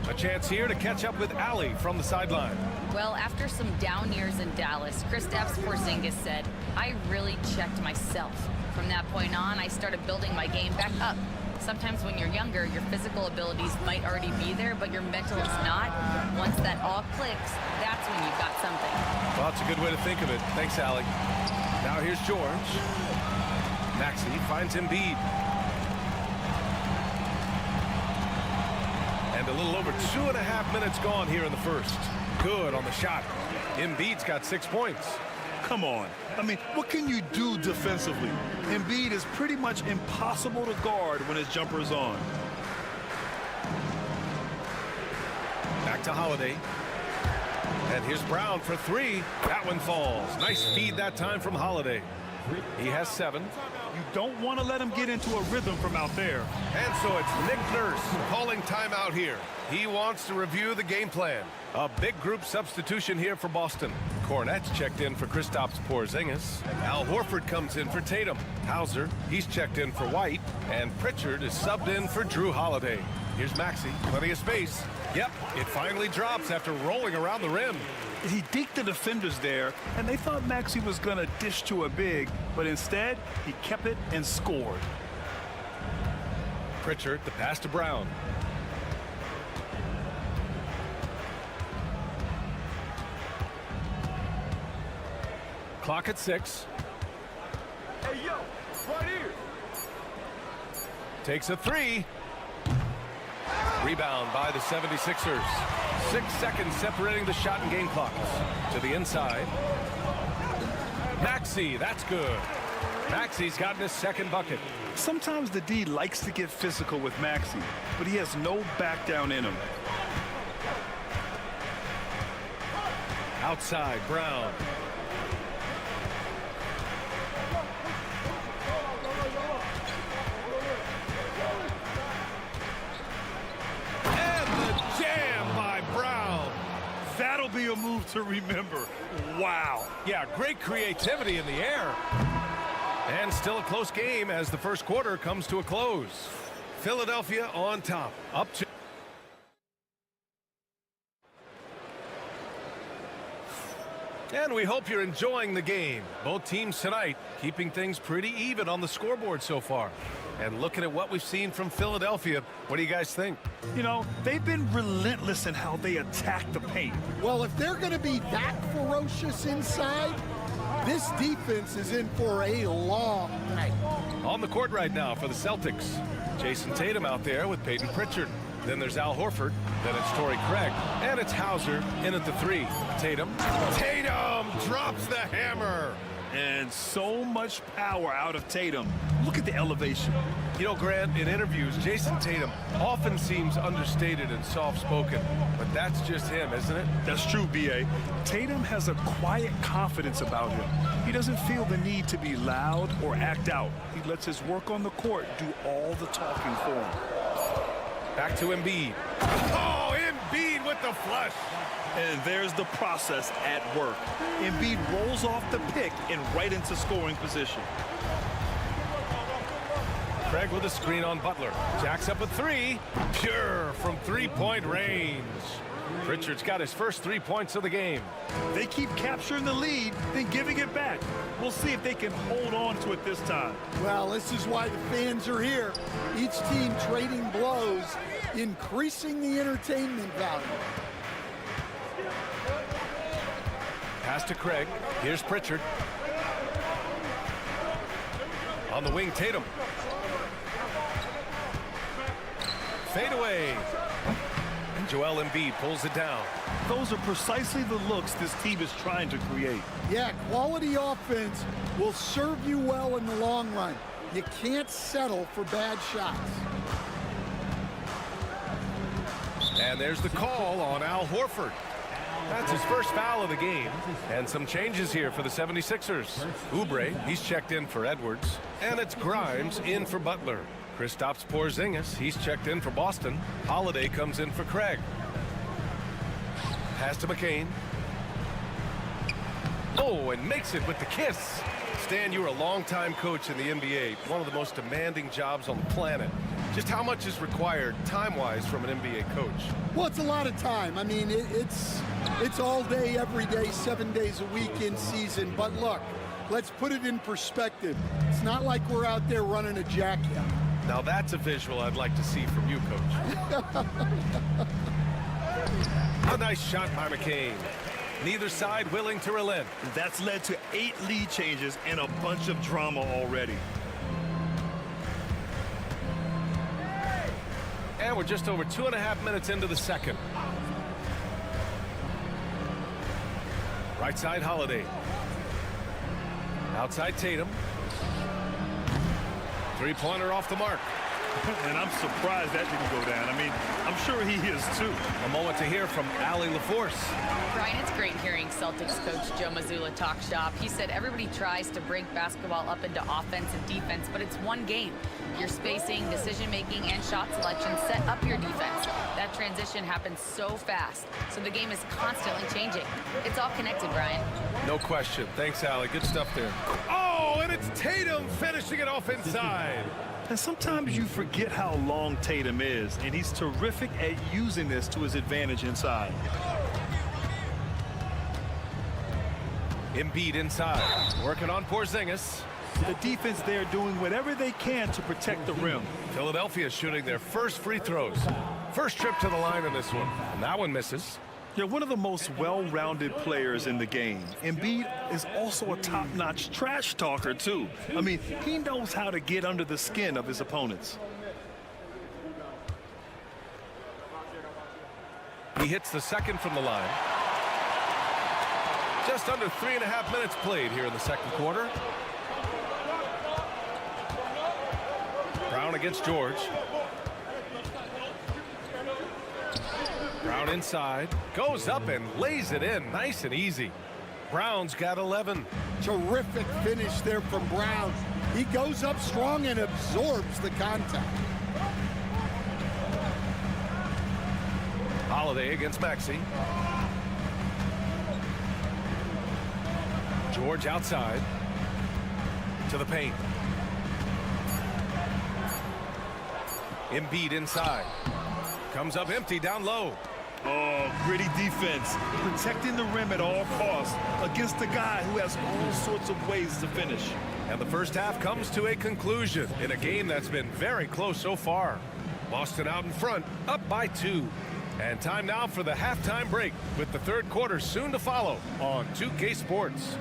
A chance here to catch up with Ali from the sideline. Well, after some down years in Dallas, Kristaps Porzingis said, "I really checked myself. From that point on, I started building my game back up. Sometimes when you're younger, your physical abilities might already be there, but your mental is not. Once that all clicks, that's when you've got something." Well, that's a good way to think of it. Thanks, Ali. Now here's George. Maxey finds Embiid. And a little over 2.5 minutes gone here in the first. Good on the shot. Embiid's got 6 points. Come on. I mean, what can you do defensively? Embiid is pretty much impossible to guard when his jumper is on. Back to Holiday. And here's Brown for 3. That one falls. Nice feed that time from Holiday. He has 7. You don't want to let him get into a rhythm from out there. And so it's Nick Nurse calling timeout here. He wants to review the game plan. A big group substitution here for Boston. Cornette's checked in for Kristaps Porzingis. Al Horford comes in for Tatum. Hauser, he's checked in for White. And Pritchard is subbed in for Drew Holiday. Here's Maxey, plenty of space. Yep, it finally drops after rolling around the rim. He deked the defenders there, and they thought Maxey was going to dish to a big, but instead, he kept it and scored. Pritchard, the pass to Brown. Clock at 6. Hey, yo, right here. Takes a 3. Rebound by the 76ers. 6 seconds separating the shot and game clocks. To the inside. Maxey, that's good. Maxey's gotten his second bucket. Sometimes the D likes to get physical with Maxey, but he has no back down in him. Outside, Brown. That'll be a move to remember. Wow. Yeah, great creativity in the air. And still a close game as the first quarter comes to a close. Philadelphia on top. Up to... And we hope you're enjoying the game. Both teams tonight keeping things pretty even on the scoreboard so far. And looking at what we've seen from Philadelphia, what do you guys think? You know, they've been relentless in how they attack the paint. Well, if they're going to be that ferocious inside, this defense is in for a long night. On the court right now for the Celtics, Jason Tatum out there with Peyton Pritchard. Then there's Al Horford. Then it's Torrey Craig. And it's Hauser in at the 3. Tatum drops the hammer. And so much power out of Tatum. Look at the elevation. You know, Grant, in interviews, Jason Tatum often seems understated and soft-spoken. But that's just him, isn't it? That's true, B.A. Tatum has a quiet confidence about him. He doesn't feel the need to be loud or act out. He lets his work on the court do all the talking for him. Back to Embiid. Oh, Embiid with the flush. And there's the process at work. Embiid rolls off the pick and right into scoring position. Craig with a screen on Butler. Jacks up a 3. Pure from three-point range. Pritchard's got his first 3 points of the game. They keep capturing the lead, then giving it back. We'll see if they can hold on to it this time. Well, this is why the fans are here. Each team trading blows, increasing the entertainment value. Pass to Craig. Here's Pritchard. On the wing, Tatum. Fade away. And Joel Embiid pulls it down. Those are precisely the looks this team is trying to create. Yeah, quality offense will serve you well in the long run. You can't settle for bad shots. And there's the call on Al Horford. That's his first foul of the game. And some changes here for the 76ers. Oubre, he's checked in for Edwards. And it's Grimes in for Butler. Kristaps Porzingis, he's checked in for Boston. Holiday comes in for Craig. Pass to McCain. Oh, and makes it with the kiss. Stan, you were a longtime coach in the NBA, one of the most demanding jobs on the planet. Just how much is required time-wise from an NBA coach? Well, it's a lot of time. I mean, it's all day, every day, 7 days a week in season. But look, let's put it in perspective. It's not like we're out there running a jacket. Now that's a visual I'd like to see from you, Coach. A nice shot by McCain. Neither side willing to relent. That's led to 8 lead changes and a bunch of drama already. And we're just over 2.5 minutes into the second. Right side, Holiday. Outside, Tatum. Three-pointer off the mark. And I'm surprised that didn't go down. I mean, I'm sure he is too. A moment to hear from Allie LaForce. Brian, it's great hearing Celtics coach Joe Mazzulla talk shop. He said everybody tries to break basketball up into offense and defense, but it's one game. Your spacing, decision-making, and shot selection set up your defense. That transition happens so fast, so the game is constantly changing. It's all connected, Brian. No question. Thanks, Allie. Good stuff there. Oh, and it's Tatum finishing it off inside. And sometimes you forget how long Tatum is, and he's terrific at using this to his advantage inside. Embiid inside, working on Porzingis. The defense there doing whatever they can to protect the rim. Philadelphia shooting their first free throws. First trip to the line in this one, and that one misses. They're one of the most well-rounded players in the game. Embiid is also a top-notch trash talker, too. I mean, he knows how to get under the skin of his opponents. He hits the second from the line. Just under 3.5 minutes played here in the second quarter. Brown against George. Brown inside, goes up and lays it in nice and easy. Brown's got 11. Terrific finish there from Brown. He goes up strong and absorbs the contact. Holiday against Maxey. George outside to the paint. Embiid inside. Comes up empty down low. Oh, gritty defense. Protecting the rim at all costs against a guy who has all sorts of ways to finish. And the first half comes to a conclusion in a game that's been very close so far. Boston out in front, up by 2. And time now for the halftime break with the third quarter soon to follow on 2K Sports.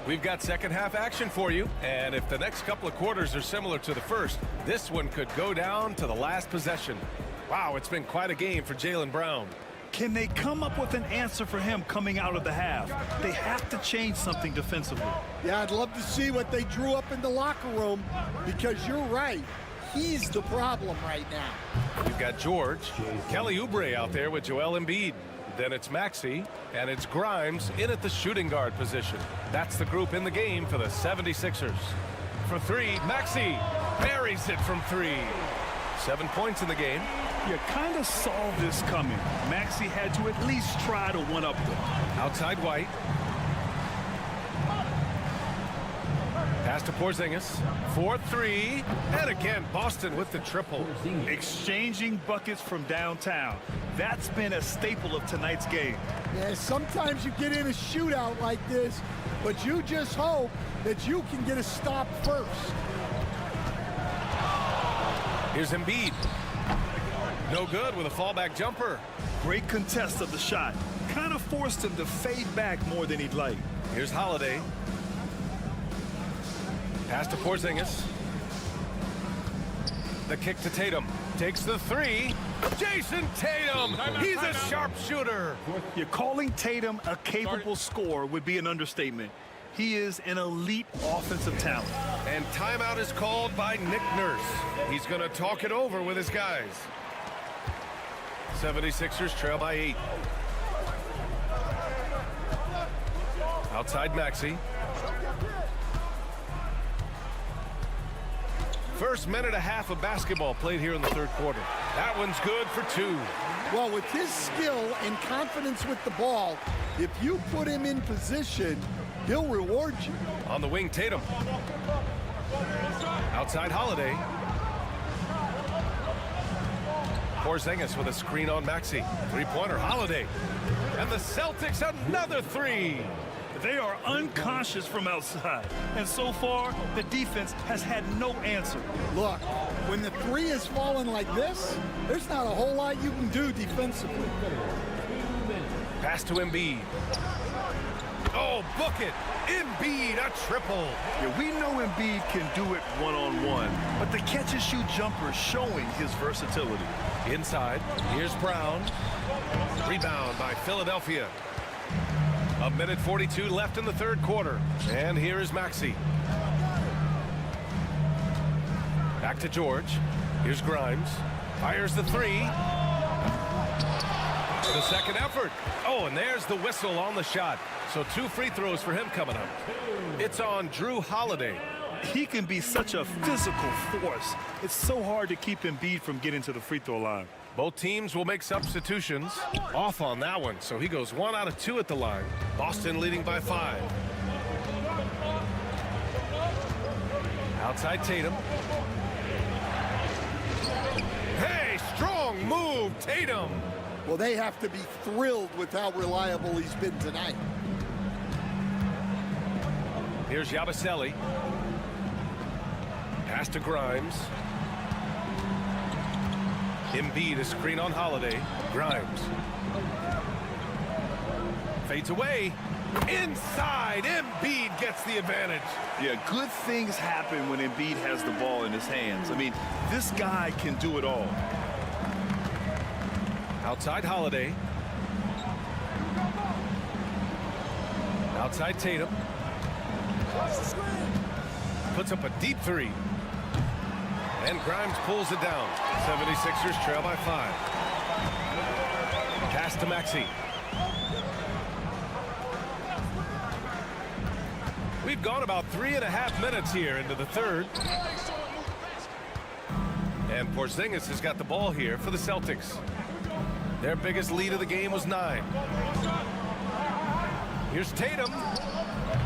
We've got second half action for you, and if the next couple of quarters are similar to the first, this one could go down to the last possession. Wow, it's been quite a game for Jaylen Brown. Can they come up with an answer for him coming out of the half? They have to change something defensively. Yeah, I'd love to see what they drew up in the locker room, because you're right. He's the problem right now. You've got George, Kelly Oubre out there with Joel Embiid. Then it's Maxey, and it's Grimes in at the shooting guard position. That's the group in the game for the 76ers. For 3, Maxey buries it from 3. 7 points in the game. You kind of saw this coming. Maxey had to at least try to one-up them. Outside White. Pass to Porzingis. 4-3. And again, Boston with the triple. Exchanging buckets from downtown. That's been a staple of tonight's game. Yeah, sometimes you get in a shootout like this, but you just hope that you can get a stop first. Here's Embiid. No good with a fallback jumper. Great contest of the shot. Kind of forced him to fade back more than he'd like. Here's Holiday. Pass to Porzingis. The kick to Tatum. Takes the 3. Jason Tatum! He's a sharpshooter! You're calling Tatum a capable scorer would be an understatement. He is an elite offensive talent. And timeout is called by Nick Nurse. He's going to talk it over with his guys. 76ers trail by 8. Outside Maxey. First minute and a half of basketball played here in the third quarter. That one's good for 2. Well, with his skill and confidence with the ball, if you put him in position, he'll reward you. On the wing, Tatum. Outside Holiday. Porzingis with a screen on Maxey. Three-pointer, Holiday. And the Celtics another 3. They are unconscious from outside, and so far the defense has had no answer. Look, when the 3 is falling like this, there's not a whole lot you can do defensively. Pass to Embiid. Oh, book it. Embiid, a triple. Yeah, we know Embiid can do it one-on-one, but the catch-and-shoot jumper is showing his versatility. Inside, here's Brown. Rebound by Philadelphia. A minute 42 left in the third quarter. And here is Maxey. Back to George. Here's Grimes. Fires the 3. The second effort. Oh, and there's the whistle on the shot. So 2 free throws for him coming up. It's on Drew Holiday. He can be such a physical force. It's so hard to keep Embiid from getting to the free throw line. Both teams will make substitutions. Off on that one, so he goes 1 out of 2 at the line. Boston leading by 5. Outside Tatum. Hey, strong move, Tatum. Well, they have to be thrilled with how reliable he's been tonight. Here's Yabusele. Pass to Grimes. Embiid, a screen on Holiday. Grimes. Fades away. Inside. Embiid gets the advantage. Yeah, good things happen when Embiid has the ball in his hands. I mean, this guy can do it all. Outside Holiday. Outside Tatum. Puts up a deep 3. And Grimes pulls it down. 76ers trail by 5. Pass to Maxey. We've gone about 3.5 minutes here into the third. And Porzingis has got the ball here for the Celtics. Their biggest lead of the game was 9. Here's Tatum.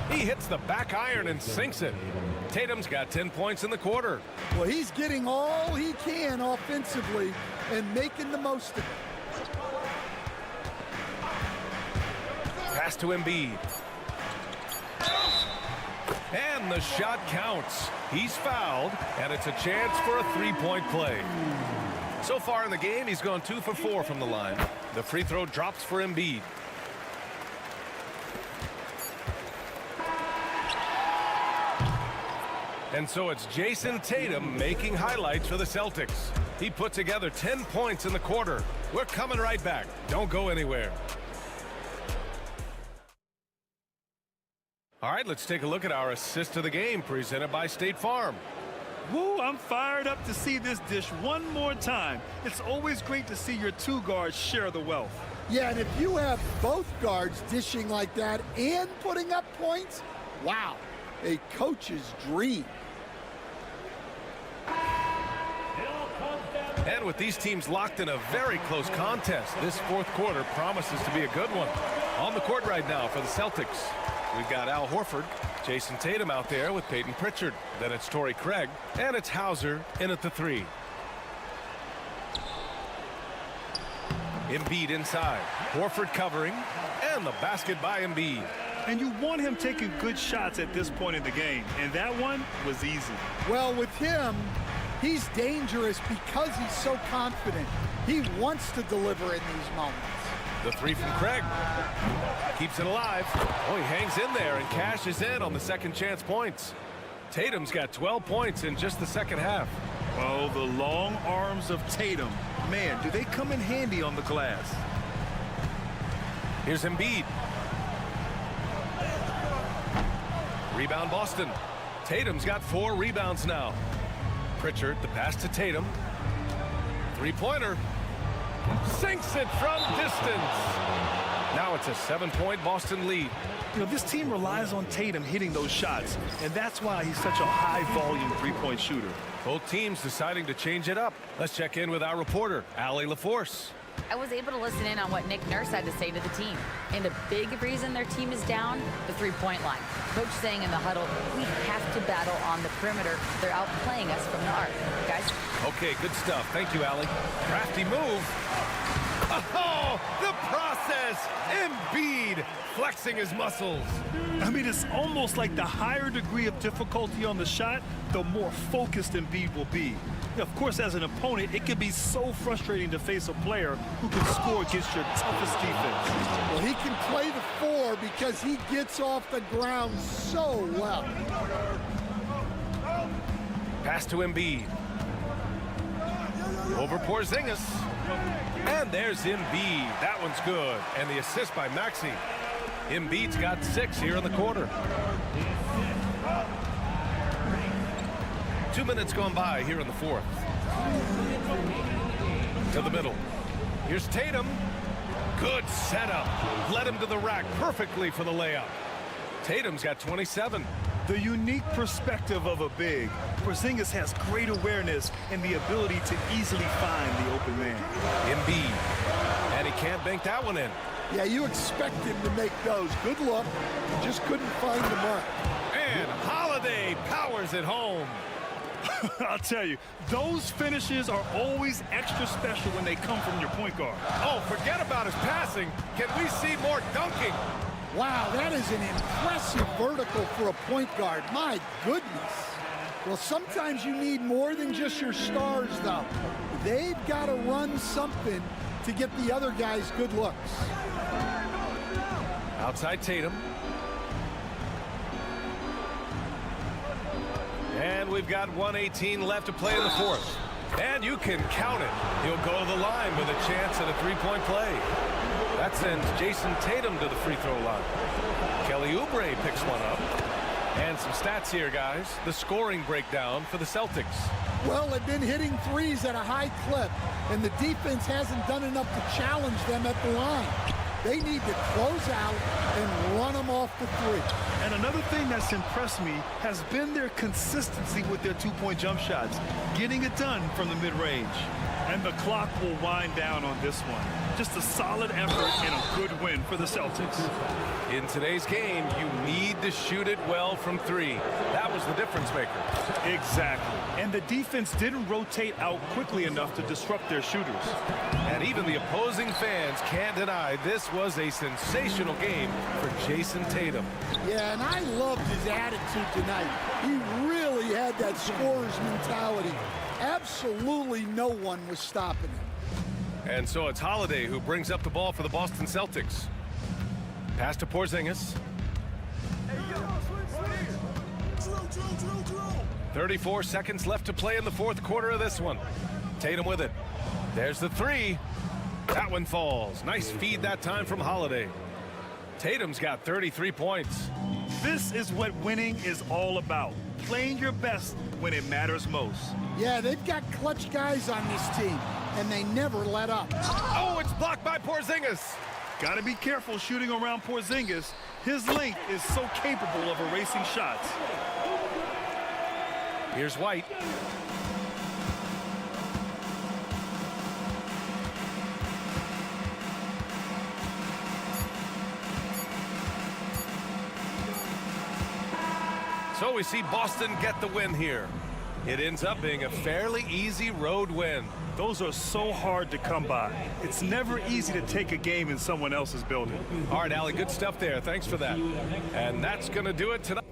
He hits the back iron and sinks it. Tatum's got 10 points in the quarter. Well, he's getting all he can offensively and making the most of it. Pass to Embiid. And the shot counts. He's fouled, and it's a chance for a 3-point play. So far in the game, he's gone 2 for 4 from the line. The free throw drops for Embiid. And so it's Jason Tatum making highlights for the Celtics. He put together 10 points in the quarter. We're coming right back. Don't go anywhere. All right, let's take a look at our assist of the game presented by State Farm. Woo, I'm fired up to see this dish one more time. It's always great to see your 2 guards share the wealth. Yeah, and if you have both guards dishing like that and putting up points, wow, a coach's dream. And with these teams locked in a very close contest, this fourth quarter promises to be a good one. On the court right now for the Celtics, we've got Al Horford, Jason Tatum out there with Peyton Pritchard. Then it's Torrey Craig, and it's Hauser in at the 3. Embiid inside. Horford covering, and the basket by Embiid. And you want him taking good shots at this point in the game, and that one was easy. Well, with him, he's dangerous because he's so confident. He wants to deliver in these moments. The 3 from Craig. Keeps it alive. Oh, he hangs in there and cashes in on the second chance points. Tatum's got 12 points in just the second half. Oh, the long arms of Tatum. Man, do they come in handy on the glass. Here's Embiid. Rebound Boston. Tatum's got 4 rebounds now. Pritchard, the pass to Tatum. 3-pointer. Sinks it from distance. Now it's a 7-point Boston lead. You know, this team relies on Tatum hitting those shots, and that's why he's such a high-volume three-point shooter. Both teams deciding to change it up. Let's check in with our reporter, Allie LaForce. I was able to listen in on what Nick Nurse had to say to the team. And a big reason their team is down, the three-point line. Coach saying in the huddle, we have to battle on the perimeter. They're outplaying us from the arc. Guys? Okay, good stuff. Thank you, Allie. Crafty move. Oh, the process! Embiid flexing his muscles. I mean, it's almost like the higher degree of difficulty on the shot, the more focused Embiid will be. Of course, as an opponent, it can be so frustrating to face a player who can score against your toughest defense. Well, he can play the 4 because he gets off the ground so well. Pass to Embiid. Over Porzingis. And there's Embiid. That one's good. And the assist by Maxey. Embiid's got 6 here in the quarter. 2 minutes gone by here in the fourth. To the middle. Here's Tatum. Good setup. Led him to the rack perfectly for the layup. Tatum's got 27. The unique perspective of a big. Porzingis has great awareness and the ability to easily find the open man. Embiid. And he can't bank that one in. Yeah, you expect him to make those. Good look. Just couldn't find the mark. And Holiday powers it home. I'll tell you, those finishes are always extra special when they come from your point guard. Oh, forget about his passing. Can we see more dunking? Wow, that is an impressive vertical for a point guard. My goodness. Well, sometimes you need more than just your stars, though. They've got to run something to get the other guys good looks. Outside Tatum. And we've got 1:18 left to play in the fourth. And you can count it. He'll go to the line with a chance at a three-point play. That sends Jason Tatum to the free throw line. Kelly Oubre picks one up. And some stats here, guys. The scoring breakdown for the Celtics. Well, they've been hitting threes at a high clip, and the defense hasn't done enough to challenge them at the line. They need to close out and run them off the 3. And another thing that's impressed me has been their consistency with their two-point jump shots, getting it done from the mid-range. And the clock will wind down on this one. Just a solid effort and a good win for the Celtics. In today's game, you need to shoot it well from 3. That was the difference maker. Exactly. And the defense didn't rotate out quickly enough to disrupt their shooters. And even the opposing fans can't deny this was a sensational game for Jason Tatum. Yeah, and I loved his attitude tonight. He really had that scorer's mentality. Absolutely no one was stopping him. And so it's Holiday who brings up the ball for the Boston Celtics. Pass to Porzingis. 34 seconds left to play in the fourth quarter of this one. Tatum with it. There's the 3. That one falls. Nice feed that time from Holiday. Tatum's got 33 points. This is what winning is all about. Playing your best when it matters most. Yeah, they've got clutch guys on this team, and they never let up. Oh, it's blocked by Porzingis. Got to be careful shooting around Porzingis. His length is so capable of erasing shots. Here's White. So we see Boston get the win here. It ends up being a fairly easy road win. Those are so hard to come by. It's never easy to take a game in someone else's building. All right, Allie, good stuff there. Thanks for that. And that's going to do it tonight.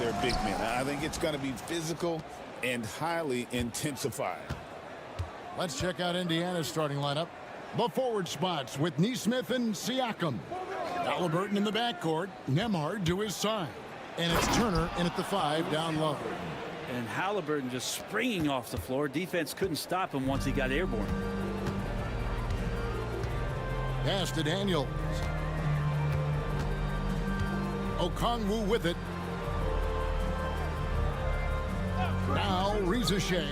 their big men. I think it's going to be physical and highly intensified. Let's check out Indiana's starting lineup. The forward spots with Neesmith and Siakam. Halliburton in the backcourt. Nembhard to his side. And it's Turner in at the 5 down low. And Halliburton just springing off the floor. Defense couldn't stop him once he got airborne. Pass to Daniels. Okongwu with it. Now Reza Shea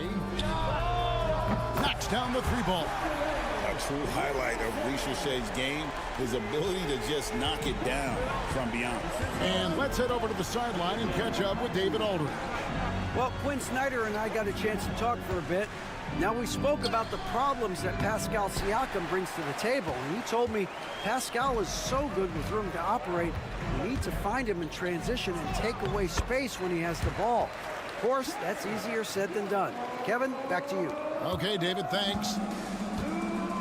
knocks down the 3-ball. A true highlight of Reza Shea's game, his ability to just knock it down from beyond. And let's head over to the sideline and catch up with David Aldridge. Well, Quinn Snyder and I got a chance to talk for a bit. Now, we spoke about the problems that Pascal Siakam brings to the table, and he told me Pascal is so good with room to operate, we need to find him in transition and take away space when he has the ball. Of course, that's easier said than done. Kevin, back to you. Okay, David, thanks.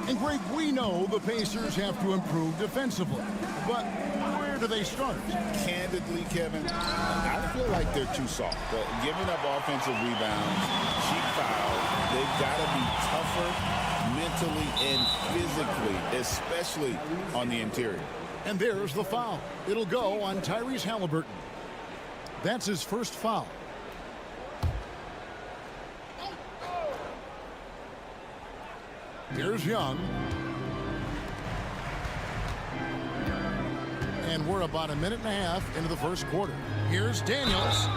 And Greg, we know the Pacers have to improve defensively, but where do they start? Candidly, Kevin, I feel like they're too soft. Giving up offensive rebounds, cheap fouls, they've got to be tougher mentally and physically, especially on the interior. And there's the foul. It'll go on Tyrese Halliburton. That's his first foul. Here's Young. And we're about a minute and a half into the first quarter. Here's Daniels.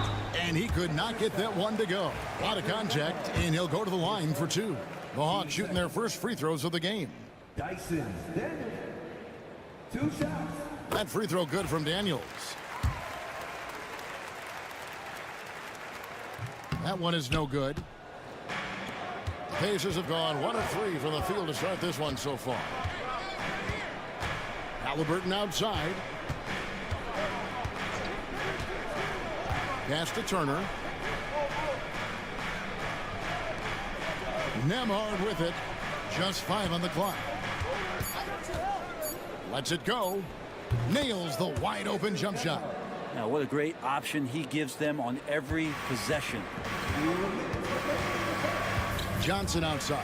And he could not get that one to go. A lot of contact, and he'll go to the line for 2. The Hawks shooting their first free throws of the game. Dyson Daniels. 2 shots. That free throw good from Daniels. That one is no good. The Pacers have gone 1 of 3 from the field to start this one so far. Halliburton outside. Pass to Turner. Nembhard with it. Just 5 on the clock. Lets it go. Nails the wide open jump shot. Now, what a great option he gives them on every possession. Johnson outside.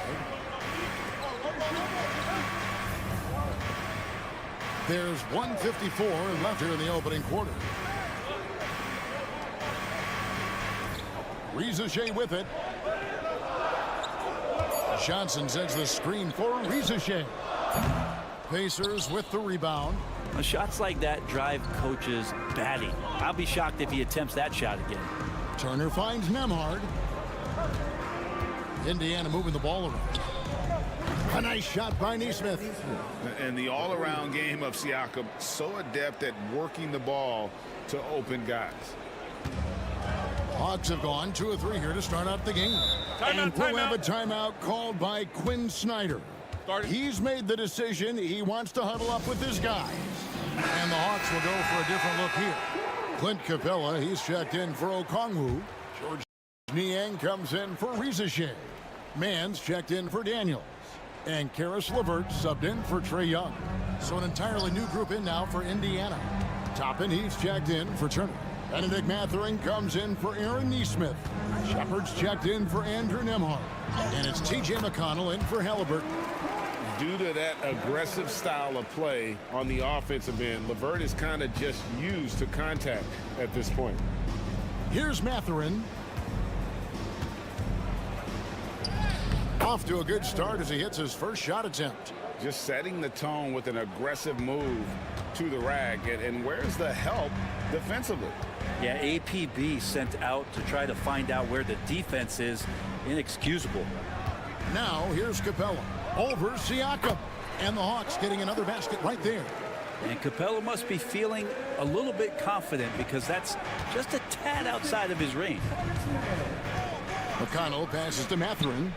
There's 1:54 left here in the opening quarter. Reza Shea with it. Johnson sends the screen for Reza Shea. Pacers with the rebound. Shots like that drive coaches batty. I'll be shocked if he attempts that shot again. Turner finds Nembhard. Indiana moving the ball around. A nice shot by Neesmith. And the all-around game of Siakam, so adept at working the ball to open guys. Hawks have gone 2 of 3 here to start out the game. And we'll have a timeout called by Quinn Snyder. He's made the decision he wants to huddle up with his guys. And the Hawks will go for a different look here. Clint Capella, he's checked in for Okongwu. George Niang comes in for Reza Shea. Mann's checked in for Daniels. And Karis LeVert subbed in for Trae Young. So an entirely new group in now for Indiana. Toppin, he's checked in for Turner. Benedict Mathurin comes in for Aaron Neesmith. Shepard's checked in for Andrew Nembhard. And it's T.J. McConnell in for Halliburton. Due to that aggressive style of play on the offensive end, LeVert is kind of just used to contact at this point. Here's Mathurin. Off to a good start as he hits his first shot attempt. Just setting the tone with an aggressive move to the rack. And where's the help defensively? Yeah, APB sent out to try to find out where the defense is. Inexcusable. Now here's Capella over Siakam. And the Hawks getting another basket right there. And Capella must be feeling a little bit confident because that's just a tad outside of his range. McConnell passes to Mathurin.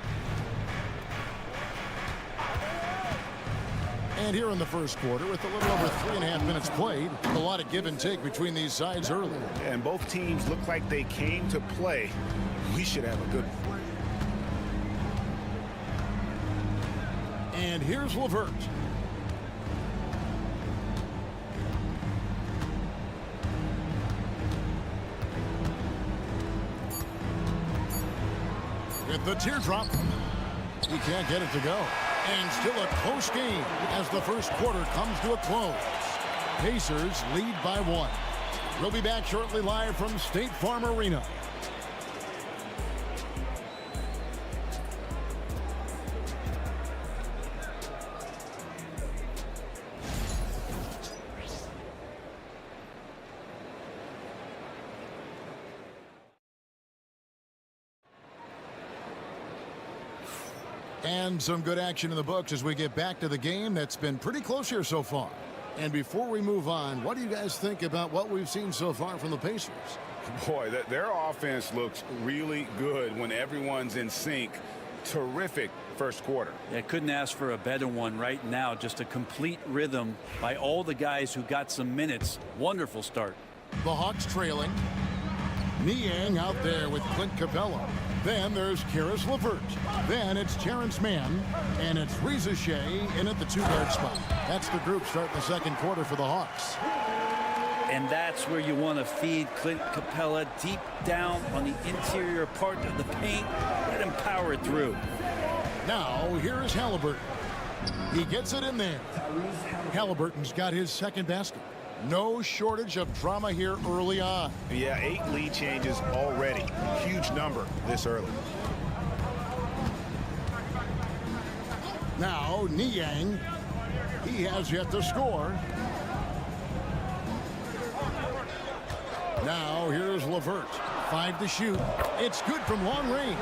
And here in the first quarter, with a little over 3.5 minutes played, a lot of give and take between these sides early. And both teams look like they came to play. We should have a good one. And here's LeVert. with the teardrop. He can't get it to go. And still a close game as the first quarter comes to a close. Pacers lead by 1. We'll be back shortly live from State Farm Arena. And some good action in the books as we get back to the game that's been pretty close here so far. And before we move on, what do you guys think about what we've seen so far from the Pacers? Boy, their offense looks really good when everyone's in sync. Terrific first quarter. Yeah, couldn't ask for a better one right now. Just a complete rhythm by all the guys who got some minutes. Wonderful start. The Hawks trailing. Niang out there with Clint Capella. Then there's Karis LeVert. Then it's Terrence Mann. And it's Reza Shea in at the 2-guard spot. That's the group starting the second quarter for the Hawks. And that's where you want to feed Clint Capella deep down on the interior part of the paint. Let him power it through. Now, here's Halliburton. He gets it in there. Halliburton's got his second basket. No shortage of drama here early on. Yeah, 8 lead changes already. Huge number this early. Now, Niang. He has yet to score. Now, here's LeVert. 5 to shoot. It's good from long range.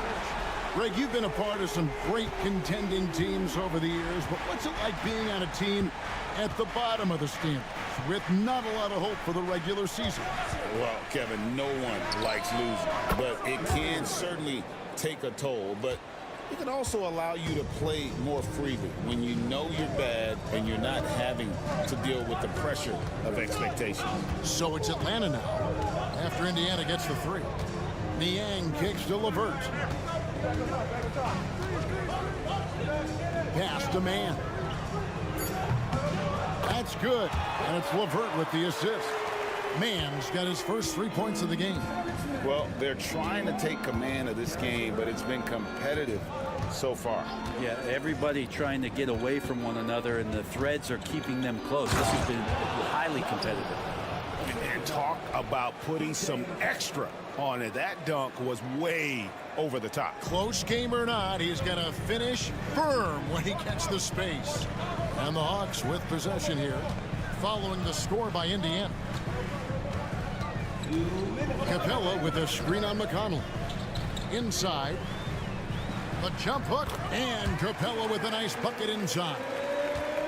Greg, you've been a part of some great contending teams over the years, but what's it like being on a team at the bottom of the standings with not a lot of hope for the regular season? Well, Kevin, no one likes losing, but it can certainly take a toll. But it can also allow you to play more freely when you know you're bad and you're not having to deal with the pressure of expectations. So it's Atlanta now after Indiana gets the 3. Niang kicks to LeVert. Pass to Mann. That's good. And it's LeVert with the assist. Mann's got his first 3 points of the game. Well, they're trying to take command of this game, but it's been competitive so far. Yeah, everybody trying to get away from one another, and the threads are keeping them close. This has been highly competitive. And talk about putting some extra on it. That dunk was way over the top. Close game or not, he's going to finish firm when he gets the space. And the Hawks with possession here, following the score by Indiana. Capella with a screen on McConnell. Inside. The jump hook. And Capella with a nice bucket inside.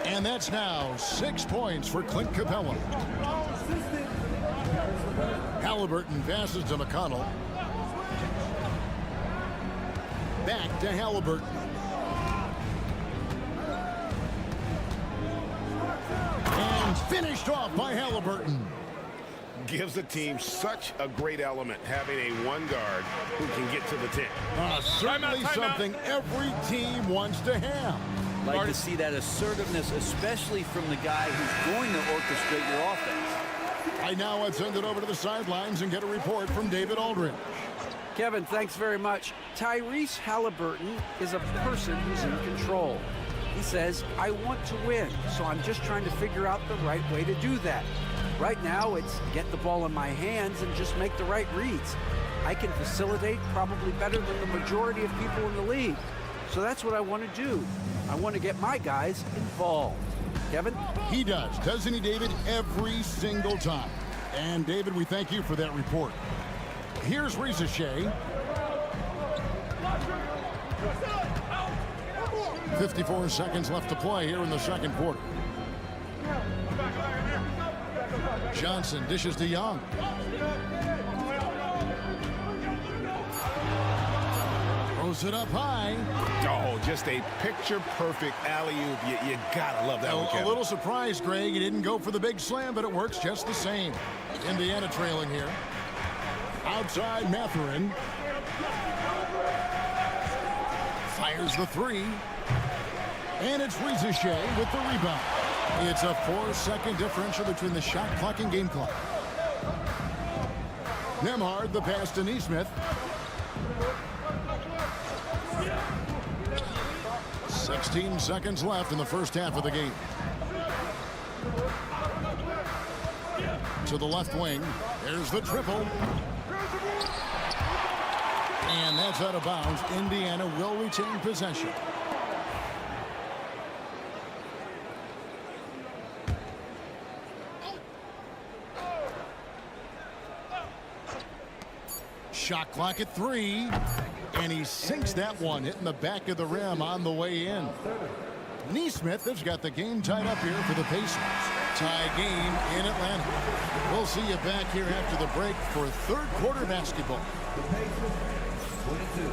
And that's now 6 points for Clint Capella. Halliburton passes to McConnell. Back to Halliburton. And finished off by Halliburton. Gives the team such a great element having a 1 guard who can get to the 10. Certainly something every team wants to have. Like to see that assertiveness, especially from the guy who's going to orchestrate your offense. I now would send it over to the sidelines and get a report from David Aldridge. Kevin, thanks very much. Tyrese Halliburton is a person who's in control. He says, I want to win, so I'm just trying to figure out the right way to do that. Right now, it's get the ball in my hands and just make the right reads. I can facilitate probably better than the majority of people in the league. So that's what I want to do. I want to get my guys involved. Kevin? He does, doesn't he, David? Every single time. And, David, we thank you for that report. Here's Reza Shea. 54 seconds left to play here in the second quarter. Johnson dishes to Young. Throws it up high. Oh, just a picture-perfect alley-oop. You gotta love that one, Kevin. A little surprised, Greg. He didn't go for the big slam, but it works just the same. Indiana trailing here. Outside Mathurin. Fires the 3. And it's Reza Shea with the rebound. It's a 4-second differential between the shot clock and game clock. Nembhard the pass to Nesmith. 16 seconds left in the first half of the game. To the left wing. There's the triple. And that's out of bounds. Indiana will retain possession. Shot clock at 3. And he sinks that one, hitting the back of the rim on the way in. Neesmith has got the game tied up here for the Pacers. Tie game in Atlanta. We'll see you back here after the break for third quarter basketball. The Pacers, 22.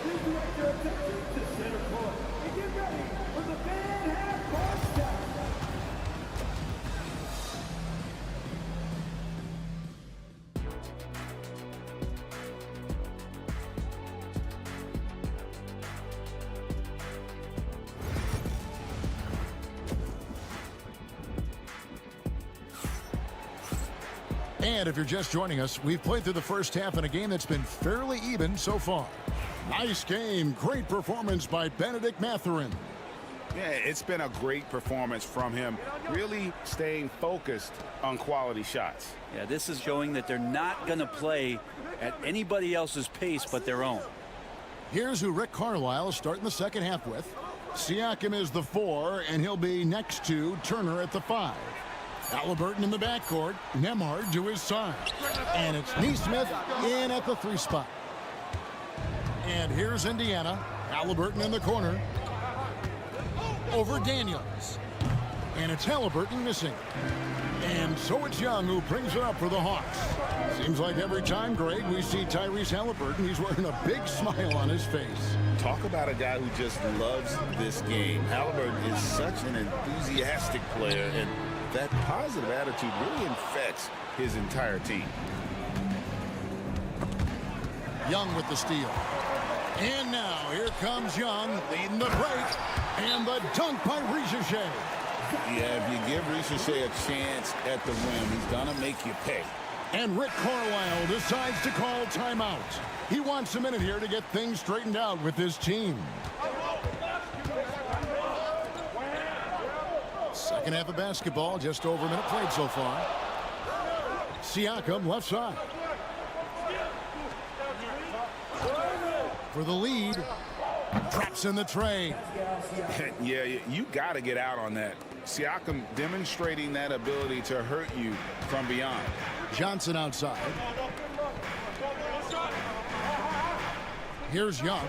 Please direct your attention to center court and get ready for the fan half-court shot. And if you're just joining us, we've played through the first half in a game that's been fairly even so far. Nice game. Great performance by Benedict Mathurin. Yeah, it's been a great performance from him, really staying focused on quality shots. Yeah, this is showing that they're not going to play at anybody else's pace but their own. Here's who Rick Carlisle is starting the second half with. Siakam is the 4, and he'll be next to Turner at the 5. Halliburton in the backcourt. Nembhard to his side. And it's Neesmith in at the 3 spot. And here's Indiana. Halliburton in the corner. Over Daniels. And it's Halliburton missing. And so it's Young who brings it up for the Hawks. Seems like every time, Greg, we see Tyrese Halliburton, he's wearing a big smile on his face. Talk about a guy who just loves this game. Halliburton is such an enthusiastic player, and that positive attitude really infects his entire team. Young with the steal. And now here comes Young leading the break. And the dunk by Ricochet. Yeah, if you give Ricochet a chance at the rim, he's going to make you pay. And Rick Carlisle decides to call timeout. He wants a minute here to get things straightened out with his team. Second half of basketball, just over a minute played so far. Siakam left side. For the lead. Traps in the tray. Yeah, you got to get out on that. Siakam demonstrating that ability to hurt you from beyond. Johnson outside. Here's Young.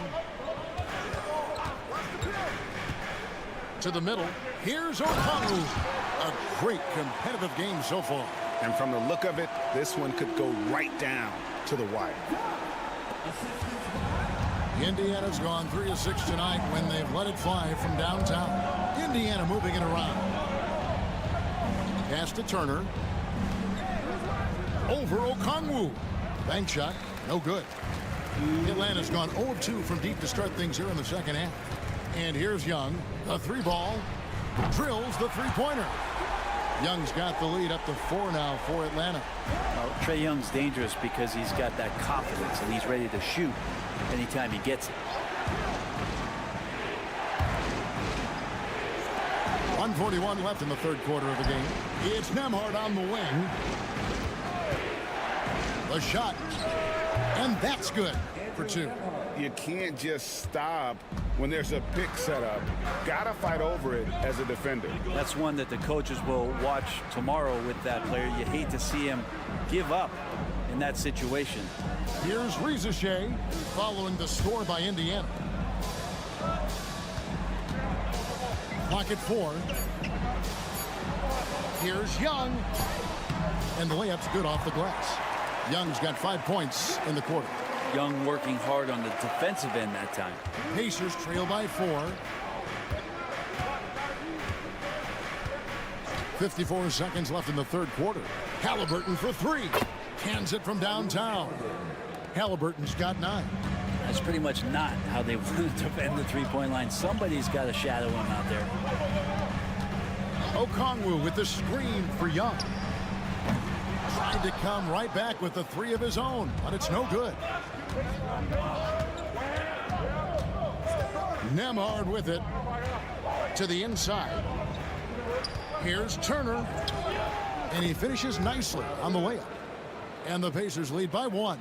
To the middle. Here's O'Connell. A great competitive game so far. And from the look of it, this one could go right down to the wire. Indiana's gone 3 of 6 tonight when they've let it fly from downtown. Indiana moving it around. Pass to Turner. Over Okongwu. Bank shot. No good. Atlanta's gone 0 of 2 from deep to start things here in the second half. And here's Young. The 3 ball. Drills the 3-pointer. Young's got the lead up to 4 now for Atlanta. Well, Trae Young's dangerous because he's got that confidence and he's ready to shoot anytime he gets it. 1:41 left in the third quarter of the game. It's Nembhard on the wing. The shot. And that's good for 2. You can't just stop when there's a pick set up. Gotta fight over it as a defender. That's one that the coaches will watch tomorrow with that player. You hate to see him give up in that situation. Here's Ricochet following the score by Indiana. Clock at 4. Here's Young. And the layup's good off the glass. Young's got 5 points in the quarter. Young working hard on the defensive end that time. Pacers trail by 4. 54 seconds left in the third quarter. Halliburton for 3. Cans it from downtown. Halliburton's got 9. That's pretty much not how they want to defend the 3-point line. Somebody's got to shadow him out there. Okongwu with the screen for Young. Tried to come right back with the 3 of his own, but it's no good. Nembhard with it to the inside. Here's Turner, and he finishes nicely on the layup. And the Pacers lead by 1.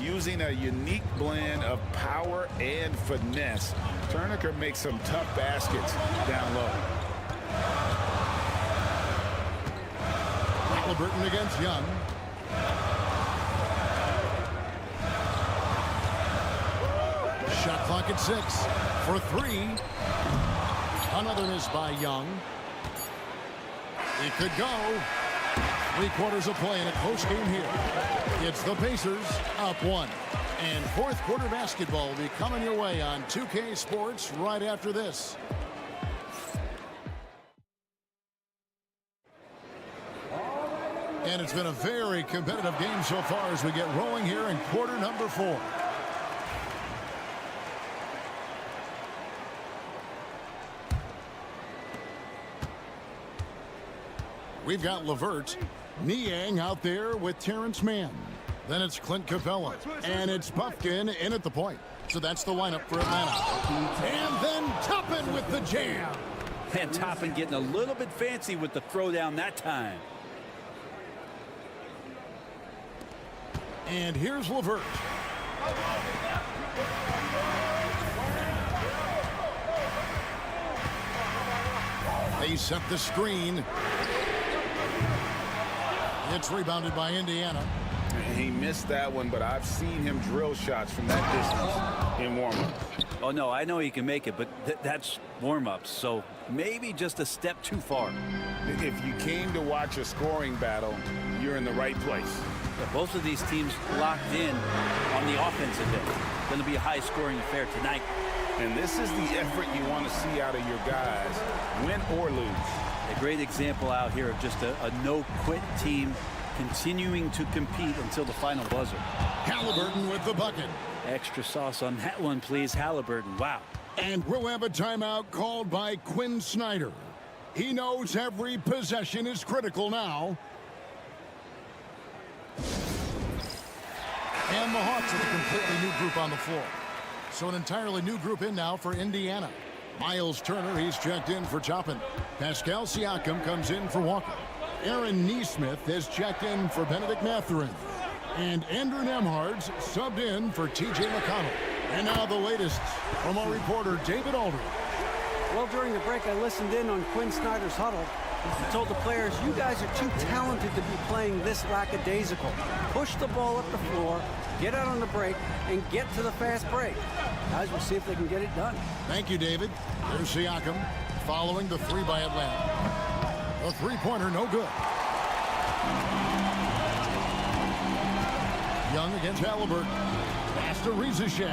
Using a unique blend of power and finesse, Turner can make some tough baskets down low. Halliburton against Young. Shot clock at 6 for 3. Another miss by Young. It could go. 3/4 of play in a close game here. It's the Pacers up 1. And fourth quarter basketball will be coming your way on 2K Sports right after this. And it's been a very competitive game so far as we get rolling here in quarter number 4. We've got LeVert, Niang out there with Terrence Mann. Then it's Clint Capella, and it's Puffkin in at the point. So that's the lineup for Atlanta. And then Toppin with the jam. And Toppin getting a little bit fancy with the throwdown that time. And here's LeVert. They set the screen. It's rebounded by Indiana. He missed that one, but I've seen him drill shots from that distance in warm-up. Oh, no, I know he can make it, but that's warm-ups, so maybe just a step too far. If you came to watch a scoring battle, you're in the right place. Yeah, both of these teams locked in on the offensive end. Going to be a high-scoring affair tonight. And this is the effort you want to see out of your guys, win or lose. A great example out here of just a no-quit team continuing to compete until the final buzzer. Halliburton with the bucket. Extra sauce on that one, please, Halliburton. Wow. And we'll have a timeout called by Quinn Snyder. He knows every possession is critical now. And the Hawks with a completely new group on the floor. So an entirely new group in now for Indiana. Miles Turner, he's checked in for Toppin. Pascal Siakam comes in for Walker. Aaron Nesmith has checked in for Benedict Mathurin. And Andrew Nembhard's subbed in for T.J. McConnell. And now the latest from our reporter, David Aldridge. Well, during the break, I listened in on Quinn Snyder's huddle. He told the players, you guys are too talented to be playing this lackadaisical. Push the ball up the floor, get out on the break, and get to the fast break. Guys, we'll see if they can get it done. Thank you, David. There's Siakam following the 3 by Atlanta. A three-pointer, no good. Young against Halliburton. Pass to Rizashea.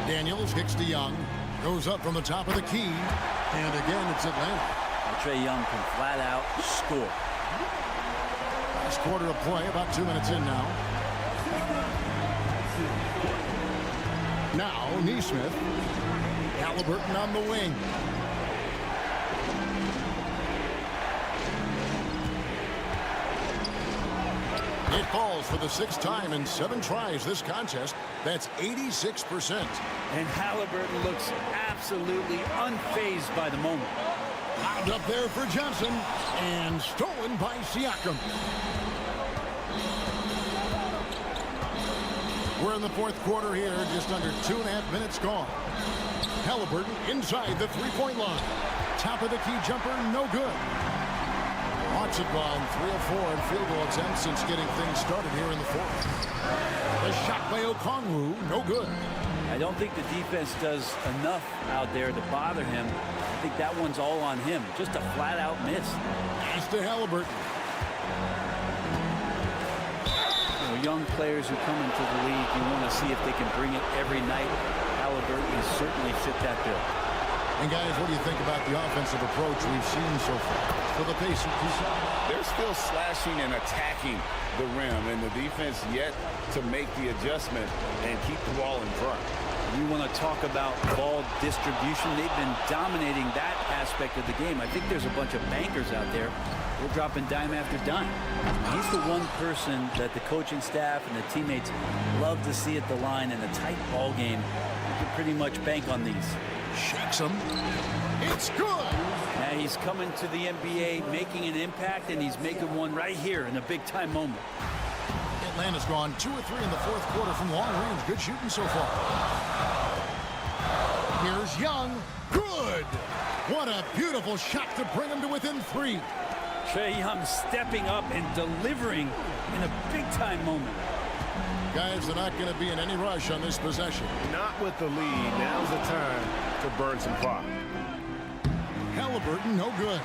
Daniels kicks to Young. Goes up from the top of the key. And again, it's Atlanta. Trae Young can flat out score. Last quarter of play, about 2 minutes in now. Now, Nesmith. Halliburton on the wing. It falls for the 6th time in 7 tries this contest. That's 86%. And Halliburton looks absolutely unfazed by the moment. Lobbed up there for Johnson. And stolen by Siakam. We're in the 4th quarter here. Just under 2.5 minutes gone. Halliburton inside the 3-point line. Top of the key jumper, no good. Hawks have gone 3 of 4 in field goal attempts since getting things started here in the 4th. The shot by Okongwu, no good. I don't think the defense does enough out there to bother him. I think that one's all on him. Just a flat-out miss. Pass to Halliburton. You know, young players who come into the league, you want to see if they can bring it every night. Halliburton has certainly fit that bill. And guys, what do you think about the offensive approach we've seen so far for the Pacers? They're still slashing and attacking the rim, and the defense yet to make the adjustment and keep the ball in front. You want to talk about ball distribution. They've been dominating that aspect of the game. I think there's a bunch of bankers out there. They're dropping dime after dime. He's the one person that the coaching staff and the teammates love to see at the line in a tight ball game. can pretty much bank on these. Shakes him. It's good. Now he's coming to the NBA, making an impact, and he's making one right here in a big-time moment. Atlanta's gone 2 of 3 in the fourth quarter from long range. Good shooting so far. Here's Young. Good. What a beautiful shot to bring him to within 3. Trae Young stepping up and delivering in a big-time moment. Guys, they're not going to be in any rush on this possession. Not with the lead. Now's the time to burn some clock. Halliburton, no good.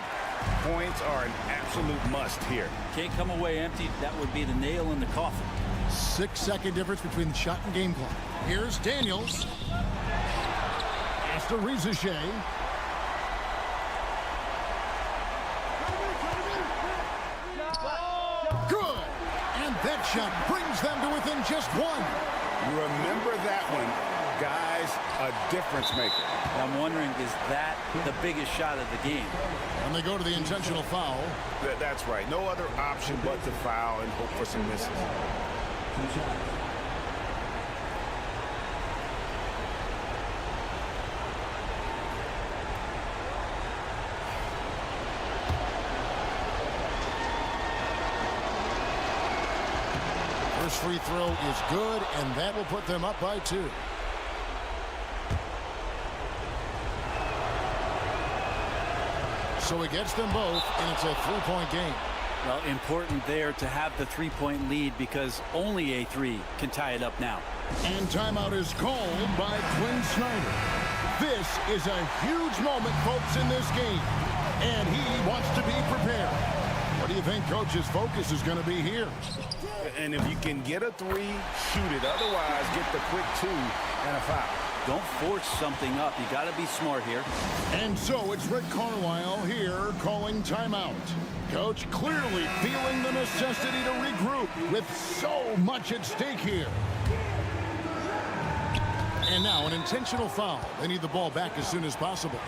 Points are an absolute must here. Can't come away empty. That would be the nail in the coffin. 6-second difference between the shot and game clock. Here's Daniels. After Rizashay. Good. And that shot brings them to within just 1. Remember that one, guys, a difference maker. I'm wondering, is that the biggest shot of the game? And they go to the intentional foul. That's right. No other option but to foul and hope for some misses. First free throw is good, and that will put them up by 2. So it gets them both, and it's a 3-point game. Well, important there to have the 3-point lead because only a 3 can tie it up now. And timeout is called by Quinn Snyder. This is a huge moment, folks, in this game, and he wants to be prepared. What do you think Coach's focus is going to be here? And if you can get a 3, shoot it. Otherwise, get the quick 2 and a foul. Don't force something up. You got to be smart here. And so it's Rick Carlisle here calling timeout. Coach clearly feeling the necessity to regroup with so much at stake here. And now an intentional foul. They need the ball back as soon as possible.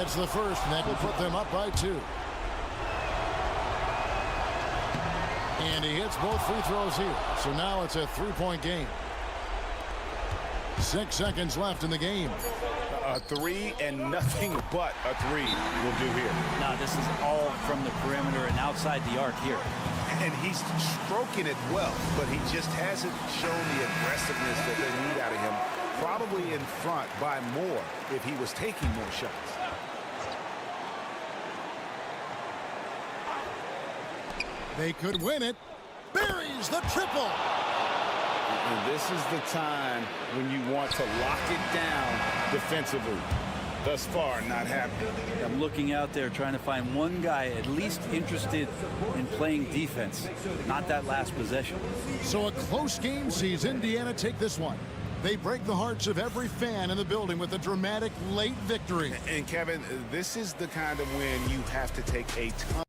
It's the first, and that will put them up by 2. And he hits both free throws here. So now it's a 3-point game. 6 seconds left in the game. A 3 and nothing but a 3 will do here. Now this is all from the perimeter and outside the arc here. And he's stroking it well, but he just hasn't shown the aggressiveness that they need out of him. Probably in front by more if he was taking more shots. They could win it. Buries the triple. And this is the time when you want to lock it down defensively. Thus far, not happening. I'm looking out there trying to find one guy at least interested in playing defense, not that last possession. So a close game sees Indiana take this one. They break the hearts of every fan in the building with a dramatic late victory. And Kevin, this is the kind of win you have to take a ton.